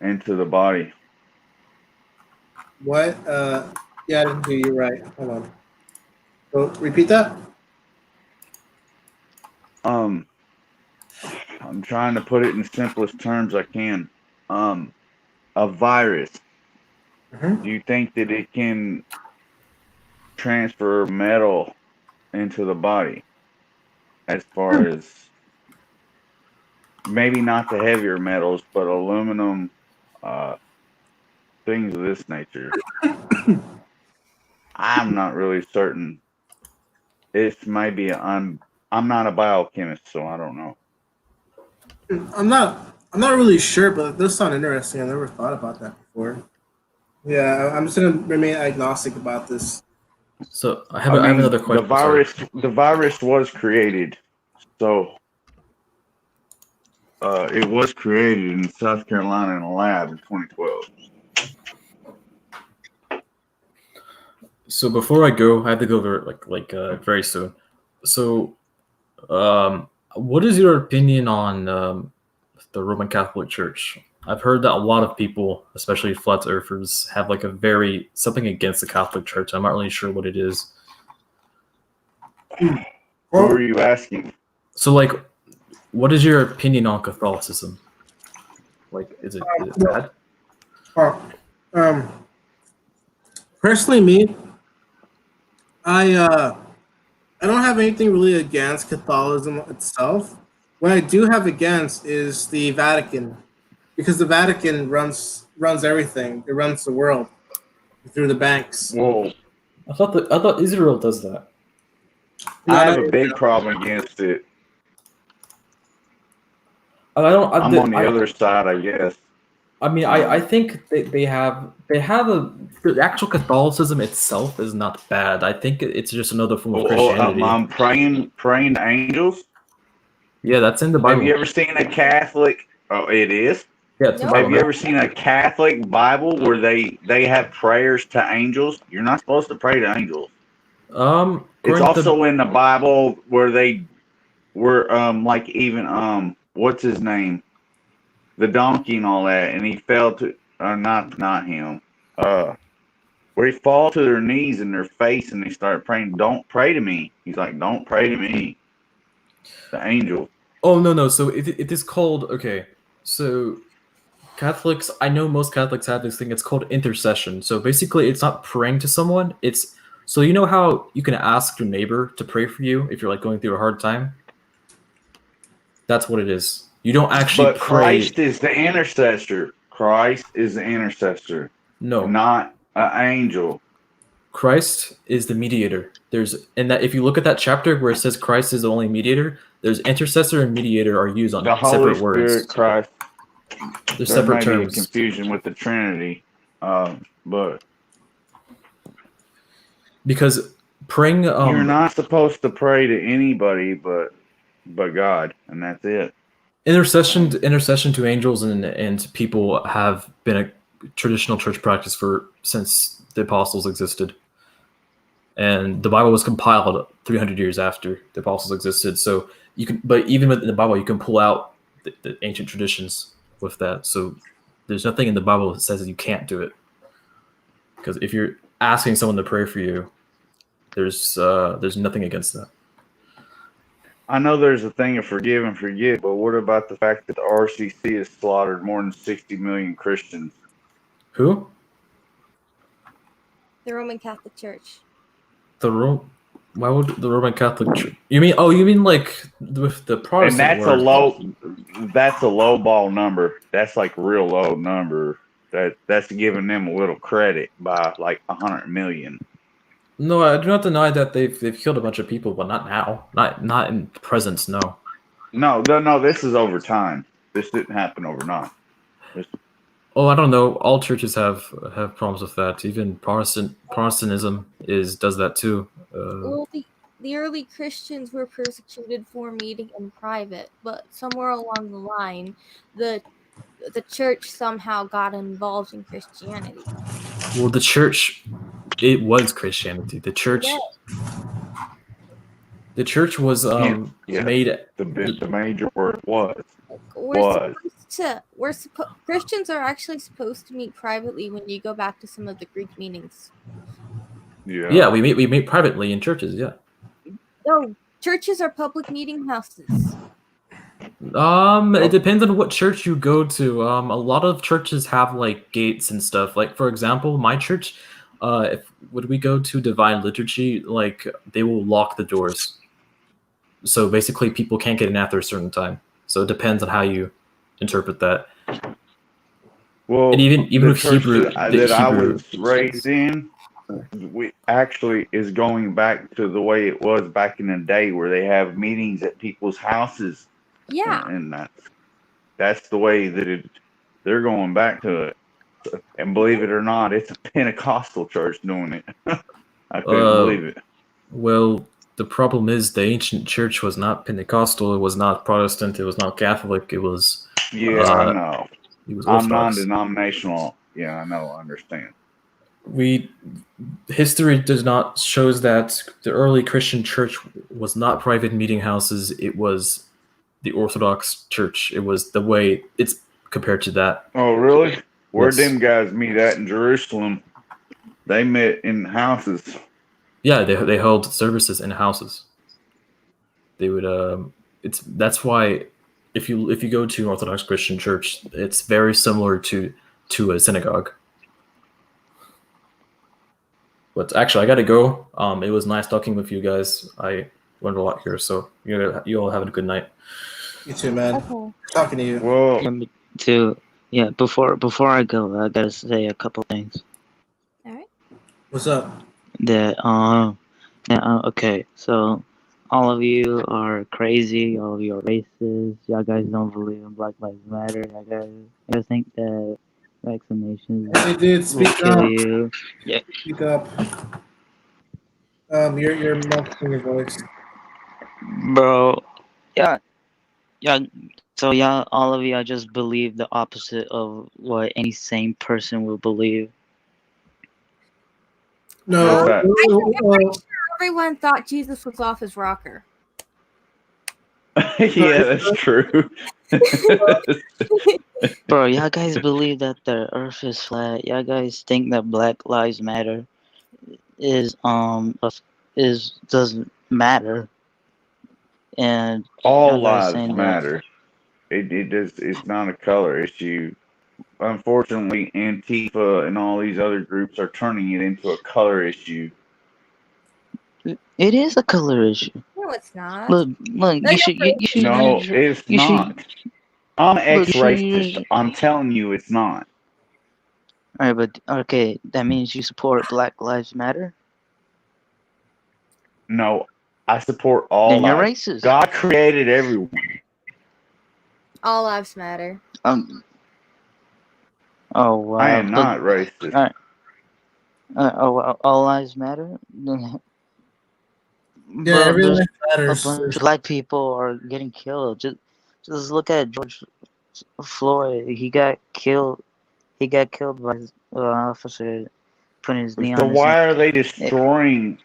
into the body? What? Yeah, I didn't hear you right. Hold on. So, repeat that? I'm trying to put it in the simplest terms I can. A virus. Mm-hmm. Do you think that it can transfer metal into the body? As far as maybe not the heavier metals, but aluminum, things of this nature. I'm not really certain. It might be. I'm not a biochemist, so I don't know. I'm not really sure, but it does sound interesting. I never thought about that before. Yeah, I'm just gonna remain agnostic about this. So I have another question. The virus was created, so it was created in South Carolina in a lab in 2012. So before I go, I have to go very soon. So, what is your opinion on the Roman Catholic Church? I've heard that a lot of people, especially flat earthers, have something against the Catholic Church. I'm not really sure what it is. What were you asking? So, what is your opinion on Catholicism? Is it bad? Personally, me, I don't have anything really against Catholicism itself. What I do have against is the Vatican, because the Vatican runs everything. It runs the world through the banks. Whoa! I thought Israel does that. I have a big problem against it. I don't. I'm on the other side, I guess. I mean, I think they have the actual Catholicism itself is not bad. I think it's just another form of Christianity. I'm praying to angels. Yeah, that's in the Bible. Have you ever seen a Catholic? Oh, it is. Yeah, it's in the Have Bible. you ever seen a Catholic Bible where they have prayers to angels? You're not supposed to pray to angels. It's also in the Bible where they were like even what's his name, the donkey and all that, and he fell to not him where he fall to their knees in their face and they start praying. Don't pray to me. He's like, don't pray to me. The angel. Oh no. So it is called So Catholics, I know most Catholics have this thing. It's called intercession. So basically, it's not praying to someone. It's so you know how you can ask your neighbor to pray for you if you're like going through a hard time. That's what it is. You don't actually But pray. Christ is the intercessor. Christ is the intercessor. No, not an angel. Christ is the mediator. And that if you look at that chapter where it says Christ is the only mediator, there's intercessor and mediator are used on The Holy separate Spirit, words. Christ. They're There separate may be a terms. confusion with the Trinity, but Because praying, you're not supposed to pray to anybody but God, and that's it. intercession to angels and people have been a traditional church practice since the apostles existed, and the Bible was compiled 300 years after the apostles existed. So but even within the Bible, you can pull out the ancient traditions with that. So there's nothing in the Bible that says that you can't do it. Because if you're asking someone to pray for you, there's nothing against that. I know there's a thing of forgive and forget, but what about the fact that the RCC has slaughtered more than 60 million Christians? Who? The Roman Catholic Church. Why would the Roman Catholic Church? You mean like with the Protestant? And that's a low ball number. That's like real low number. That's giving them a little credit by like 100 million. No, I do not deny that they've killed a bunch of people, but not now. Not in presence. No. No. This is over time. This didn't happen overnight. Oh, I don't know. All churches have problems with that. Even Protestantism does that too. Well, the early Christians were persecuted for meeting in private, but somewhere along the line, the church somehow got involved in Christianity. Well, the church, it was Christianity. The church, was made. The major word was. Christians are actually supposed to meet privately when you go back to some of the Greek meanings. Yeah, we meet privately in churches. Yeah. No, churches are public meeting houses. It depends on what church you go to. A lot of churches have like gates and stuff. Like for example, my church, would we go to Divine Liturgy, like they will lock the doors. So basically, people can't get in after a certain time. So it depends on how you interpret that. Well, and even with Hebrew, I was raised in, we actually is going back to the way it was back in the day, where they have meetings at people's houses. Yeah, and that's the way that they're going back to it. And believe it or not, it's a Pentecostal church doing it. I couldn't believe it. Well, the problem is the ancient church was not Pentecostal. It was not Protestant. It was not Catholic. It was. Yeah, I know. It was I'm Orthodox. non-denominational. Yeah, I know. I understand. History does not shows that the early Christian church was not private meeting houses. It was the Orthodox church. It was the way it's compared to that. Oh, really? Where'd Yes. them guys meet at in Jerusalem? They met in houses. Yeah, they held services in houses. They would that's why if you go to an Orthodox Christian church, it's very similar to a synagogue. But actually, I got to go. It was nice talking with you guys. I learned a lot here, so you all have a good night. You too, man. Okay. Talking to you. Whoa. Yeah, me too. Yeah, before I go, I gotta say a couple things. What's up? Okay, so all of you are crazy. All of you are racist. Y'all guys don't believe in Black Lives Matter. You guys think that vaccinations Hey, dude, will speak kill up. you. Yeah. Speak up. You're muffling your voice. Bro, yeah, yeah. So y'all, all of y'all just believe the opposite of what any sane person will believe. No. That's I'm pretty sure everyone thought Jesus was off his rocker. yeah, that's true. Bro, y'all guys believe that the Earth is flat. Y'all guys think that Black Lives Matter is doesn't matter, and All y'all guys lives saying that. matter. It does. It's not a color issue. Unfortunately, Antifa and all these other groups are turning it into a color issue. It is a color issue. No, it's not. Look, you should. No, it's not. I'm Look, you should ex-racist. use- I'm telling you, it's not. Alright, but okay, that means you support Black Lives Matter. No, I support all Then you're lives. racist. God created everyone. All lives matter. Oh wow. I am not racist. Alright. All lives matter. Yeah, Bro, every there's life matters. a bunch of black people are getting killed. Just look at George Floyd. He got killed. He got killed by his officer putting his knee So on his why neck. are they destroying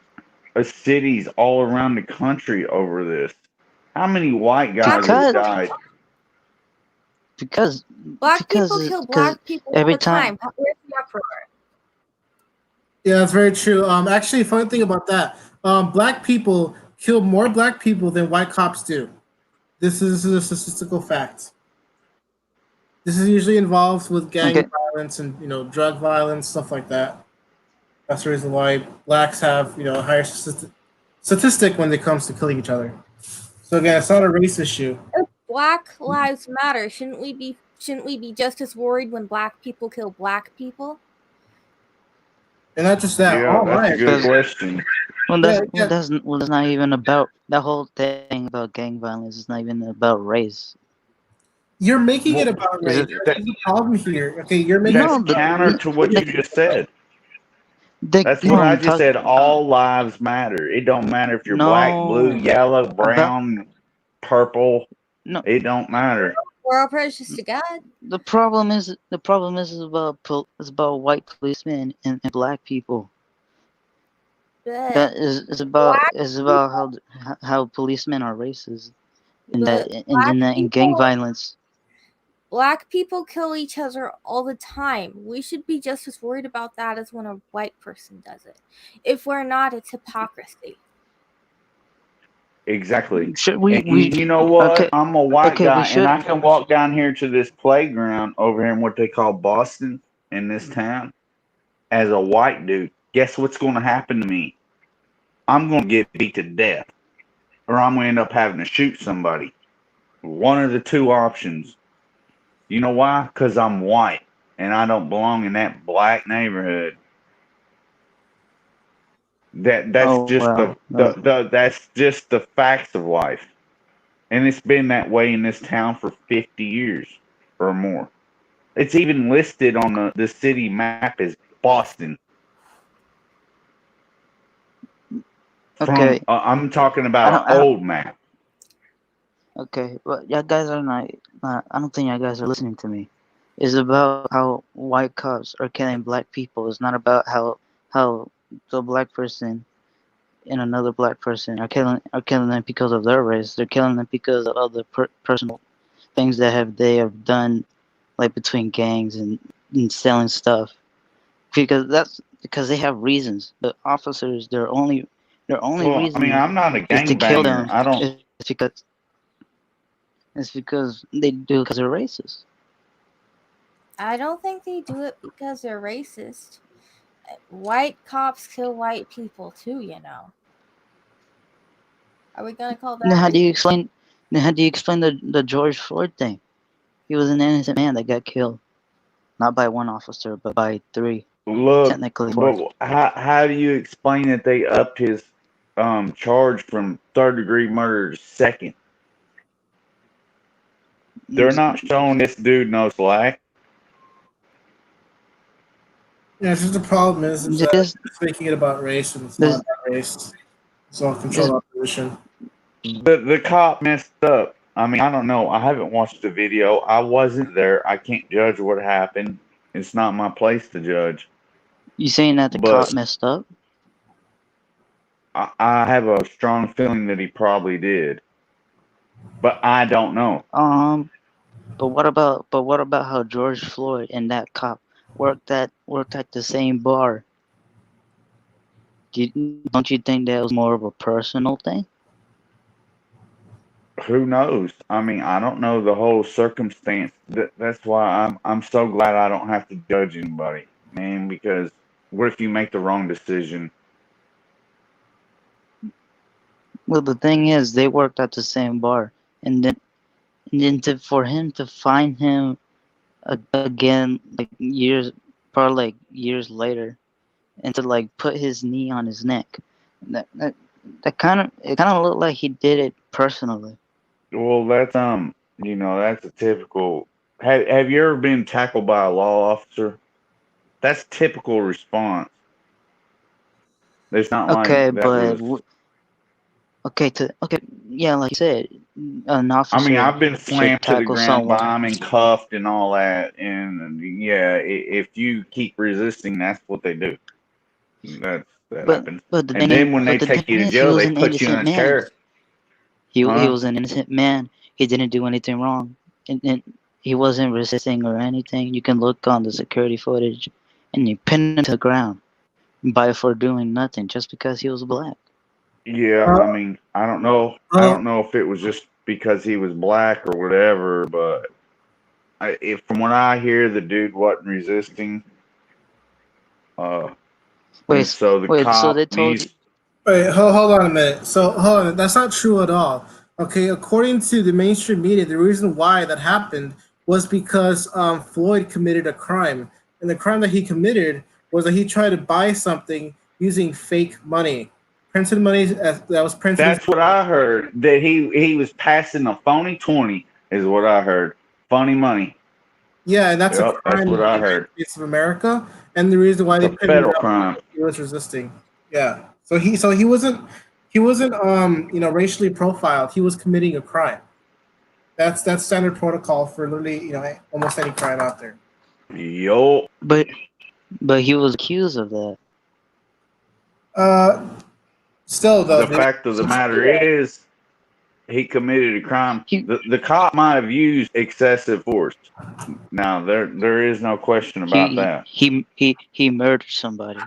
cities all around the country over this? How many white guys have died? Because Black people kill black people all every the time. Where's the uproar? Yeah, that's very true. Actually, funny thing about that, black people kill more black people than white cops do. This is a statistical fact. This is usually involved with gang violence and drug violence, stuff like that. That's the reason why blacks have a higher statistic when it comes to killing each other. So again, it's not a race issue. If Black Lives Matter, shouldn't we be just as worried when black people kill black people? And not just that. Yeah, all that's right. a good question. Well, that's not even about that whole thing about gang violence. It's not even about race. You're making it about Is race. it- That's the problem here. Okay, you're making That's counter to what you just said. That's what I just said. All lives matter. It don't matter if you're black, blue, yellow, brown, purple. No, it don't matter. We're all precious to God. The problem is about white policemen and black people. That is about how policemen are racist and gang violence. Black people kill each other all the time. We should be just as worried about that as when a white person does it. If we're not, it's hypocrisy. Exactly. we- You know what? okay, I'm a white okay, we guy, should- and I can walk down here to this playground over here in what they call Boston in this town as a white dude. Guess what's going to happen to me? I'm going to get beat to death, or I'm going to end up having to shoot somebody. One of the two options. You know why? Because I'm white, and I don't belong in that black neighborhood. That's that's just the facts of life, and it's been that way in this town for 50 years or more. It's even listed on the city map as Boston. Okay. I'm talking about an old map. Okay, well, y'all guys are not. I don't think y'all guys are listening to me. It's about how white cops are killing black people. It's not about how the black person and another black person are killing them because of their race. They're killing them because of other personal things that they have done, like between gangs and selling stuff. Because they have reasons. The officers, their only Well, reason. I mean, I'm not a is to kill them. gangbanger. I don't. It's because they do it because they're racist. I don't think they do it because they're racist. White cops kill white people too, you know. Are we gonna call that? Then how do you explain? The George Floyd thing? He was an innocent man that got killed, not by one officer, but by three. Look, Technically, four. but how do you explain that they upped his charged from third-degree murder to second. They're not showing this dude knows black. Yeah, it's just the problem is that Just it's making it about race, and it's not about race. It's all controlled opposition. The cop messed up. I mean, I don't know. I haven't watched the video. I wasn't there. I can't judge what happened. It's not my place to judge. You saying that the cop messed up? I have a strong feeling that he probably did, but I don't know. But what about how George Floyd and that cop worked at the same bar? Don't you think that was more of a personal thing? Who knows? I mean, I don't know the whole circumstance. That's why I'm so glad I don't have to judge anybody, man. Because what if you make the wrong decision? Well, the thing is, they worked at the same bar, and then for him to find him again, like years later, and to like put his knee on his neck, that kind of looked like he did it personally. Well, that's that's a typical. Have you ever been tackled by a law officer? That's typical response. It's not Okay, like that but was. Yeah, like you said, an officer. I mean, I've been should slammed to the tackle ground someone. by him and cuffed and all that, and yeah, if you keep resisting, that's what they do. That happens. But the And thing then is, when they but the take thing you to is, he jail, was they an put you in innocent a man. chair. He Huh? was an innocent man. He didn't do anything wrong, and he wasn't resisting or anything. You can look on the security footage, and you pin him to the ground for doing nothing just because he was black. Yeah, I mean, I don't know. I don't know if it was just because he was black or whatever, but from what I hear, the dude wasn't resisting. Wait, and so the so cop they told needs. Wait, hold on a minute. So, hold on. That's not true at all. Okay, according to the mainstream media, the reason why that happened was because Floyd committed a crime. And the crime that he committed was that he tried to buy something using fake money. Printed money that was printed. That's what I heard. That he was passing a phony 20 is what I heard. Funny money. Yeah, and that's a Yep, crime that's what in I the United heard. States of America. And the reason why It's they a pinned him federal down crime. was he was resisting. Yeah. So he wasn't racially profiled. He was committing a crime. That's standard protocol for literally, almost any crime out there. Yo. But he was accused of that. Still though, The fact of the matter is, he committed a crime. The cop might have used excessive force. Now there is no question about that. He murdered somebody.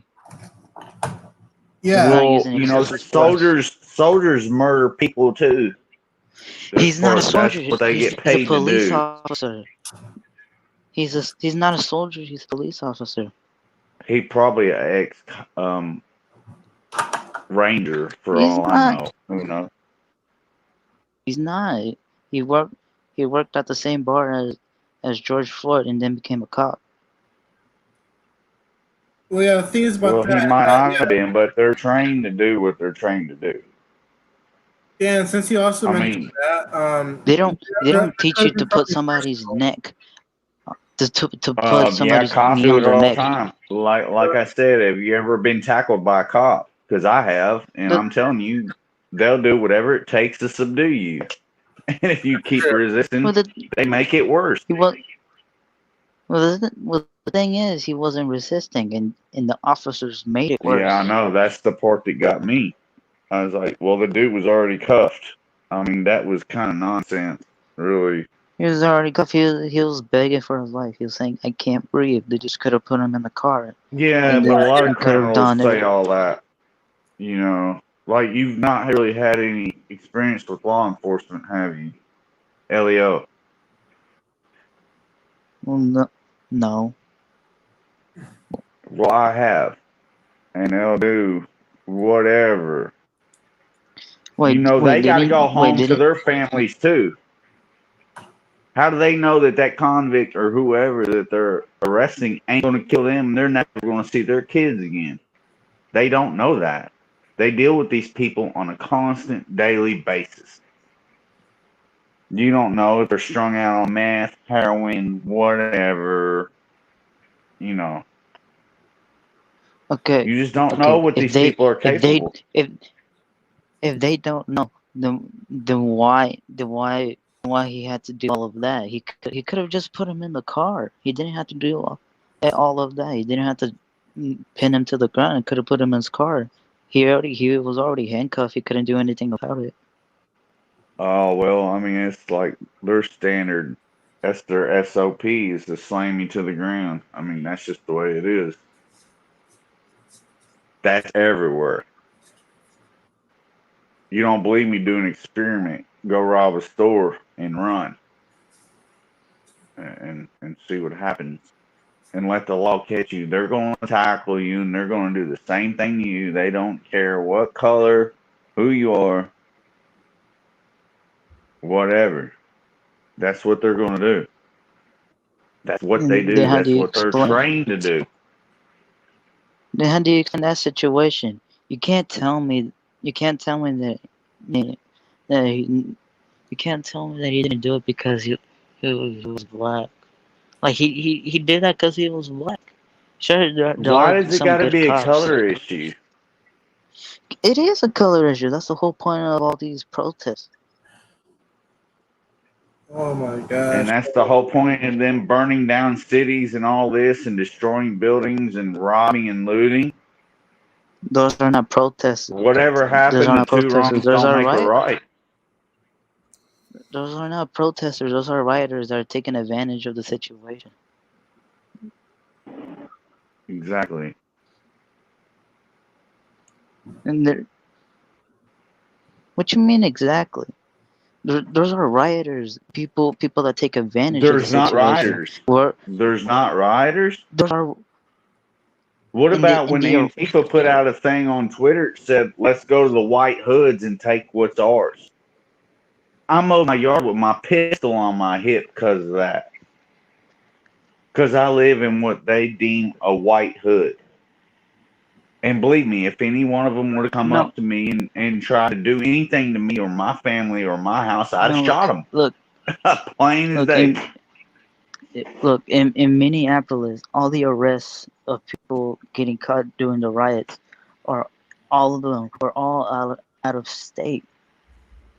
Yeah. Well, soldiers murder people too. He's not a soldier. That's what they He's get paid a police to do. officer. He's not a soldier. He's a police officer. He probably an ex ranger for He's all I not. know. Who knows? He's not. He worked at the same bar as George Floyd and then became a cop. Well, yeah, the thing is about Well, that. he might not have been, but they're trained to do what they're trained to do. Yeah, and since you also I mentioned mean, that, They don't teach you to put somebody's neck to put yeah, somebody's cops knee do on it their all the neck. time. Like I said, have you ever been tackled by a cop? Because I have, and I'm telling you, they'll do whatever it takes to subdue you. And if you keep resisting, they make it worse. The thing is, he wasn't resisting, and the officers made it worse. Yeah, I know. That's the part that got me. I was like, well, the dude was already cuffed. I mean, that was kind of nonsense, really. He was already cuffed. He was begging for his life. He was saying, "I can't breathe." They just could have put him in the car. Yeah, and but a lot they of could have criminals done say it. all that. Like you've not really had any experience with law enforcement, have you, Leo? Well, no. Well, I have, and they'll do whatever. They got to go home to their families too. How do they know that convict or whoever that they're arresting ain't going to kill them and they're never going to see their kids again? They don't know that. They deal with these people on a constant daily basis. You don't know if they're strung out on meth, heroin, whatever. You know, Okay. you just don't know Okay. what If these they people are if they capable. if they don't know, then why he had to do all of that? He could have just put him in the car. He didn't have to do all of that. He didn't have to pin him to the ground. He could have put him in his car. He was already handcuffed. He couldn't do anything about it. Oh, well, I mean, it's like their standard. That's their SOP is to slam you to the ground. I mean, that's just the way it is. That's everywhere. You don't believe me? Do an experiment. Go rob a store and run, and see what happens. And let the law catch you. They're going to tackle you, and they're going to do the same thing to you. They don't care what color, who you are, whatever. That's what they're going to do. That's what they do. Then how That's do you what they're explain? trained to do. Then how do you explain that situation? You can't tell me. You can't tell me that he. You can't tell me that he didn't do it because he was black. Like he did that because he was black. Sure, there Why are does it some got to good be a cops. color issue? It is a color issue. That's the whole point of all these protests. Oh my And gosh. that's the whole point of them burning down cities and all this and destroying buildings and robbing and looting. Those are not protests. Whatever Those happened, are the not two protesters. wrongs Those don't are make a right. Those are not protesters. Those are rioters that are taking advantage of the situation. Exactly. And they're, what you mean exactly? Those are rioters. People that take advantage of the There's not situation. rioters. Where There's not rioters. those are What in the about when Antifa put out a thing on Twitter that said, let's go to the white hoods and take what's ours? I mowed my yard with my pistol on my hip because of that. Because I live in what they deem a white hood. And believe me, if any one of them were to come No. up to me and try to do anything to me or my family or my house, I'd have No, shot them. Look, Plain as look, day. in Minneapolis, all the arrests of people getting caught during the riots are all of them were all out of state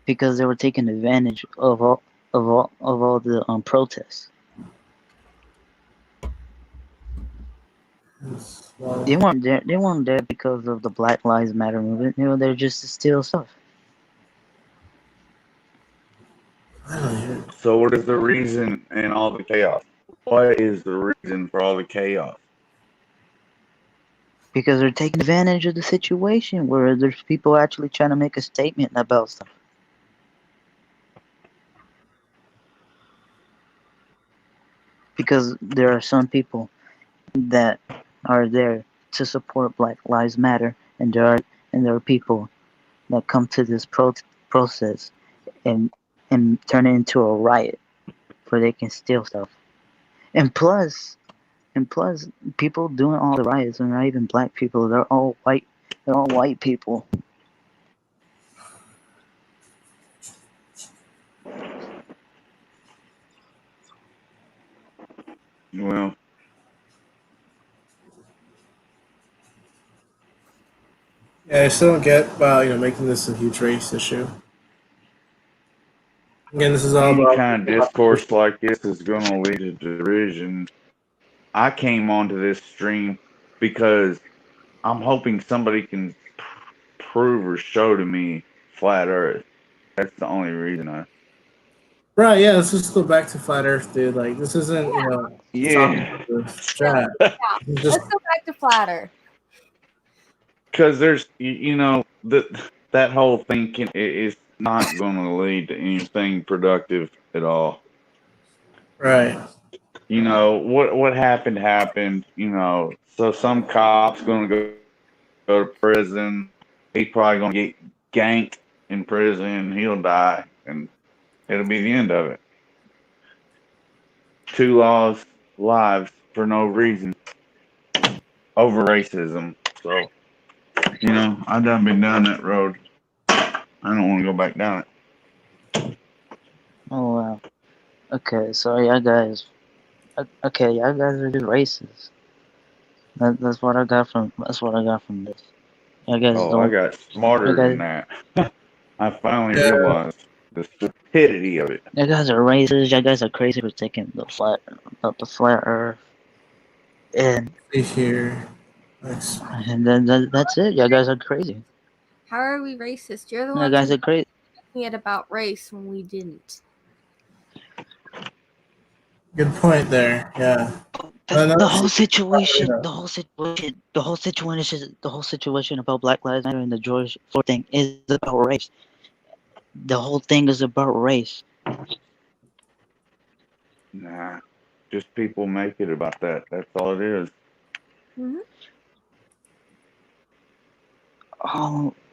because they were taking advantage of all the protests. They weren't there. They weren't there because of the Black Lives Matter movement. They were there just to steal stuff. So what is the reason in all the chaos? What is the reason for all the chaos? Because they're taking advantage of the situation where there's people actually trying to make a statement about stuff. Because there are some people that are there to support Black Lives Matter, and there are people that come to this process and turn it into a riot where they can steal stuff. And plus, people doing all the riots are not even black people. They're all white. They're all white people. Well, Yeah, I still don't get making this a huge race issue. Again, this is all any about kind of discourse like this is going to lead to division. I came onto this stream because I'm hoping somebody can prove or show to me flat Earth. That's the only reason I. Right, yeah, let's just go back to flat Earth, dude. Like, this isn't, Yeah. chat. Let's go back to flat Earth. Because there's, that whole thing is not going to lead to anything productive at all. Right. What happened. So some cop's going to go to prison. He's probably going to get ganked in prison. He'll die, and it'll be the end of it. 2 lives for no reason over racism. So You know, I've done been down that road. I don't want to go back down it. Oh wow. Okay, so y'all guys. Okay, y'all guys are just racist. That's what I got from. That's what I got from this. Y'all guys Oh, I don't. got smarter You than guys. that. I finally Yeah. realized the stupidity of it. You guys are racist. You guys are crazy for taking the flat Earth, and See here. Nice. then that's it. You guys are crazy. How are we racist? You're the You ones guys who are crazy. making it about race when we didn't. Good point there. Yeah. The whole situation, the whole situation about Black Lives Matter and the George Floyd thing is about race. The whole thing is about race. Nah, just people make it about that. That's all it is. Mm-hmm.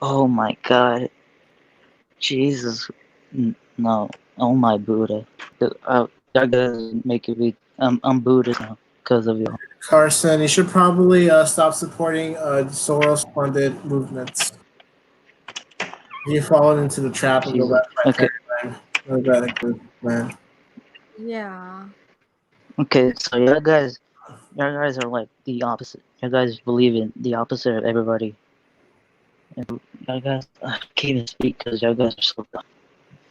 Oh my God, Jesus, no, oh my Buddha, that guys make it be. I'm Buddhist now because of you. Carson, you should probably stop supporting Soros-funded movements. You fall into the trap and go Jesus. back to my Okay, paradigm. Go back to man. Yeah. okay, so you guys are like the opposite. You guys believe in the opposite of everybody. And you guys, I can't even speak because you guys are so dumb.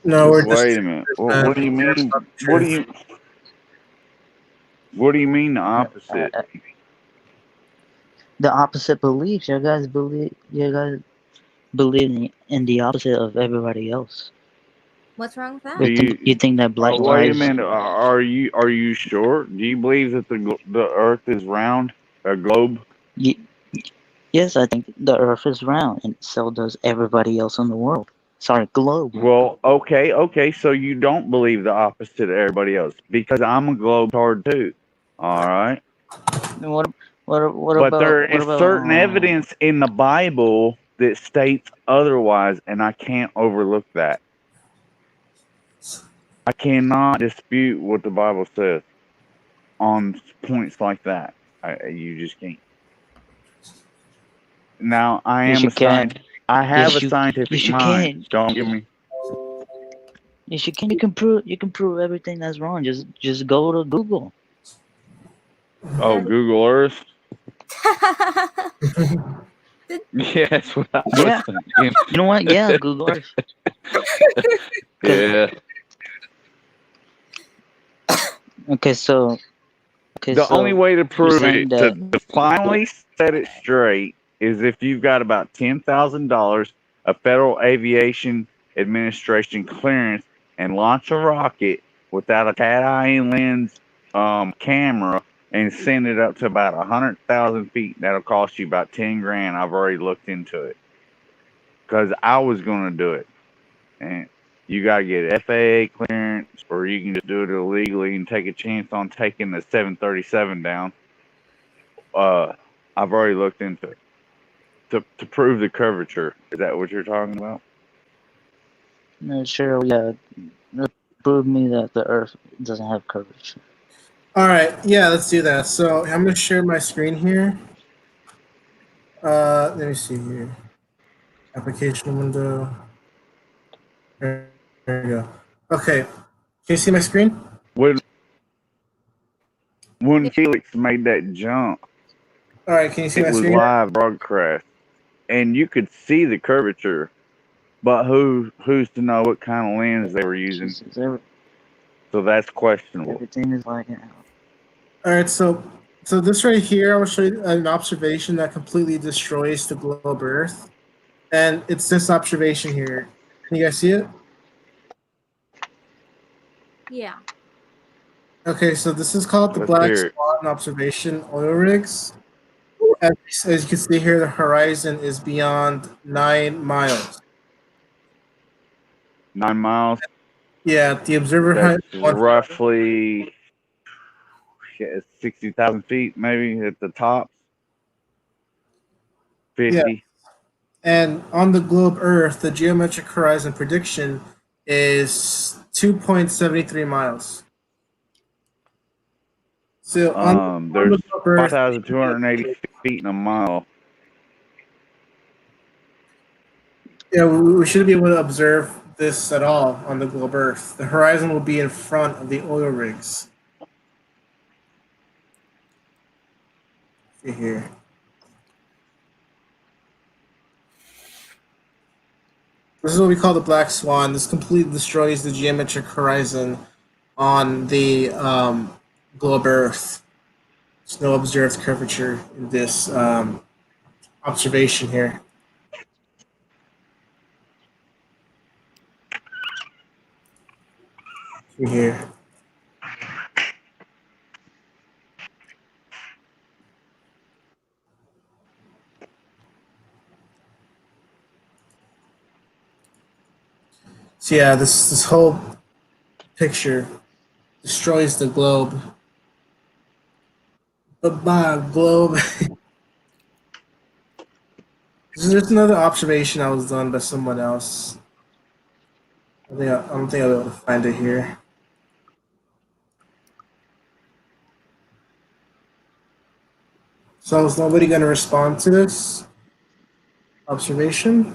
No, we're just Wait a minute. What do you mean? What do you mean the opposite? The opposite beliefs. You guys believe in the opposite of everybody else. What's wrong with that? You think that Black Wait a Lives? minute. Are you sure? Do you believe that the Earth is round, a globe? Yes, I think the Earth is round, and so does everybody else in the world. Sorry, globe. Well, okay. So you don't believe the opposite of everybody else because I'm a globetard too. All right. What But about? there is certain evidence in the Bible that states otherwise, and I can't overlook that. I cannot dispute what the Bible says on points like that. You just can't. Now, I Yes, am you a scientist. can. I have Yes, a scientific yes, you mind. can. Don't get me. Yes, you can. You can prove everything that's wrong. Just go to Google. Oh, Google Earth. Yeah, that's what I was Yeah. thinking. You know what? Yeah, Google Earth. Yeah. Okay, so. Okay, The so only way to you're prove saying it, to finally set it straight, is if you've got about $10,000 of Federal Aviation Administration clearance and launch a rocket without a cat-eye lens camera and send it up to about 100,000 feet. That'll cost you about 10 grand. I've already looked into it because I was going to do it, and you got to get FAA clearance, or you can just do it illegally and take a chance on taking the 737 down. I've already looked into it to prove the curvature. Is that what you're talking about? sure, yeah, prove me that the Earth doesn't have curvature. All right, yeah, let's do that. So I'm gonna share my screen here. Let me see here. Application window. There we go. Okay, can you see my screen? When Felix made that jump, All right, can you see it my was screen? live broadcast, and you could see the curvature. But who's to know what kind of lens they were using? So that's questionable. Everything is like All right, so this right here, I will show you an observation that completely destroys the globe Earth, and it's this observation here. Can you guys see it? Yeah. Okay, so this is called the Let's Black hear it. Swan observation oil rigs. As you can see here, the horizon is beyond 9 miles. 9 miles. Yeah, the observer height. That's roughly 60,000 feet, maybe at the top. 50. Yeah. And on the globe Earth, the geometric horizon prediction is 2.73 miles. So on There's the globe Earth, 5,280 feet in a mile. Yeah, we shouldn't be able to observe this at all on the globe Earth. The horizon will be in front of the oil rigs. See here. This is what we call the black swan. This completely destroys the geometric horizon on the globe Earth. There's no observed curvature in this observation here. See here. So yeah, this whole picture destroys the globe. Bye, globe. There's another observation that was done by someone else. I don't think I'll be able to find it here. So is nobody going to respond to this observation?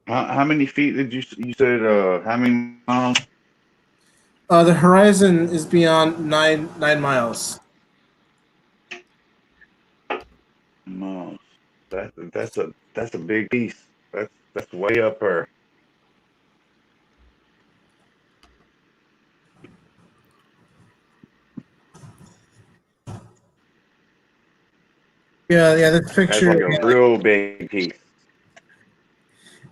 How many feet did you said? How many miles? The horizon is beyond nine miles. Miles. That's a big piece. That's way up there. Yeah, this That's picture. like a real big piece.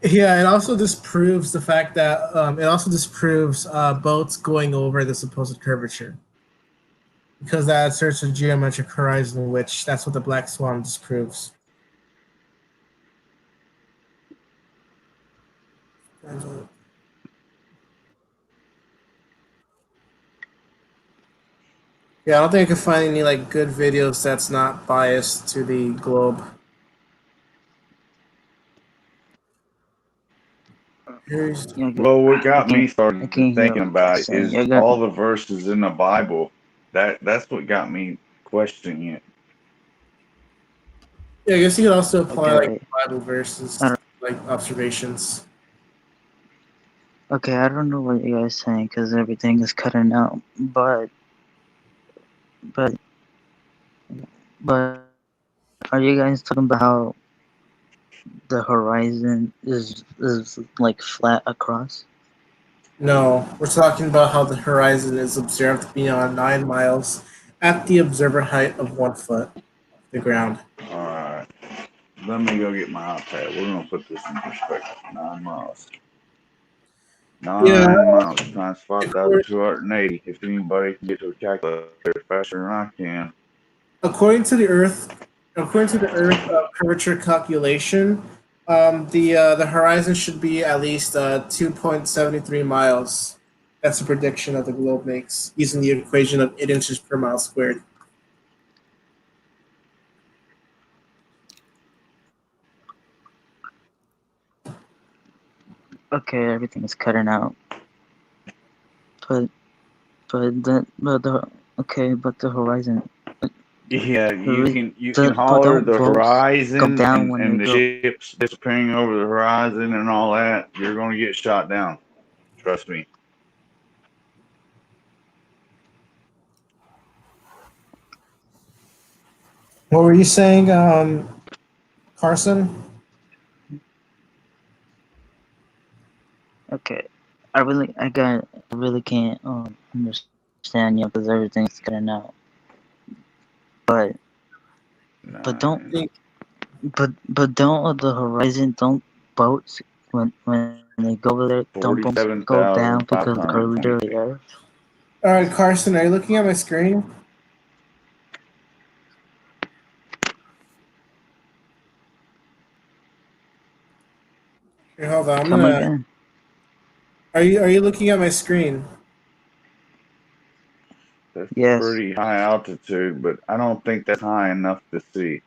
Yeah, it also disproves the fact that it also disproves boats going over the supposed curvature, because that asserts a geometric horizon, which that's what the black swan disproves. Yeah, I don't think I can find any like good videos that's not biased to the globe. Well, what got me started thinking about it is all the verses in the Bible. That's what got me questioning it. Yeah, I guess you could also apply like Bible verses, like observations. Okay, I don't know what you guys saying because everything is cutting out, but are you guys talking about how the horizon is like flat across? No, we're talking about how the horizon is observed beyond 9 miles at the observer height of 1 foot off the ground. All right, let me go get my iPad. We're gonna put this in perspective. 9 miles. 9 miles times 5,280. If anybody can get to a calculator faster than I can. According to the Earth curvature calculation, the horizon should be at least 2.73 miles. That's a prediction that the globe makes using the equation of 8 inches per mile squared. Okay, everything is cutting out. But the horizon. Yeah, you can holler the horizon and the ships disappearing over the horizon and all that. You're gonna get shot down. Trust me. What were you saying, Carson? Okay, I really can't understand you because everything's cutting out. But don't the horizon, don't boats when they go over there, don't boats go down because of the curvature of the Earth? All right, Carson, are you looking at my screen? Here, hold on. Come again. Are you looking at my screen? That's pretty high altitude, but I don't think that's high enough to see.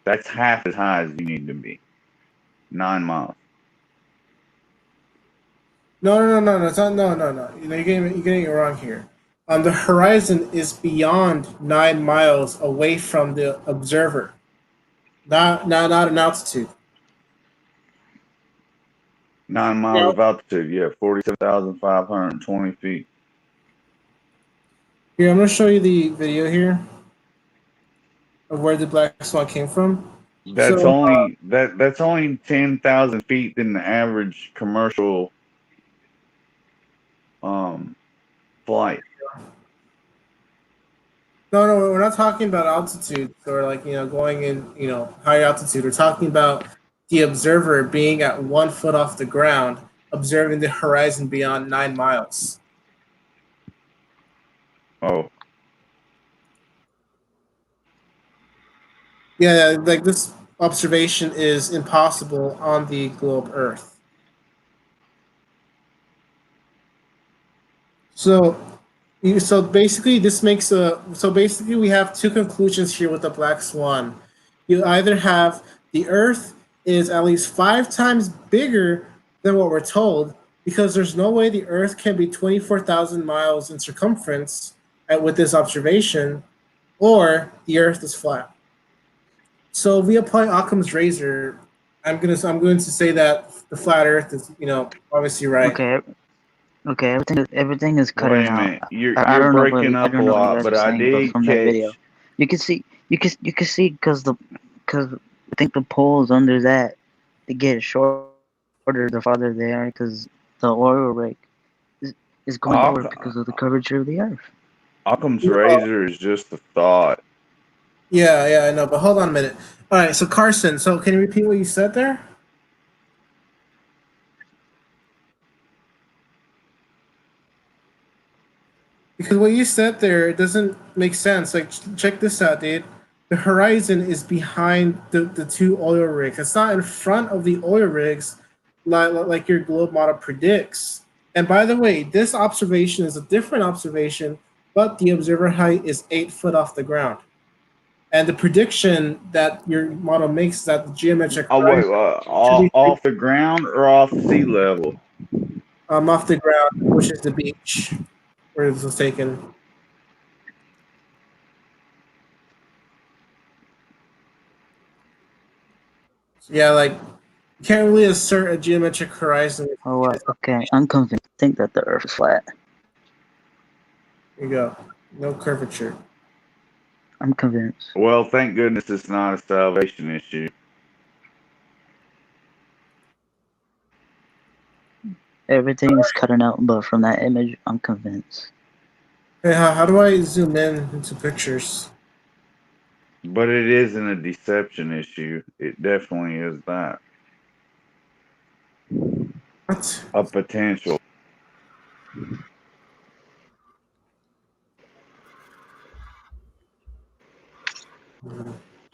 That's half as high as you need to be. 9 miles. No. It's not, no. You know, you're getting it wrong here. The horizon is beyond 9 miles away from the observer. Not in altitude. 9 miles of altitude. Yeah, 47,520 feet. Here, I'm gonna show you the video here of where the black swan came from. That's So, only that's only 10,000 feet than the average commercial flight. No, we're not talking about altitude or like going in high altitude. We're talking about the observer being at 1 foot off the ground, observing the horizon beyond 9 miles. Oh, Yeah, like this observation is impossible on the globe Earth. So basically this makes basically we have two conclusions here with the black swan. You either have the Earth is at least 5 times bigger than what we're told, because there's no way the Earth can be 24,000 miles in circumference with this observation, or the Earth is flat. So if we apply Occam's razor, I'm going to say that the flat Earth is obviously right. Okay, everything is cutting wait a out. minute. You're I don't know breaking what, I up a don't know what you lot, guys but are I saying, but did from that video, catch. you can see because I think the poles under that they get shorter the farther they are, because the oil rig is going over because of the curvature of the Earth. Occam's razor is just a thought. Yeah, I know, but hold on a minute. All right, so Carson, so can you repeat what you said there? Because what you said there, it doesn't make sense. Like, check this out, dude. The horizon is behind the two oil rigs. It's not in front of the oil rigs like your globe model predicts. And by the way, this observation is a different observation, but the observer height is 8 foot off the ground. And the prediction that your model makes is that the geometric horizon Off the ground or off sea level? Off the ground, which is the beach where this was taken. So yeah, like you can't really assert a geometric horizon. Oh, what? Okay, I'm convinced. I think that the Earth is flat. There you go. No curvature. I'm convinced. Well, thank goodness it's not a salvation issue. Everything is cutting out, but from that image, I'm convinced. Hey, how do I zoom in into pictures? But it isn't a deception issue. It definitely is that. What? A potential.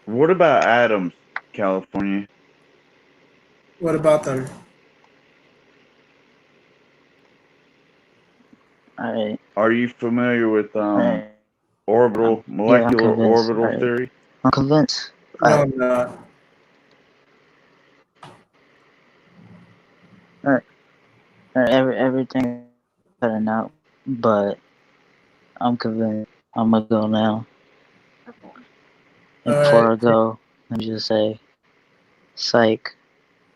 What about Adams, California? What about them? Are you familiar with molecular orbital theory? I'm convinced. No, I'm not. Everything cutting out, but I'm convinced. I'm gonna go now. And before I go, let me just say, psych.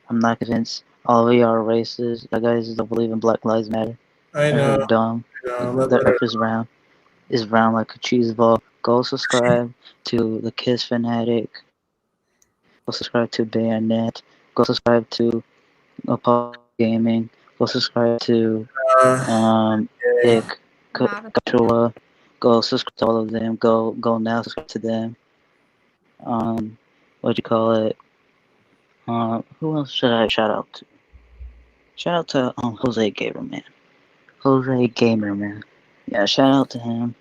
I'm not convinced. All of you are racist. You guys don't believe in Black Lives Matter. I know. You're dumb. The Earth is round. It's round like a cheese ball. Go subscribe to the Kiss Fanatic. Go subscribe to Bayonet. Go subscribe to Apollo Gaming. Go subscribe to Dick Kachula. Go subscribe to all of them. Go now subscribe to them. What you call it? Who else should I shout out to? Shout out to Jose Gamerman. Jose Gamerman. Yeah, shout out to him.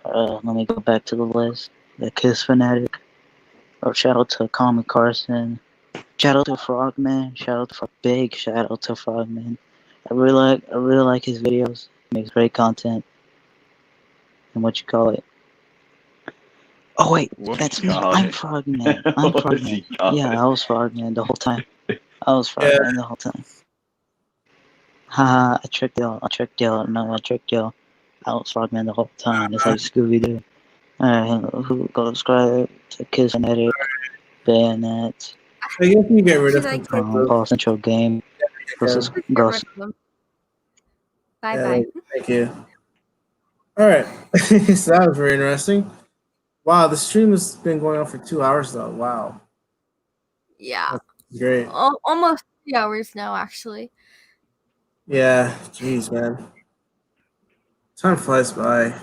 Let me go back to the list. The Kiss Fanatic. Shout out to Common Carson. Shout out to Frogman. Shout out to Frogman. I really like his videos. He makes great content. And what you call it? Oh wait, that's me. I'm Frogman. I'm Frogman. Yeah, I was Frogman the whole time. The whole time. Haha, I tricked y'all. No, I tricked y'all. I was Frogman the whole time. It's like Scooby Doo. Alright, who go subscribe to Kiss Fanatic. bayonets, I guess you get rid Should of I control. Ball Central game versus get rid Ghost. of them? Bye Yeah, bye. Thank you. All right. So that was very interesting. Wow, the stream has been going on for 2 hours though. Wow. Yeah. Great. Almost 3 hours now, actually. Yeah. Jeez, man. Time flies by.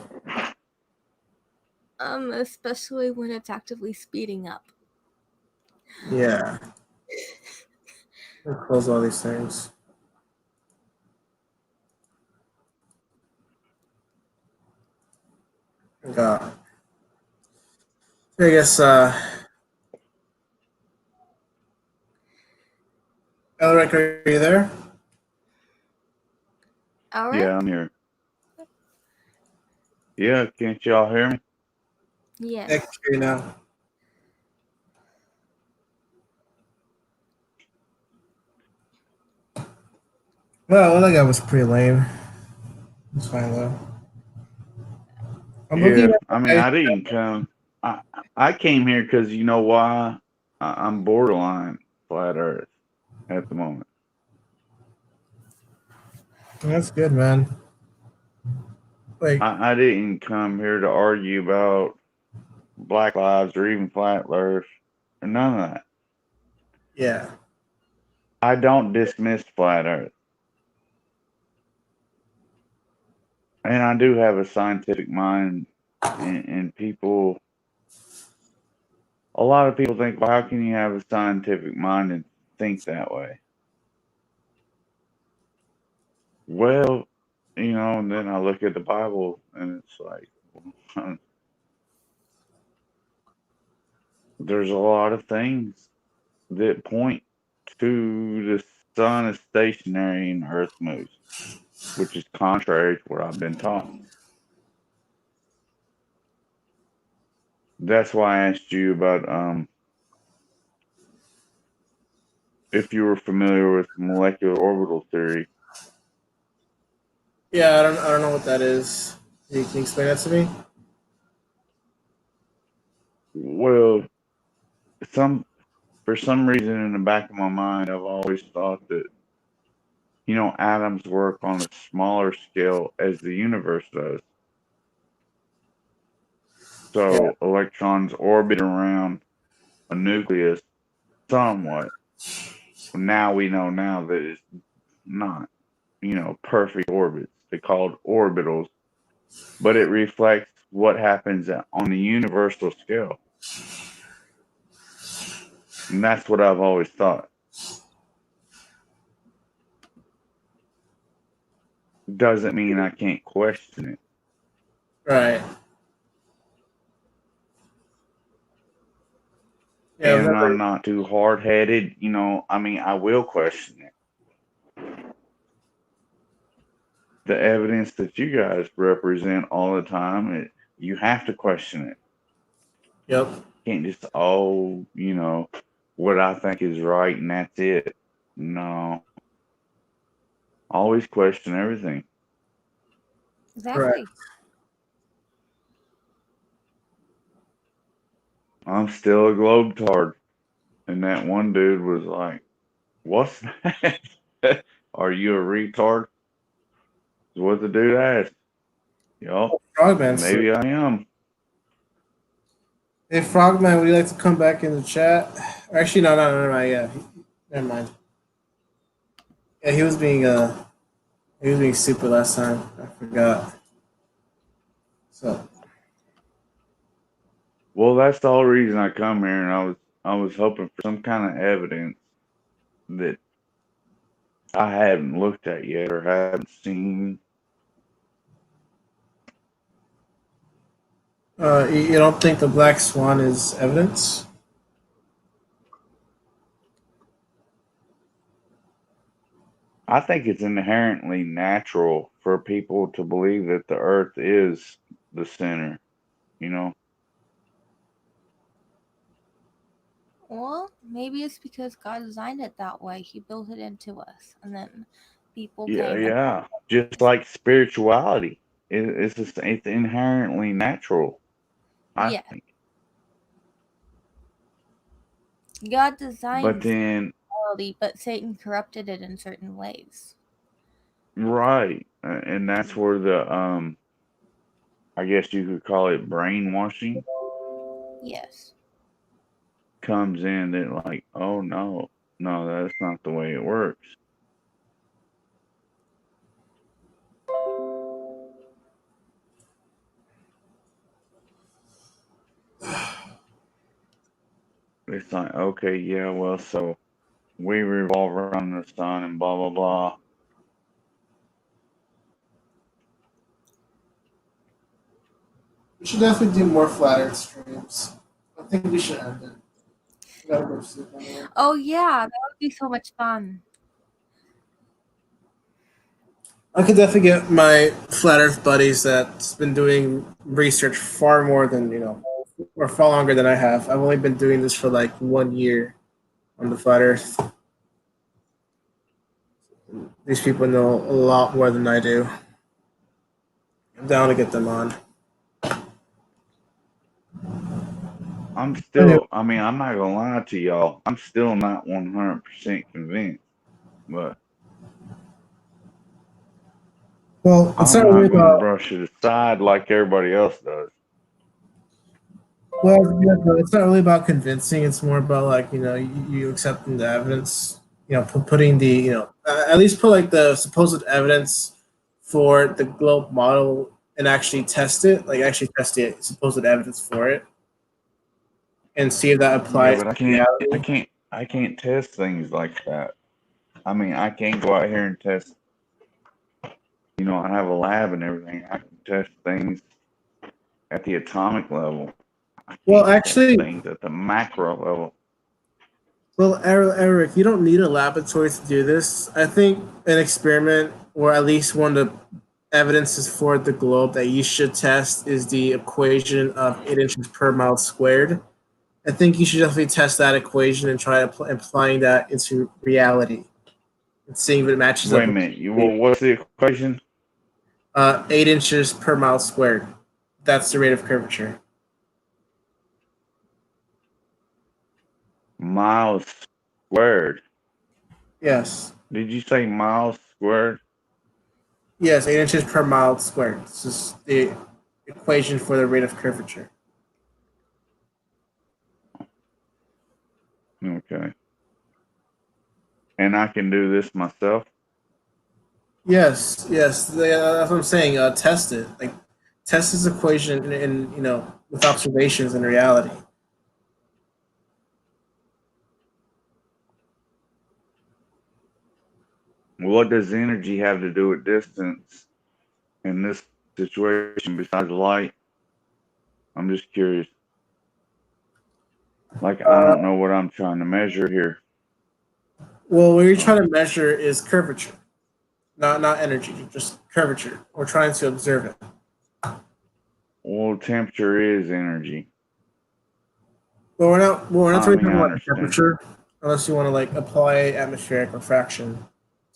Especially when it's actively speeding up. Yeah. I'll close all these things. God. I guess Elric, are you there? Alright. Yeah, I'm here. Yeah, can't y'all hear me? Yes. I can hear you now. Well, that guy was pretty lame. It's fine though. I'm looking Yeah, at I mean, I didn't come. I came here because you know why? I'm borderline flat Earth at the moment. That's good, man. Like, I didn't come here to argue about Black Lives or even flat Earth or none of that. yeah. I don't dismiss flat Earth. And I do have a scientific mind, and people, a lot of people think, well, how can you have a scientific mind and think that way? Well, you know, and then I look at the Bible and it's like, there's a lot of things that point to the sun is stationary and the earth moves, which is contrary to what I've been taught. That's why I asked you about if you were familiar with molecular orbital theory. Yeah, I don't know what that is. Can you explain that to me? Well, for some reason in the back of my mind, I've always thought that, you know, atoms work on a smaller scale as the universe does. So electrons orbit around a nucleus somewhat. Now we know now that it's not, you know, perfect orbits. They're called orbitals, but it reflects what happens on the universal scale. And that's what I've always thought. Doesn't mean I can't question it. Right. Yeah, And I'm not too hard-headed, you know, I mean, I will question it. The evidence that you guys represent all the time, you have to question it. Yep. You can't just, you know, what I think is right and that's it. No. Always question everything. Exactly. Correct. I'm still a globetard. And that one dude was like, what's that? Are you a retard? Is what the dude asked. Yup. Frogman. Maybe I am. Hey, Frogman, would you like to come back in the chat? Actually, no, yeah. Never mind. Yeah, he was being stupid last time. I forgot. So. Well, that's the whole reason I come here, and I was hoping for some kind of evidence that I haven't looked at yet or haven't seen. You don't think the black swan is evidence? I think it's inherently natural for people to believe that the earth is the center, you know? Well, maybe it's because God designed it that way. He built it into us, and then people came. Yeah. Just like spirituality, it's inherently natural. I Yeah. think. God But designed then, reality, but Satan corrupted it in certain ways. right, and that's where the I guess you could call it brainwashing Yes. comes in. That like, oh no, that's not the way it works. It's like, okay, yeah, well, so we revolve around the sun and blah blah blah. We should definitely do more flat Earth streams. I think we should end it. We gotta go to sleep anyway. Oh yeah, that would be so much fun. I could definitely get my flat Earth buddies that's been doing research far more than or far longer than I have. I've only been doing this for like 1 year on the flat Earth. These people know a lot more than I do. I'm down to get them on. I'm still, I mean, I'm not gonna lie to y'all. I'm still not 100% convinced, but Well, it's I'm not really not gonna about. brush it aside like everybody else does. Well, yeah, but it's not really about convincing. It's more about like you accepting the evidence. Putting the at least put like the supposed evidence for the globe model and actually test it. Like actually test the supposed evidence for it and see if that Yeah, applies but to reality. I can't test things like that. I mean, I can't go out here and test. I have a lab and everything. I can test things at the atomic level. I Well, can't test actually, things at the macro level. well, Eric, you don't need a laboratory to do this. I think an experiment, or at least one of the evidences for the globe that you should test, is the equation of 8 inches per mile squared. I think you should definitely test that equation and try applying that into reality and seeing if it matches Wait up a with minute. What's the equation? 8 inches per mile squared. That's the rate of curvature. Miles squared. Yes. Did you say miles squared? Yes, 8 inches per mile squared. This is the equation for the rate of curvature. Okay. And I can do this myself? Yes. That's what I'm saying. Test it. Like, test this equation in with observations in reality. What does energy have to do with distance in this situation besides light? I'm just curious. Like, I don't know what I'm trying to measure here. Well, what you're trying to measure is curvature, not energy, just curvature. We're trying to observe it. Well, temperature is energy. But we're not I really mean, talking I about understand. temperature, unless you want to like apply atmospheric refraction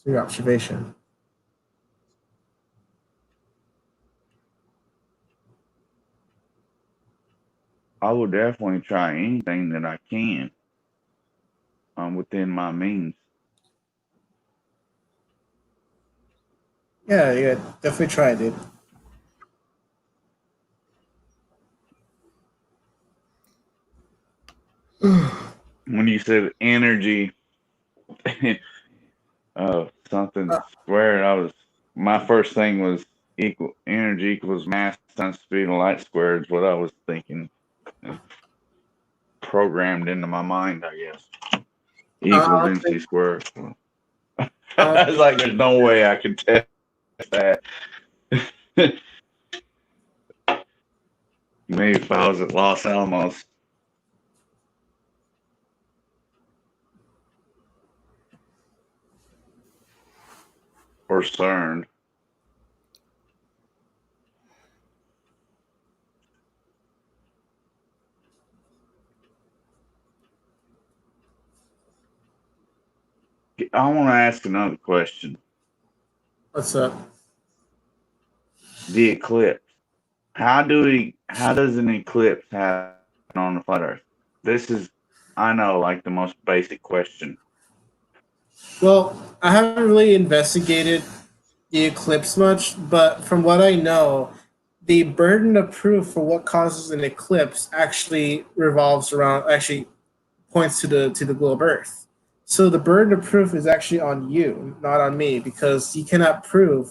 to your observation. I will definitely try anything that I can within my means. Yeah, definitely try it, dude. When you said energy, something squared, my first thing was energy equals mass times speed of light squared is what I was thinking. Programmed into my mind, I guess. Equals MC squared. I was like, there's no way I can test that. Maybe if I was at Los Alamos. Or CERN. I want to ask another question. What's up? The eclipse. How does an eclipse happen on the flat Earth? This is I know, like the most basic question. Well, I haven't really investigated the eclipse much, but from what I know, the burden of proof for what causes an eclipse actually revolves around actually points to the globe Earth. So the burden of proof is actually on you, not on me, because you cannot prove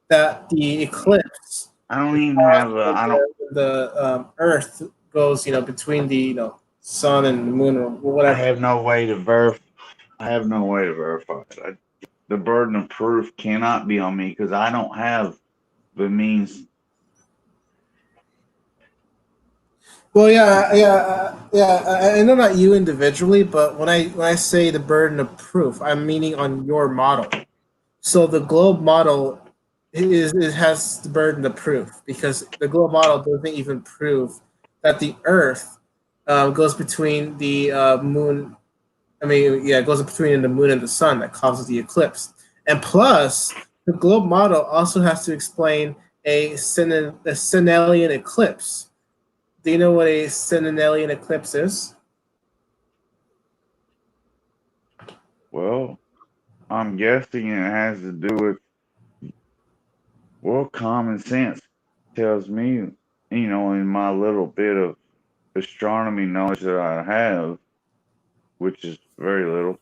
that the eclipse I don't even have a. I don't. the Earth goes between the sun and the moon or I whatever. have no way to verify. I have no way to verify it. The burden of proof cannot be on me because I don't have the means. Well, I know not you individually, but when I say the burden of proof, I'm meaning on your model. So the globe model has the burden of proof because the globe model doesn't even prove that the Earth goes between the moon. I mean, yeah, it goes between the moon and the sun that causes the eclipse. And plus, the globe model also has to explain a Cenellian eclipse. Do you know what a Cenellian eclipse is? Well, I'm guessing it has to do with, well, common sense tells me, in my little bit of astronomy knowledge that I have, which is very little,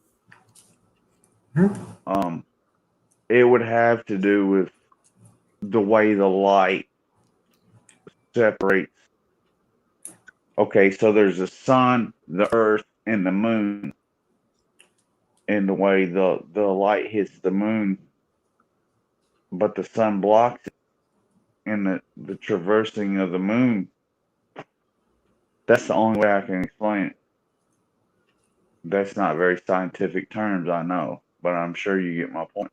it would have to do with the way the light separates. Okay, so there's the sun, the earth, and the moon, and the way the light hits the moon, but the sun blocks it, and the traversing of the moon. That's the only way I can explain it. That's not very scientific terms, I know, but I'm sure you get my point.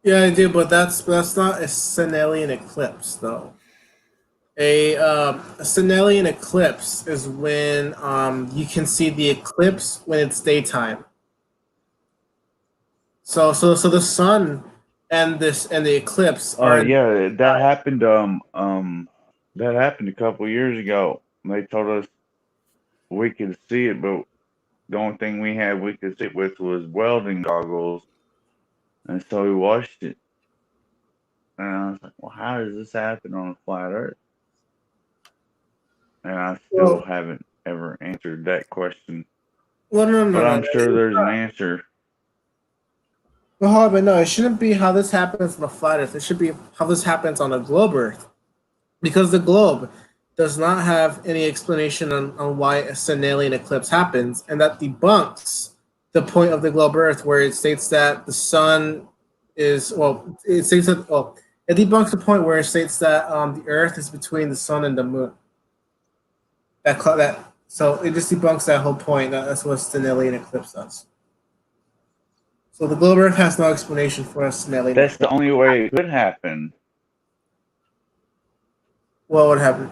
Yeah, I do, but that's not a Cenellian eclipse, though. A Cenellian eclipse is when you can see the eclipse when it's daytime. So the sun and the eclipse are Yeah, that happened. That happened a couple years ago. They told us we could see it, but the only thing we could see it with was welding goggles, and so we watched it. And I was like, well, how does this happen on a flat Earth? And I still haven't ever answered that question. Well, no, but I'm no. sure there's an answer. Well, however, no, it shouldn't be how this happens on a flat Earth. It should be how this happens on a globe Earth, because the globe does not have any explanation on why a Cenellian eclipse happens, and that debunks the point of the globe Earth, where it states that the sun is it states that it debunks the point where it states that the Earth is between the sun and the moon. So it just debunks that whole point. That's what Cenellian eclipse does. So the globe Earth has no explanation for a Cenellian That's eclipse. the only way it could happen. What would happen?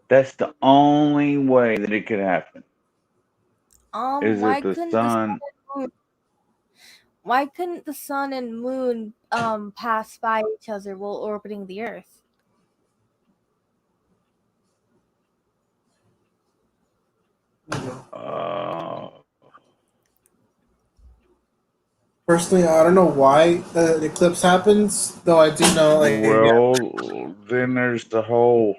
That's the only way that it could happen. Is Why that the couldn't sun? Why couldn't the sun and moon pass by each other while orbiting the Earth? Personally, I don't know why the eclipse happens, though I do know Well, then there's the whole.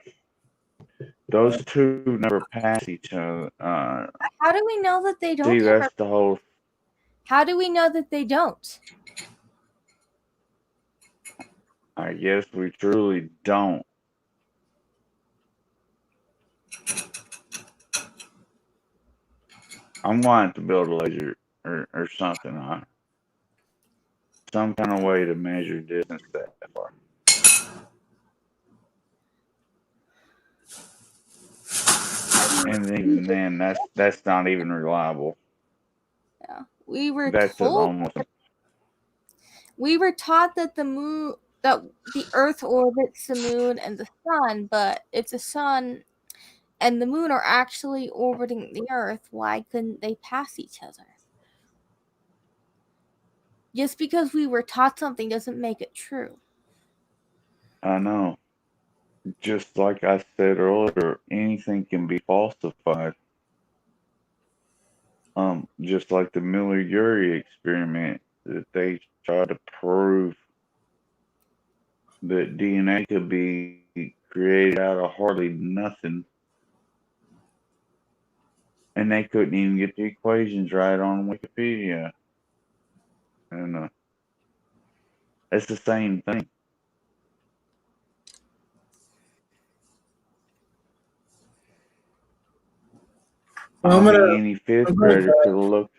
Those two never pass each other. How do we know that they don't? See, that's the whole. How do we know that they don't? I guess we truly don't. I'm wanting to build a laser or something on some kind of way to measure distance that far. And even then, that's not even reliable. Yeah, we were That's told. almost. We were taught that the Earth orbits the moon and the sun, but if the sun and the moon are actually orbiting the Earth, why couldn't they pass each other? Just because we were taught something doesn't make it true. I know. Just like I said earlier, anything can be falsified. just like the Miller-Urey experiment, that they tried to prove that DNA could be created out of hardly nothing, and they couldn't even get the equations right on Wikipedia. And it's the same thing. Well, I mean, any fifth I'm gonna grader go. could have looked.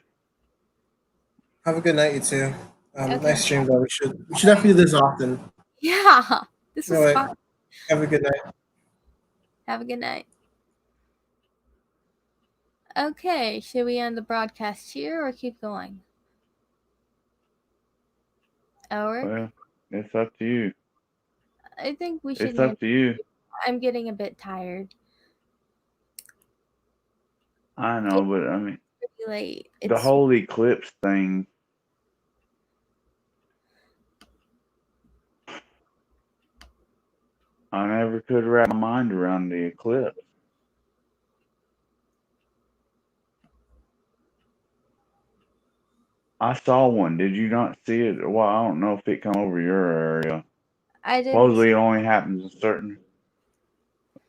Have a good night, you two. Okay. Nice stream, though. We should definitely do this often. Yeah, this was Anyway, fun. have a good night. Have a good night. Okay, should we end the broadcast here or keep going? Or Well, it's up to you. I think we should It's up end. to you. I'm getting a bit tired. I know, but I mean, Pretty late. the It's whole eclipse thing. I never could wrap my mind around the eclipse. I saw one. Did you not see it? Well, I don't know if it come over your area. I didn't Supposedly it only happens in certain.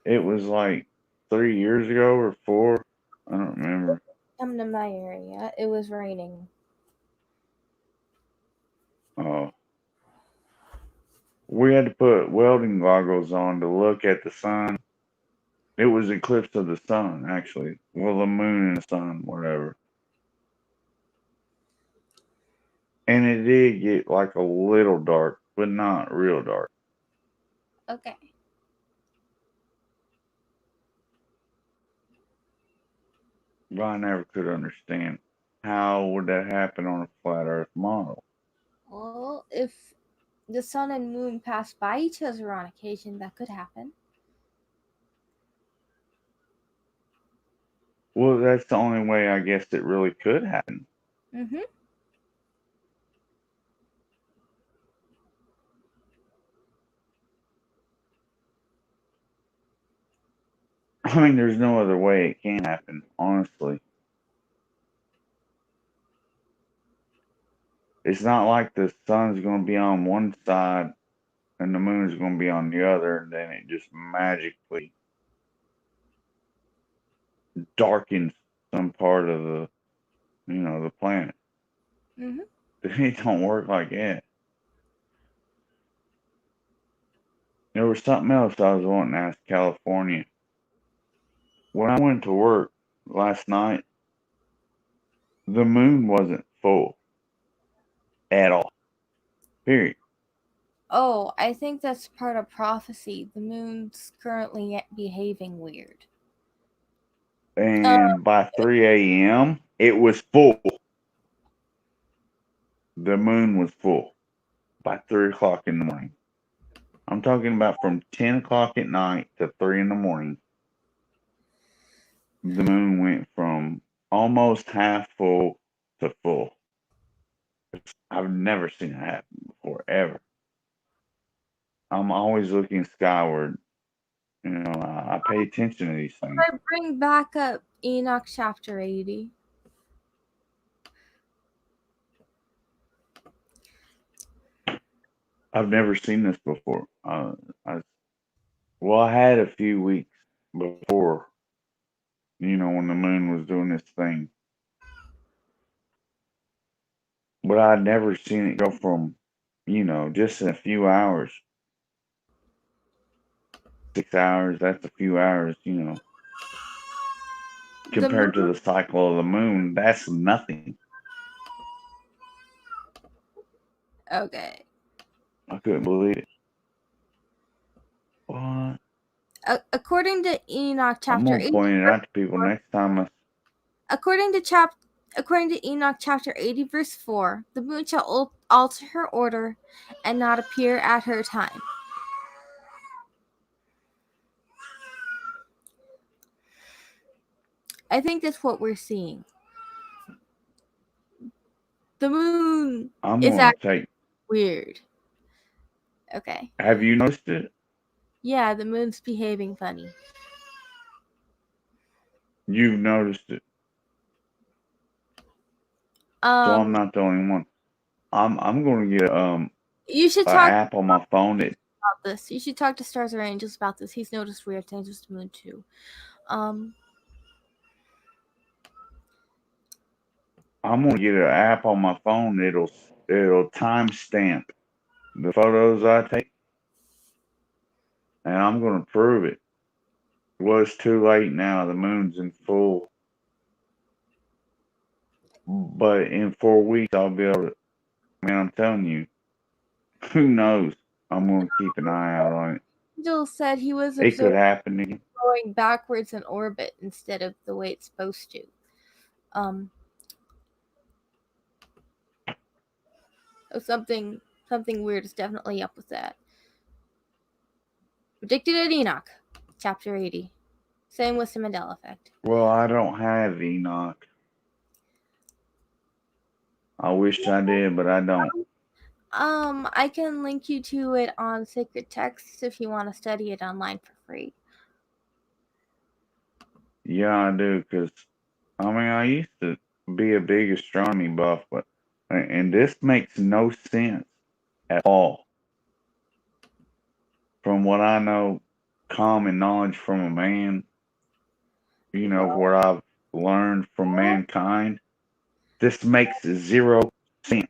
It was like 3 years ago or 4. I don't remember. come to my area. It was raining. Oh. We had to put welding goggles on to look at the sun. It was eclipse of the sun, actually. Well, the moon and the sun, whatever. And it did get like a little dark, but not real dark. Okay. But I never could understand how would that happen on a flat Earth model. Well, if the sun and moon pass by each other on occasion, that could happen. Well, that's the only way I guess it really could happen. Mm-hmm. I mean, there's no other way it can happen, honestly. It's not like the sun's going to be on one side and the moon's going to be on the other, and then it just magically darkens some part of the, the planet. Mm-hmm. It don't work like that. There was something else I was wanting to ask California. When I went to work last night, the moon wasn't full at all. Period. Oh, I think that's part of prophecy. The moon's currently behaving weird. And by 3 a.m., it was full. The moon was full by 3 o'clock in the morning. I'm talking about from 10 o'clock at night to 3 in the morning. The moon went from almost half full to full. I've never seen it happen before, ever. I'm always looking skyward. I pay attention to these things. I bring back up Enoch chapter 80. I've never seen this before. I had a few weeks before, when the moon was doing this thing. But I'd never seen it go from, just in a few hours. 6 hours, that's a few hours, compared to the cycle of the moon, that's nothing. Okay. I couldn't believe it. What? According to Enoch I'm chapter gonna 80, point it out to people next time. according to Enoch chapter 80 verse 4, the moon shall alter her order and not appear at her time. I think that's what we're seeing. The moon I'm is gonna actually take. weird. Okay. Have you noticed it? Yeah, the moon's behaving funny. You've noticed it. I'm Um, not the only one. I'm gonna get you should an talk app on my phone that about this. You should talk to Stars or Angels about this. He's noticed weird things with the moon too. I'm gonna get an app on my phone that'll timestamp the photos I take, and I'm gonna prove it. Well, it's too late now. The moon's in full, but in 4 weeks I'll be able to. Man, I'm telling you, who knows? I'm gonna keep an eye out on it. Angel said he was It could observing happen again. going backwards in orbit instead of the way it's supposed to. So something weird is definitely up with that. Predicted at Enoch, chapter 80. Same with the Mandela effect. Well, I don't have Enoch. I wish I did, but I don't. I can link you to it on Sacred Texts if you want to study it online for free. Yeah, I do, because I mean, I used to be a big astronomy buff, and this makes no sense at all. From what I know, common knowledge from a man, what I've learned from mankind, this makes zero sense.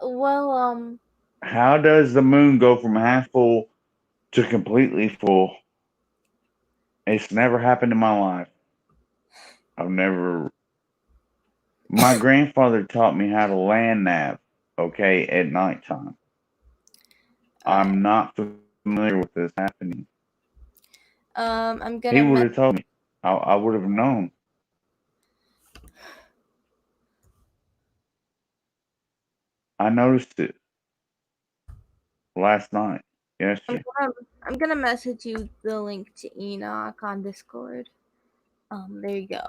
Well, How does the moon go from half full to completely full? It's never happened in my life. My grandfather taught me how to land nav, okay, at nighttime. I'm not familiar with this happening. I'm gonna. He would have told me. I would have known. I noticed it last night. Yesterday. I'm gonna message you the link to Enoch on Discord. There you go.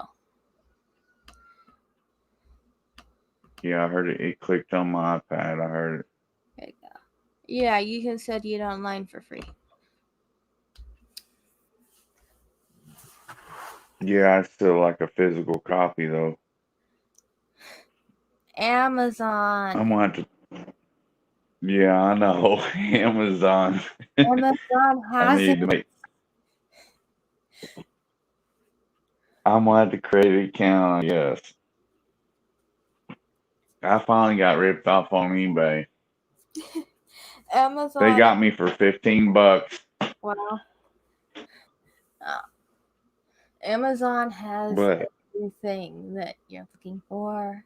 Yeah, I heard it. It clicked on my iPad. I heard it. There you go. Yeah, you can study it online for free. Yeah, I still like a physical copy though. Amazon. I'm gonna have to. Yeah, I know. Amazon. Amazon I has need it. to make. I'm gonna have to create an account, I guess. I finally got ripped off on eBay. Amazon. They got me for $15. Wow. Amazon has But everything that you're looking for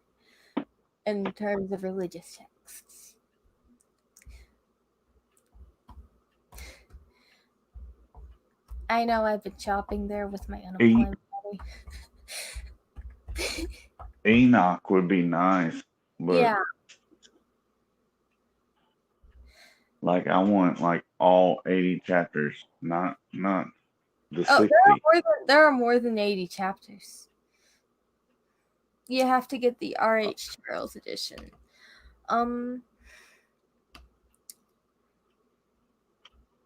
in terms of religious texts. I know I've been shopping there with my unemployment money. Enoch would be nice, but Yeah. like I want like all 80 chapters, not the 60. There are more than 80 chapters. You have to get the R.H. Charles edition.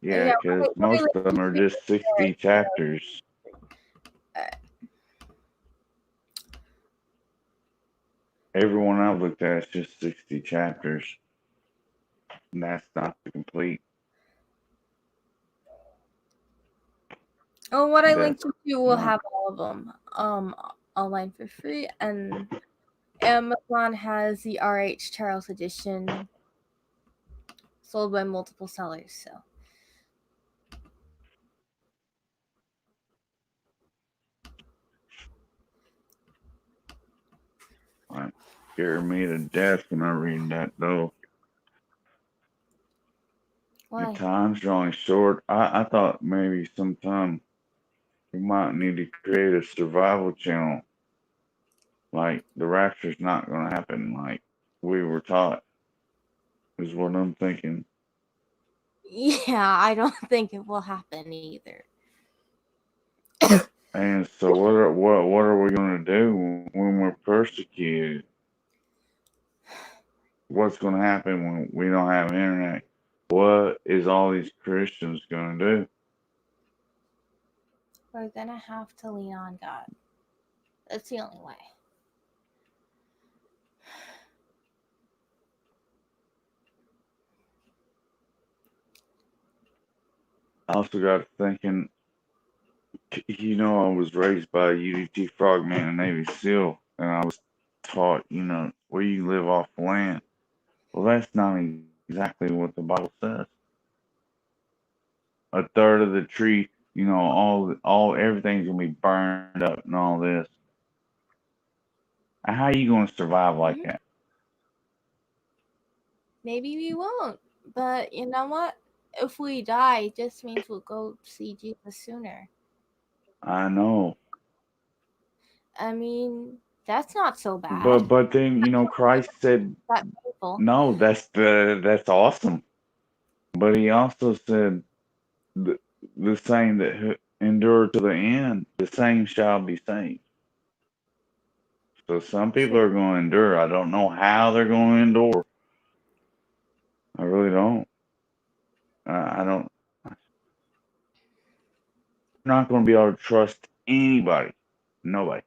Yeah, because most of them are just 60 chapters. Everyone I've looked at is just 60 chapters. And that's not the complete. Oh, what I linked to will have all of them online for free, and Amazon has the R.H. Charles edition sold by multiple sellers. So Like, scare me to death when I read that though. why? The time's drawing short. I thought maybe sometime we might need to create a survival channel. Like the rapture's not gonna happen like we were taught. Is what I'm thinking. Yeah, I don't think it will happen either. And so what are we gonna do when we're persecuted? What's gonna happen when we don't have internet? What is all these Christians gonna do? We're gonna have to lean on God. That's the only way. I also got thinking, I was raised by a UDT frogman and Navy SEAL, and I was taught, where you live off land. Well, that's not exactly what the Bible says. A third of the tree, all everything's gonna be burned up and all this. How are you gonna survive like that? Maybe we won't. But you know what? If we die, it just means we'll go see Jesus sooner. I know, I mean, that's not so bad. but then Christ said, That painful. no, that's awesome. But he also said, the same that endure to the end, the same shall be saved. So some people are going to endure. I don't know how they're going to endure. I really don't. I don't. I'm not going to be able to trust anybody. Nobody.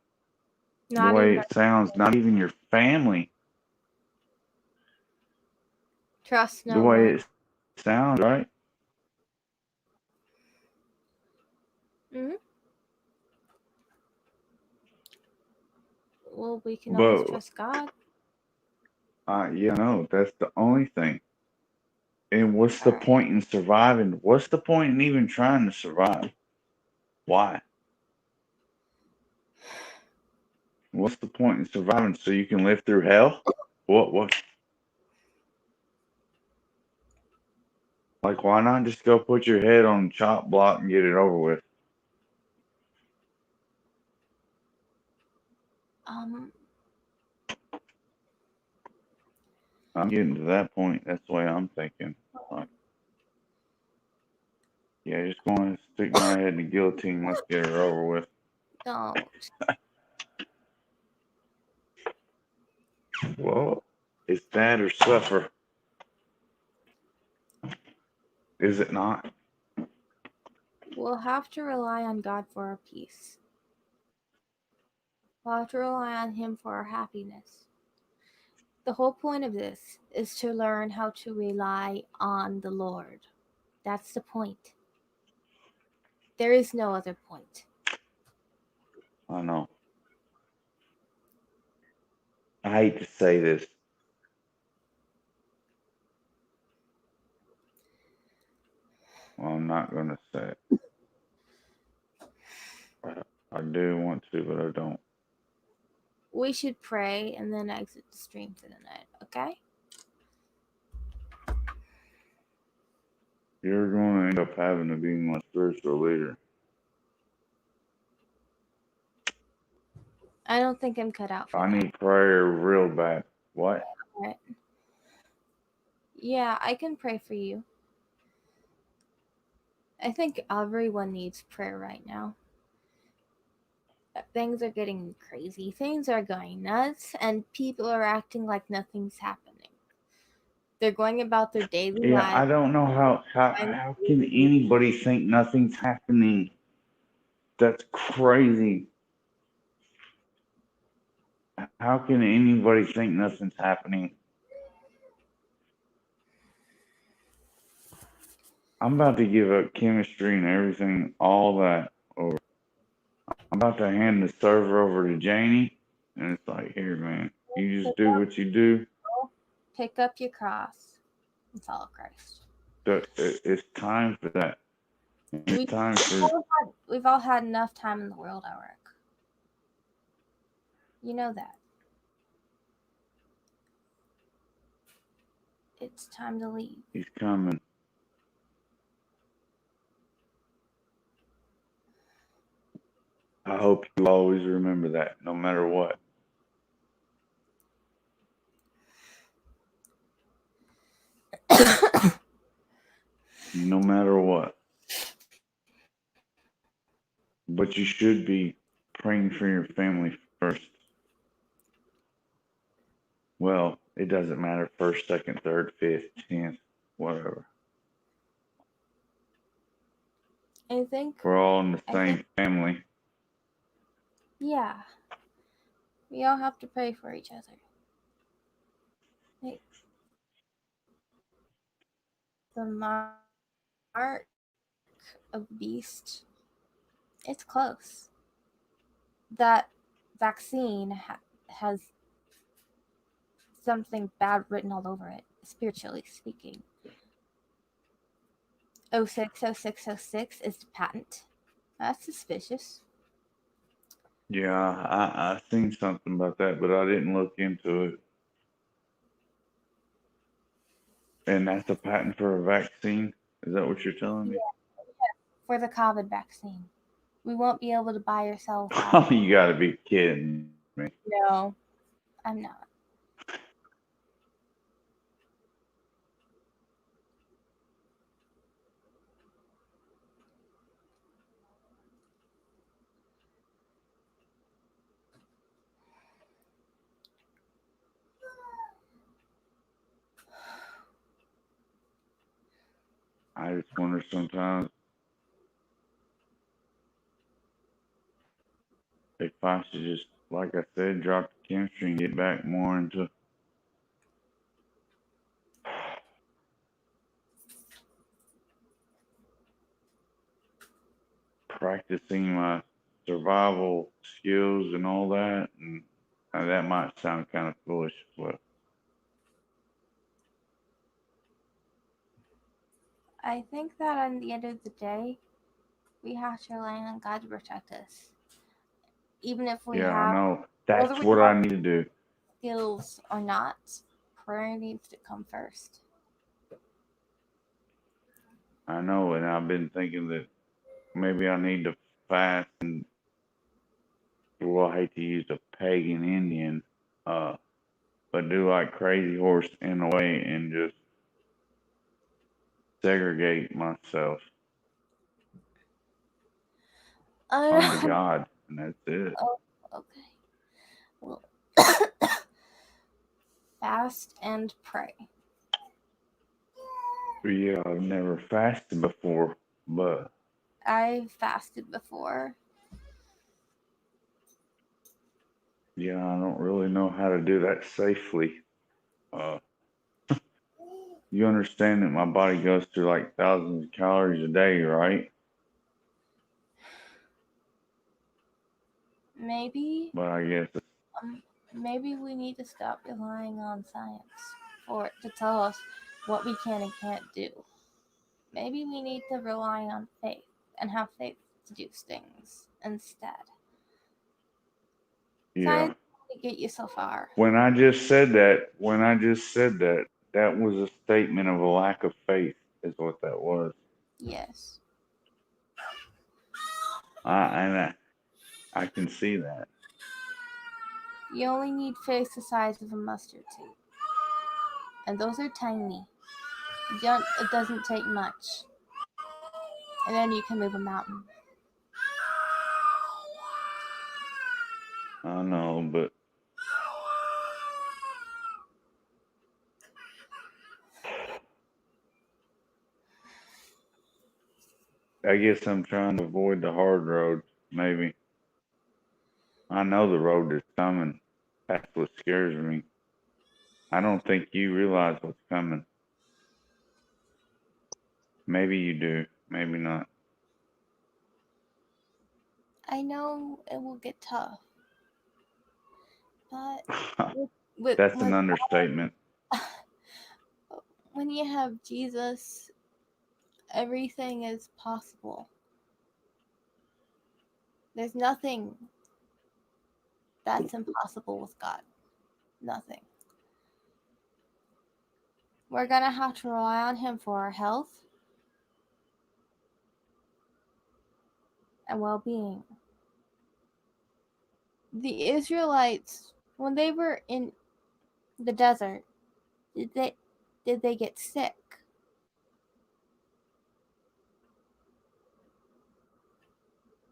Not the way even it sounds, not even your family. trust no The way one. it sounds, right? Hmm. Well, we can always But trust God. yeah, no, that's the only thing. And what's the point in surviving? What's the point in even trying to survive? Why? What's the point in surviving so you can live through hell? What? Like, why not just go put your head on the chop block and get it over with? I'm getting to that point. That's the way I'm thinking. Like, yeah, just going to stick my head in the guillotine. Let's get her over with. Don't. Well, it's that or suffer. Is it not? We'll have to rely on God for our peace. We'll have to rely on Him for our happiness. The whole point of this is to learn how to rely on the Lord. That's the point. There is no other point. I know. I hate to say this. Well, I'm not going to say it. I do want to, but I don't. We should pray and then exit the stream for the night, okay? You're going to end up having to be my spiritual leader. I don't think I'm cut out for I that. need prayer real bad. What? Right. Yeah, I can pray for you. I think everyone needs prayer right now. Things are getting crazy. Things are going nuts, and people are acting like nothing's happening. They're going about their daily Yeah, lives. I don't know how can anybody think nothing's happening? That's crazy. How can anybody think nothing's happening? I'm about to give up chemistry and everything, all that over. I'm about to hand the server over to Janie, and it's like, here, man, you just do what you do. Pick up your cross and follow Christ. It's time for that. It's time for. We've all had enough time in the world, Eric. You know that. It's time to leave. He's coming. I hope you always remember that, no matter what. No matter what. But you should be praying for your family first. Well, it doesn't matter. First, second, third, fifth, 10th, whatever. I think We're all in the same family. Yeah. We all have to pray for each other. Hey. The mark of the beast, it's close. That vaccine has something bad written all over it, spiritually speaking. 060606 is the patent. That's suspicious. Yeah, I seen something about that, but I didn't look into it. And that's a patent for a vaccine? Is that what you're telling me? For the COVID vaccine. We won't be able to buy or sell Oh, that. you gotta be kidding me. No, I'm not. I just wonder sometimes if I should just, like I said, drop the chemistry and get back more into practicing my survival skills and all that. And that might sound kind of foolish, but I think that at the end of the day, we have to rely on God to protect us. Even if we yeah, I have, know. whether That's we what I have need to do. skills or not, prayer needs to come first. I know, and I've been thinking that maybe I need to fast and, well, I hate to use a pagan Indian, but do like Crazy Horse in a way and just segregate myself unto God, and that's it. Oh, okay. Well, fast and pray. Yeah, I've never fasted before, but I've fasted before. yeah, I don't really know how to do that safely. You understand that my body goes through like thousands of calories a day, right? Maybe, But I guess maybe we need to stop relying on science for it to tell us what we can and can't do. Maybe we need to rely on faith and have faith to do things instead. yeah. Science can get you so far. When I just said that, that was a statement of a lack of faith, is what that was. Yes. I can see that. You only need faith the size of a mustard seed. And those are tiny. It doesn't take much. And then you can move a mountain. I know, but I guess I'm trying to avoid the hard road, maybe. I know the road is coming. That's what scares me. I don't think you realize what's coming. Maybe you do, maybe not. I know it will get tough. But with That's an understatement. when you have Jesus, everything is possible. There's nothing that's impossible with God. Nothing. We're going to have to rely on Him for our health and well being. The Israelites, when they were in the desert, did they get sick?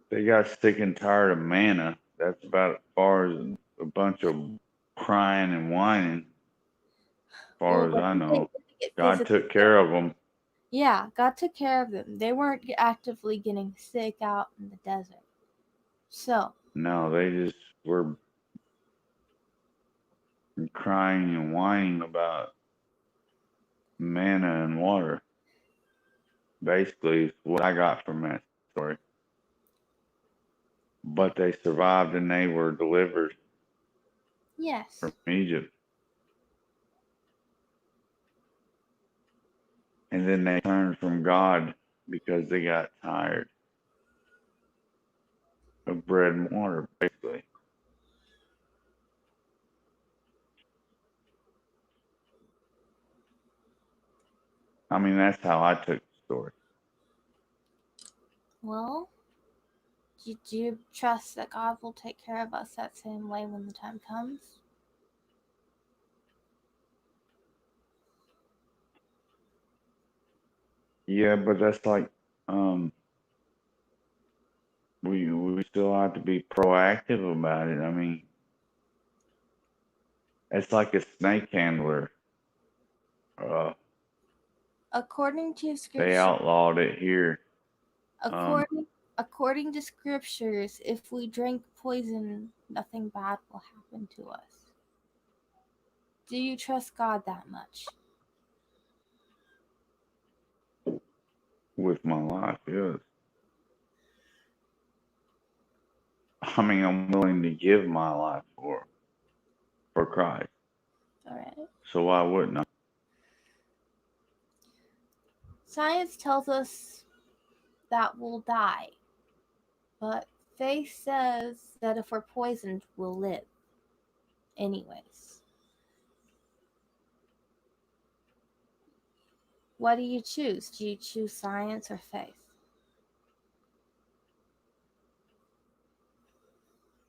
They got sick and tired of manna. That's about as far as a bunch of crying and whining. As far as I know, God took care of them. Yeah, God took care of them. They weren't actively getting sick out in the desert. So, No, they just were crying and whining about manna and water. Basically, is what I got from that story. But they survived and they were delivered Yes. from Egypt. And then they turned from God because they got tired of bread and water, basically. I mean, that's how I took the story. Well, do you trust that God will take care of us that same way when the time comes? Yeah, but that's like, we still have to be proactive about it. I mean, it's like a snake handler. According to They scripture, outlawed it here. according to scriptures, if we drink poison, nothing bad will happen to us. Do you trust God that much? With my life, yes. I mean, I'm willing to give my life for Christ. All right. So why wouldn't I? Science tells us that we'll die, but faith says that if we're poisoned, we'll live. Anyways. What do you choose? Do you choose science or faith?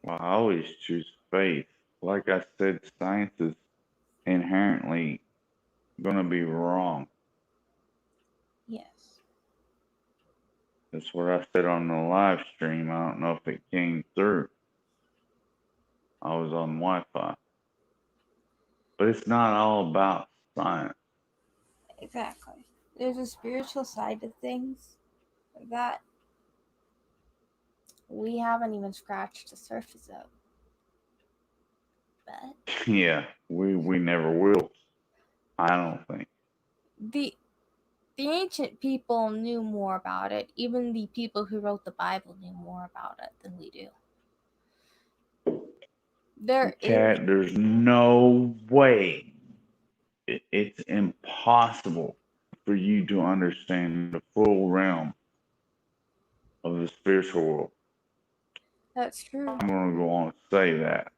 Well, I always choose faith. Like I said, science is inherently going to be wrong. Yes. That's what I said on the live stream. I don't know if it came through. I was on Wi-Fi. But it's not all about science. Exactly. There's a spiritual side to things that we haven't even scratched the surface of. But Yeah, we never will. I don't think. the ancient people knew more about it. Even the people who wrote the Bible knew more about it than we do. Cat, there's no way. It's impossible for you to understand the full realm of the spiritual world. That's true. I'm going to go on and say that.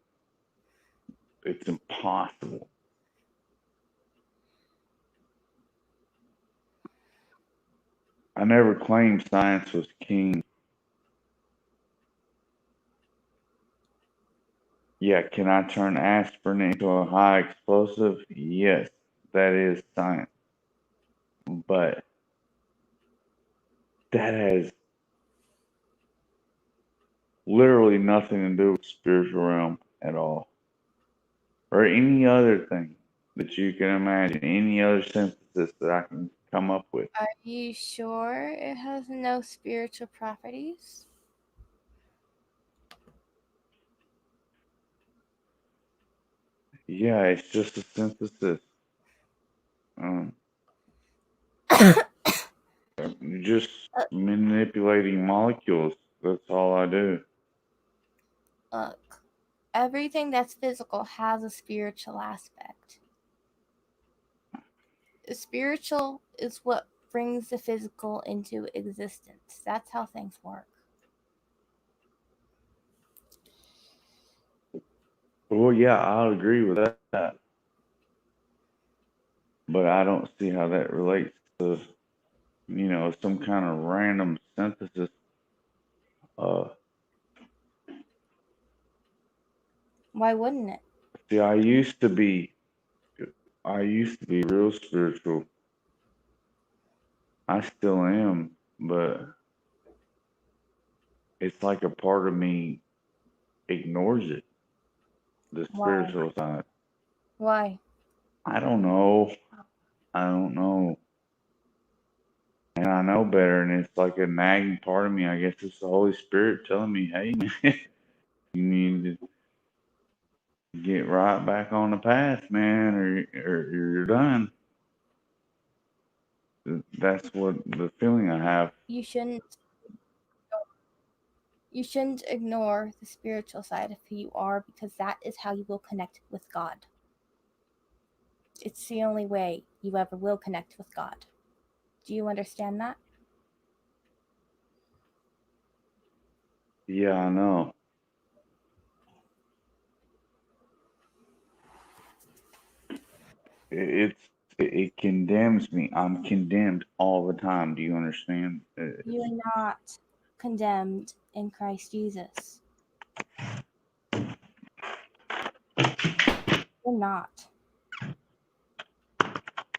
It's impossible. I never claimed science was king. Yeah, can I turn aspirin into a high explosive? Yes, that is science. But that has literally nothing to do with spiritual realm at all. Or any other thing that you can imagine, any other synthesis that I can come up with. Are you sure it has no spiritual properties? Yeah, it's just a synthesis. Just manipulating molecules. That's all I do. Look, everything that's physical has a spiritual aspect. The spiritual is what brings the physical into existence. That's how things work. Well, yeah, I'll agree with that. But I don't see how that relates to, some kind of random synthesis. Why wouldn't it? See, I used to be real spiritual. I still am, but it's like a part of me ignores it, the spiritual side. Why? I don't know. And I know better, and it's like a nagging part of me. I guess it's the Holy Spirit telling me, hey, man, you need to get right back on the path, man, or you're done. That's what the feeling I have. You shouldn't ignore the spiritual side of who you are, because that is how you will connect with God. It's the only way you ever will connect with God. Do you understand that? Yeah, I know. It condemns me. I'm condemned all the time. Do you understand? You are not condemned in Christ Jesus. You're not.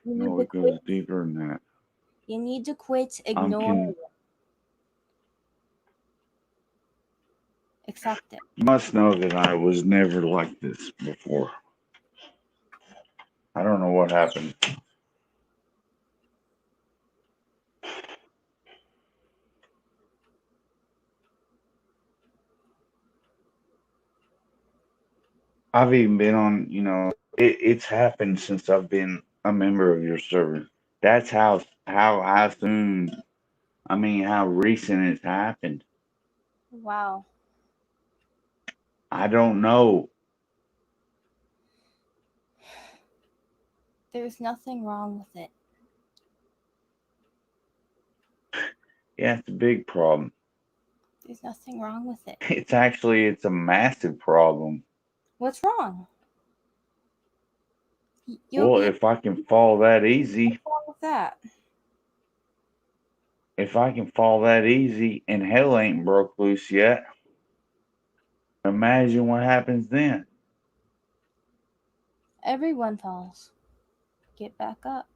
You need No, to it goes quit. deeper than that. You need to quit I'm ignoring it. Accept it. You must know that I was never like this before. I don't know what happened. I've even been on, it's happened since I've been a member of your server. That's how soon, how recent it's happened. Wow. I don't know. There's nothing wrong with it. Yeah, it's a big problem. There's nothing wrong with it. It's a massive problem. What's wrong? Well, if I can fall that easy, What's wrong with that? if I can fall that easy and hell ain't broke loose yet, imagine what happens then. Everyone falls. Get back up.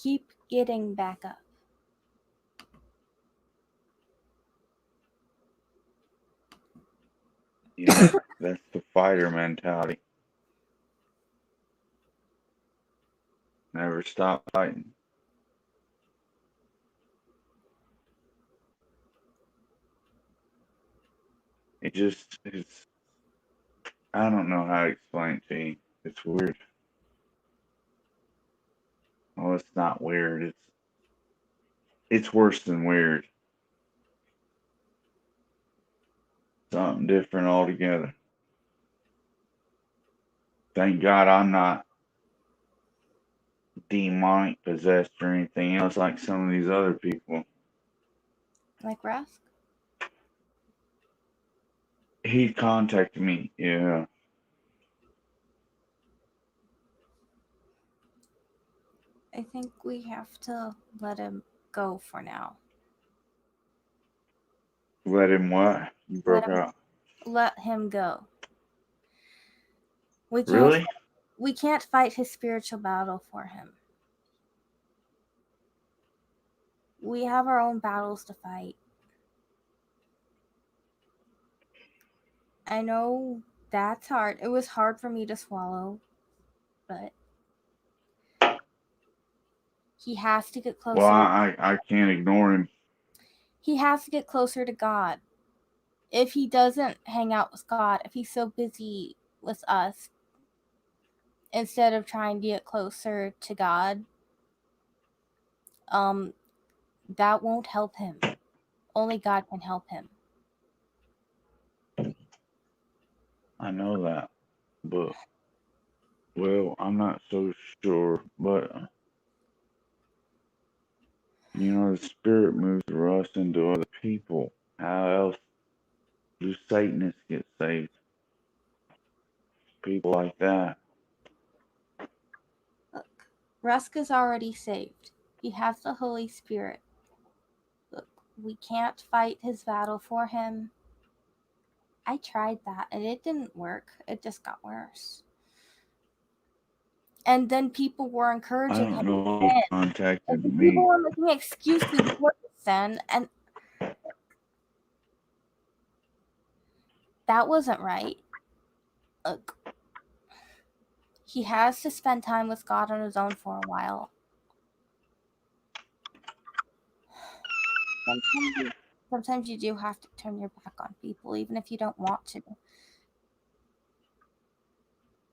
Keep getting back up. Yeah, that's the fighter mentality. Never stop fighting. It's, I don't know how to explain it to you. It's weird. Well, it's not weird. It's worse than weird. Something different altogether. Thank God I'm not demonic possessed or anything else like some of these other people. Like Rusk? He contacted me, yeah. I think we have to let him go for now. Let him what? You broke out. Let him go. Really? We can't fight his spiritual battle for him. We have our own battles to fight. I know that's hard. It was hard for me to swallow, but he has to get closer. Well, I can't ignore him. He has to get closer to God. If he doesn't hang out with God, if he's so busy with us, instead of trying to get closer to God, that won't help him. Only God can help him. I know that, but well, I'm not so sure. But the spirit moves through us into other people. How else do Satanists get saved? People like that. Look, Rusk is already saved. He has the Holy Spirit. Look, we can't fight his battle for him. I tried that and it didn't work. It just got worse. And then people were encouraging him. I don't know who contacted me. People were making excuses for his sin, and that wasn't right. Look, he has to spend time with God on his own for a while. sometimes you do have to turn your back on people, even if you don't want to.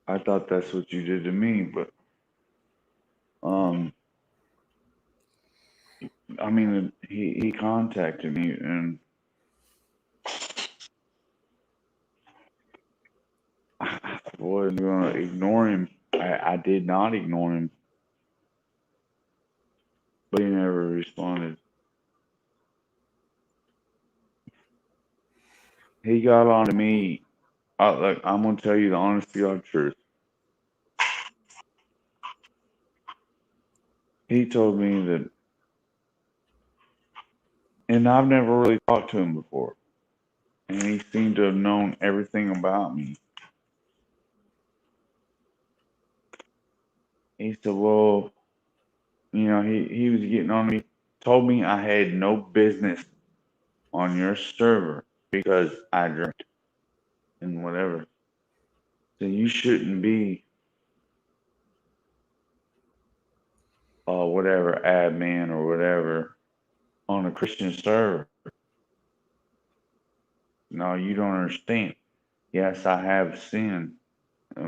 I thought that's what you did to me, but I mean, he contacted me, and I wasn't gonna ignore him. I did not ignore him, but he never responded. He got on to me. Like, I'm gonna tell you the honest to God truth. He told me that, and I've never really talked to him before, and he seemed to have known everything about me. He said, well, he was getting on me, told me I had no business on your server because I drank and whatever. So you shouldn't be whatever admin or whatever on a Christian server. No, you don't understand. Yes, I have sinned,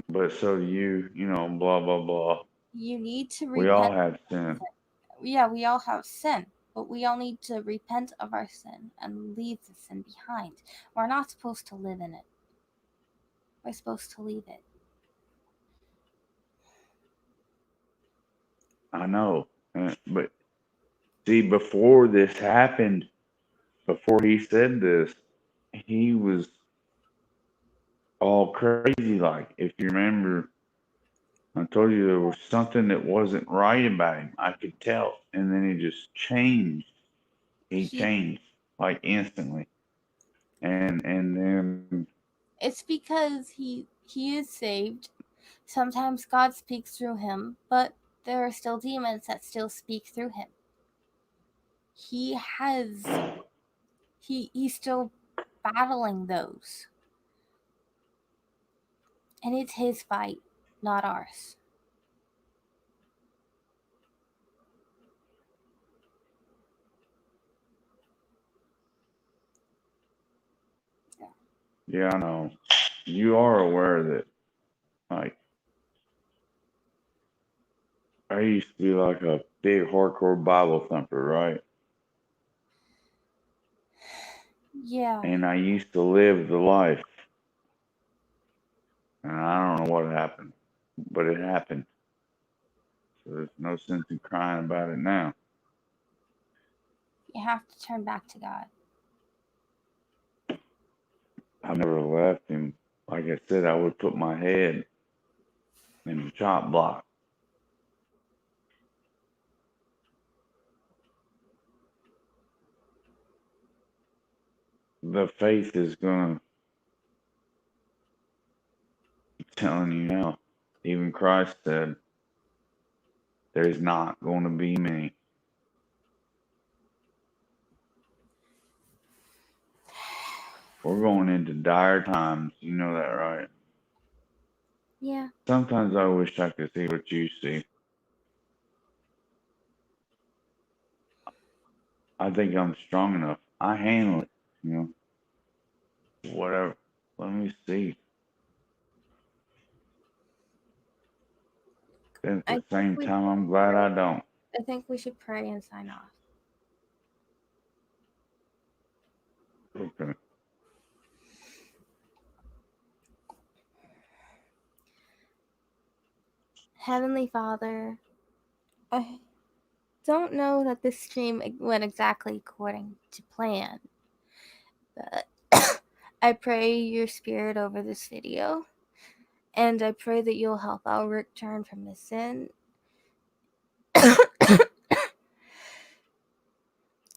but so do you, blah, blah, blah. You need to repent. We all have sin. Yeah, we all have sin, but we all need to repent of our sin and leave the sin behind. We're not supposed to live in it. We're supposed to leave it. I know, but see, before this happened, before he said this, he was all crazy. Like, if you remember, I told you there was something that wasn't right about him. I could tell. And then he just changed. He changed like instantly. And then It's because he is saved. Sometimes God speaks through him, but there are still demons that still speak through him. He's still battling those. And it's his fight, not ours. yeah, I know. You are aware that, like, I used to be like a big hardcore Bible thumper, right? Yeah. And I used to live the life. And I don't know what happened, but it happened. So there's no sense in crying about it now. You have to turn back to God. I never left him. Like I said, I would put my head in the chop block. The faith is gonna, I'm telling you now, even Christ said, there's not going to be many. We're going into dire times. You know that, right? Yeah. Sometimes I wish I could see what you see. I think I'm strong enough. I handle it, Whatever. Let me see. At the same time, I'm glad I don't. I think we should pray and sign off. Okay. Heavenly Father, I don't know that this stream went exactly according to plan, but I pray your spirit over this video, and I pray that you'll help Elric turn from his sin.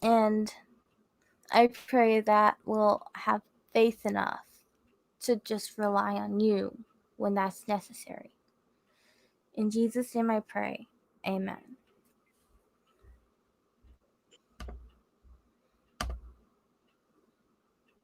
And I pray that we'll have faith enough to just rely on you when that's necessary. In Jesus' name I pray. Amen.